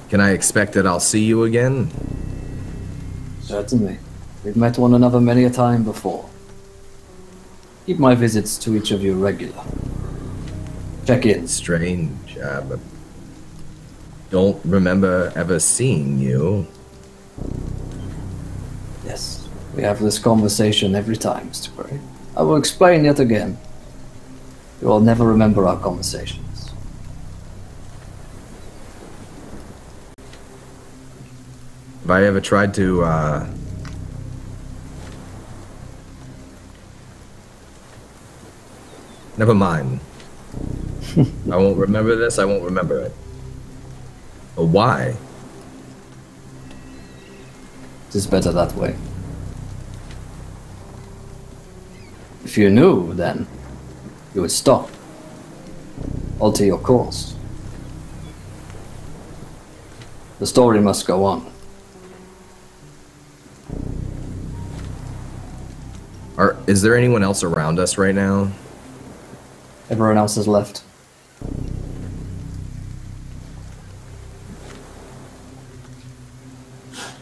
Can I expect that I'll see you again? Certainly. We've met one another many a time before. Keep my visits to each of you regular. Check in. Strange. But don't remember ever seeing you. Yes, we have this conversation every time, Mr. Gray. I will explain yet again. You will never remember our conversations. Have I ever tried to, Never mind. I won't remember this, I won't remember it. But why? It is better that way. If you knew, then you would stop. Alter your course. The story must go on. Is there anyone else around us right now? Everyone else has left.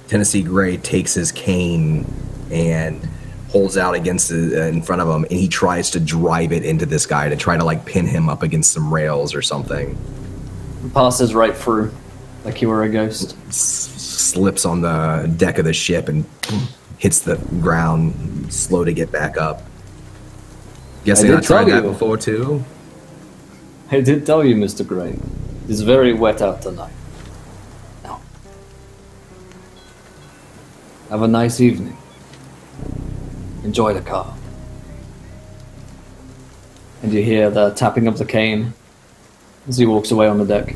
Tennessee Gray takes his cane and holds out against in front of him, and he tries to drive it into this guy to try to like pin him up against some rails or something. Passes right through, like you were a ghost. Slips on the deck of the ship and hits the ground, slow to get back up. Guessing I tried that before too? I did tell you, Mr. Gray. It's very wet out tonight. Now, have a nice evening. Enjoy the car. And you hear the tapping of the cane as he walks away on the deck.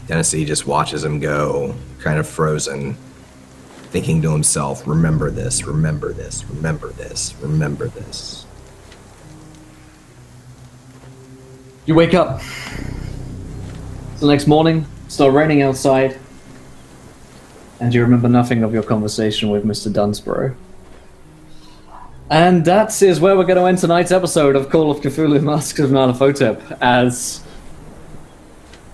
Tennessee just watches him go, kind of frozen, thinking to himself, remember this, remember this, remember this, remember this. You wake up. It's the next morning, it's still raining outside, and you remember nothing of your conversation with Mr. Dunsborough. And that is where we're going to end tonight's episode of Call of Cthulhu Masks of Nyarlathotep, as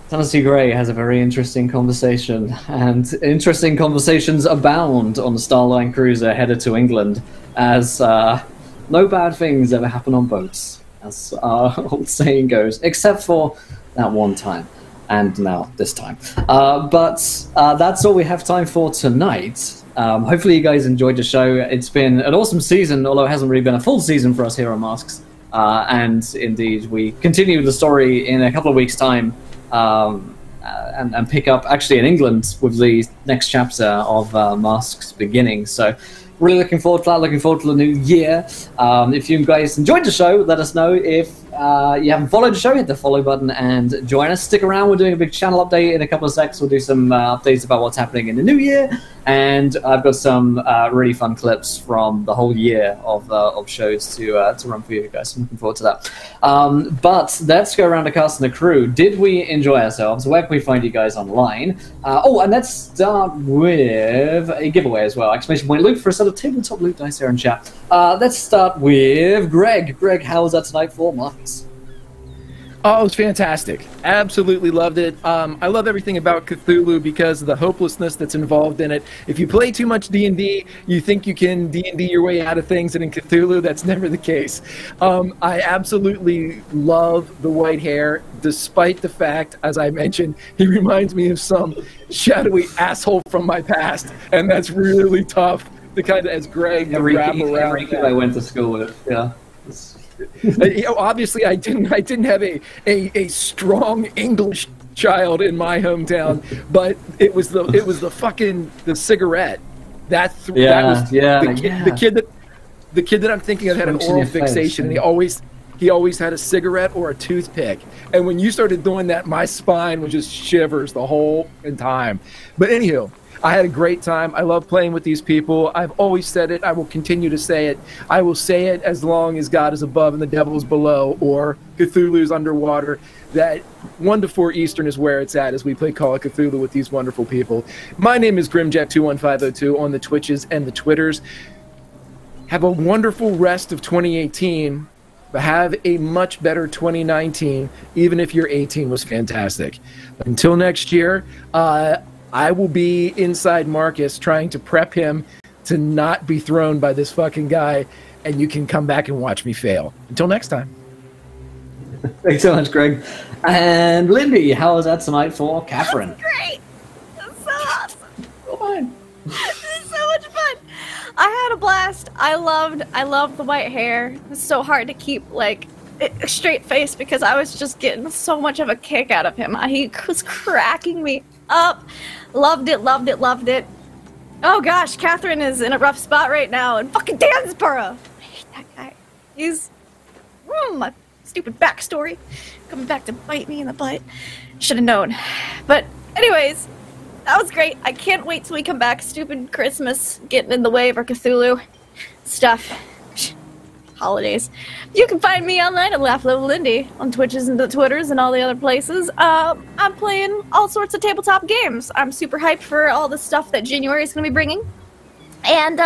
Tennessee Gray has a very interesting conversation, and interesting conversations abound on the Starline cruiser headed to England, as no bad things ever happen on boats, as our old saying goes, except for that one time, and now this time. But that's all we have time for tonight. Hopefully you guys enjoyed the show. It's been an awesome season, although it hasn't really been a full season for us here on Masks. And indeed, we continue the story in a couple of weeks' time, and pick up actually in England with the next chapter of Masks beginning. So really looking forward to that, looking forward to the new year. If you guys enjoyed the show, let us know. If you haven't followed the show, hit the follow button and join us. Stick around. We're doing a big channel update in a couple of seconds. We'll do some updates about what's happening in the new year, and I've got some really fun clips from the whole year of shows to run for you guys. I'm looking forward to that. But let's go around the cast and the crew. Did we enjoy ourselves? Where can we find you guys online? And let's start with a giveaway as well. Exclamation point Luke for a set of tabletop loot dice here in chat. Let's start with Greg. Greg, how was that tonight for Marcus? Oh, it was fantastic. Absolutely loved it. I love everything about Cthulhu because of the hopelessness that's involved in it. If you play too much D&D, you think you can D&D your way out of things, and in Cthulhu, that's never the case. I absolutely love the white hair, despite the fact, as I mentioned, he reminds me of some shadowy asshole from my past, and that's really tough to kind of, as Greg, wrap around. Every kid I went to school with, yeah. Obviously, I didn't have a strong English child in my hometown, but it was the fucking cigarette. The kid that I'm thinking of had an oral fixation, and he always had a cigarette or a toothpick. And when you started doing that, my spine was just shivers the whole time. But anywho, I had a great time. I love playing with these people. I've always said it. I will continue to say it. I will say it as long as God is above and the devil is below, or Cthulhu's underwater. That 1 to 4 Eastern is where it's at as we play Call of Cthulhu with these wonderful people. My name is Grimjack21502 on the Twitches and the Twitters. Have a wonderful rest of 2018. But have a much better 2019, even if your 18 was fantastic. Until next year, I will be inside Marcus trying to prep him to not be thrown by this fucking guy, and you can come back and watch me fail. Until next time. Thanks so much, Greg. And Lindy, how was that tonight for Catherine? That's great. That's so awesome. Come on. This is so much fun. I had a blast. I loved the white hair. It was so hard to keep a straight face because I was just getting so much of a kick out of him. He was cracking me up. Loved it. Oh gosh, Catherine is in a rough spot right now in fucking Dansborough. I hate that guy. He's my stupid backstory coming back to bite me in the butt. Should have known. But anyways, that was great. I can't wait till we come back. Stupid Christmas getting in the way of our Cthulhu stuff. Holidays. You can find me online at Laugh Little Lindy on Twitches and the Twitters and all the other places. I'm playing all sorts of tabletop games. I'm super hyped for all the stuff that January is going to be bringing. And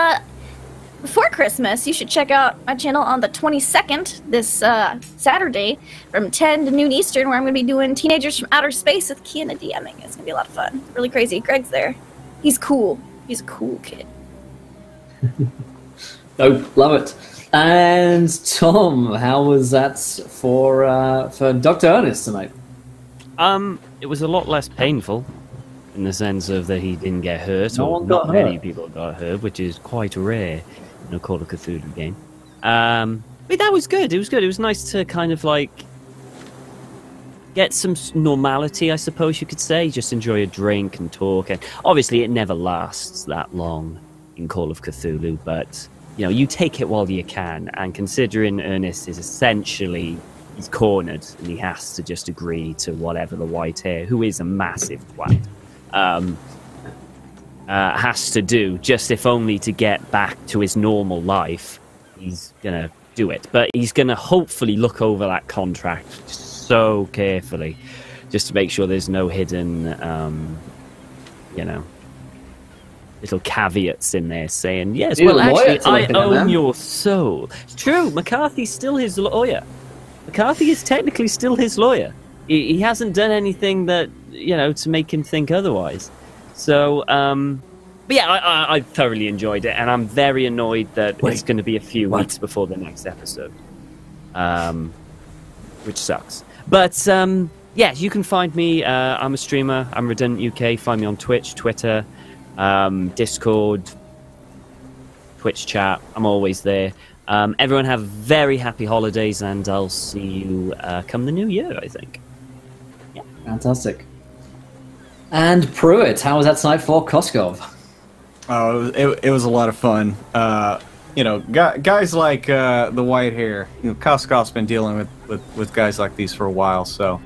before Christmas, you should check out my channel on the 22nd, this Saturday, from 10 to noon Eastern, where I'm going to be doing Teenagers from Outer Space with Kiana DMing. It's going to be a lot of fun. Really crazy. Greg's there. He's cool. He's a cool kid. Oh, love it. And Tom, how was that for Dr. Ernest tonight? It was a lot less painful in the sense of that he didn't get hurt, No or one got not many hurt. people got hurt, which is quite rare in a Call of Cthulhu game. But that was good. It was good. It was nice to kind of get some normality, I suppose you could say. Just enjoy a drink and talk. And obviously, it never lasts that long in Call of Cthulhu, but you take it while you can. And considering Ernest is essentially, he's cornered and he has to just agree to whatever the white hair, who is a massive twat, has to do, just if only to get back to his normal life, he's gonna do it. But he's gonna hopefully look over that contract so carefully, just to make sure there's no hidden, little caveats in there saying, yes, You're well, a lawyer actually, to I look at, own man. your soul. It's true, McCarthy's still his lawyer. McCarthy is technically still his lawyer. He hasn't done anything that, to make him think otherwise. So, but yeah, I thoroughly enjoyed it, and I'm very annoyed that it's going to be a few weeks before the next episode, which sucks. But, yeah, you can find me. I'm a streamer. I'm Redundant UK. Find me on Twitch, Twitter, Discord, Twitch chat. I'm always there. Everyone have very happy holidays, and I'll see you come the new year, I think. Yeah. Fantastic. And Pruitt, how was that tonight for Koskov? Oh, it was a lot of fun. guys like the white hair. Koskov's been dealing with guys like these for a while, so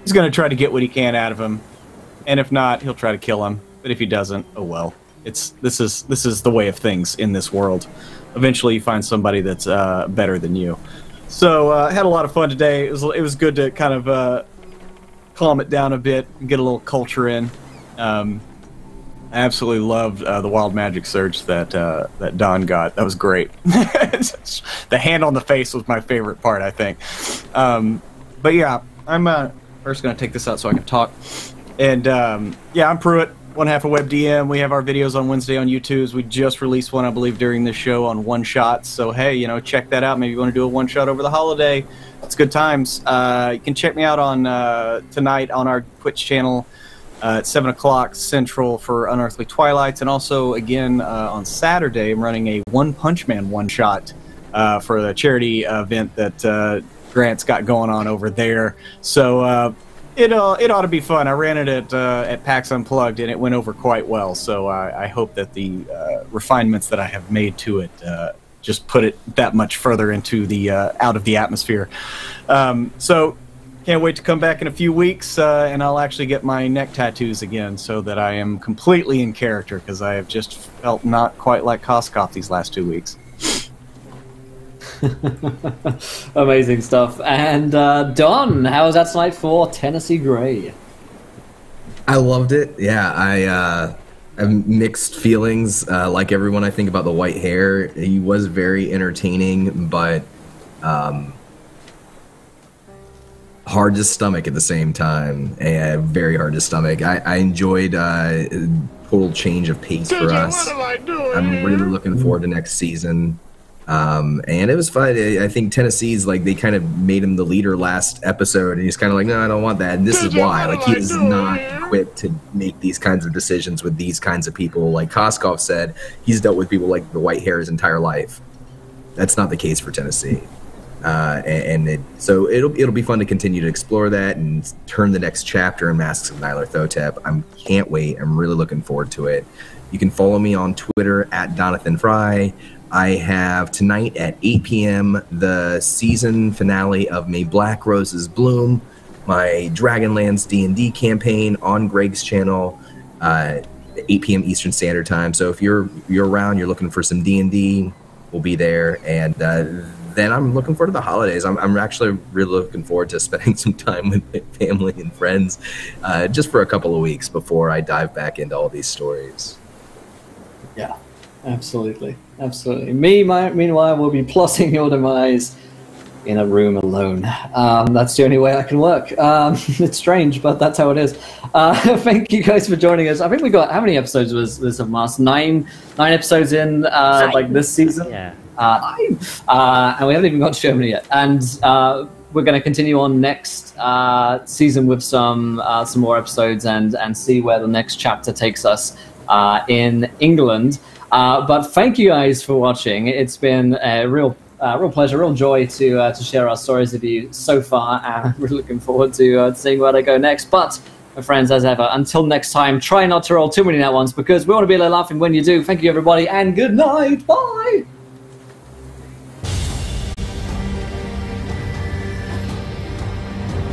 he's going to try to get what he can out of him, and if not, he'll try to kill him. But if he doesn't, oh well. This is the way of things in this world. Eventually, you find somebody that's better than you. So I had a lot of fun today. It was good to kind of calm it down a bit and get a little culture in. I absolutely loved the wild magic surge that Don got. That was great. The hand on the face was my favorite part, I think. But yeah, I'm first going to take this out so I can talk. And yeah, I'm Pruitt, one half of WebDM. We have our videos on Wednesday on YouTube's. We just released one, I believe, during this show on one shots. So hey, check that out. Maybe you want to do a one shot over the holiday. It's good times. You can check me out on tonight on our Twitch channel at 7 o'clock Central for Unearthly Twilights, and also again on Saturday I'm running a One Punch Man one shot for the charity event that Grant's got going on over there. So it ought to be fun. I ran it at PAX Unplugged, and it went over quite well. So I hope that the refinements that I have made to it just put it that much further into the out of the atmosphere. So can't wait to come back in a few weeks, and I'll actually get my neck tattoos again so that I am completely in character, because I have just felt not quite like Koskov these last 2 weeks. Amazing stuff. And Don, how was that tonight for Tennessee Gray? I loved it. Yeah, I have mixed feelings. Like everyone, I think about the white hair. He was very entertaining, but hard to stomach at the same time. Very hard to stomach. I enjoyed total change of pace for us. I'm really looking forward to next season. And it was fun. I think Tennessee's they kind of made him the leader last episode, and he's kind of like, no, I don't want that. And this is why. He is not equipped to make these kinds of decisions with these kinds of people. Like Koskov said, he's dealt with people like the white hair his entire life. That's not the case for Tennessee. So it'll be fun to continue to explore that and turn the next chapter in Masks of Nyarlathotep. I can't wait. I'm really looking forward to it. You can follow me on Twitter at Donathan Fry. I have tonight at 8 p.m. the season finale of May Black Roses Bloom, my Dragonlance D&D campaign on Greg's channel, 8 p.m. Eastern Standard Time. So if you're around, you're looking for some D&D, we'll be there. And then I'm looking forward to the holidays. I'm actually really looking forward to spending some time with my family and friends, just for a couple of weeks before I dive back into all these stories. Yeah, absolutely. Meanwhile, we'll be plotting your demise in a room alone. That's the only way I can work. It's strange, but that's how it is. Thank you guys for joining us. I think we got, how many episodes was this of Mars? Nine episodes in this season? Yeah. 9. And we haven't even got to Germany yet. And we're going to continue on next season with some more episodes and see where the next chapter takes us in England. But thank you guys for watching. It's been a real pleasure, real joy to share our stories with you so far. And we're looking forward to seeing where they go next. But, my friends, as ever, until next time, try not to roll too many net ones, because we want to be laughing when you do. Thank you, everybody, and good night. Bye.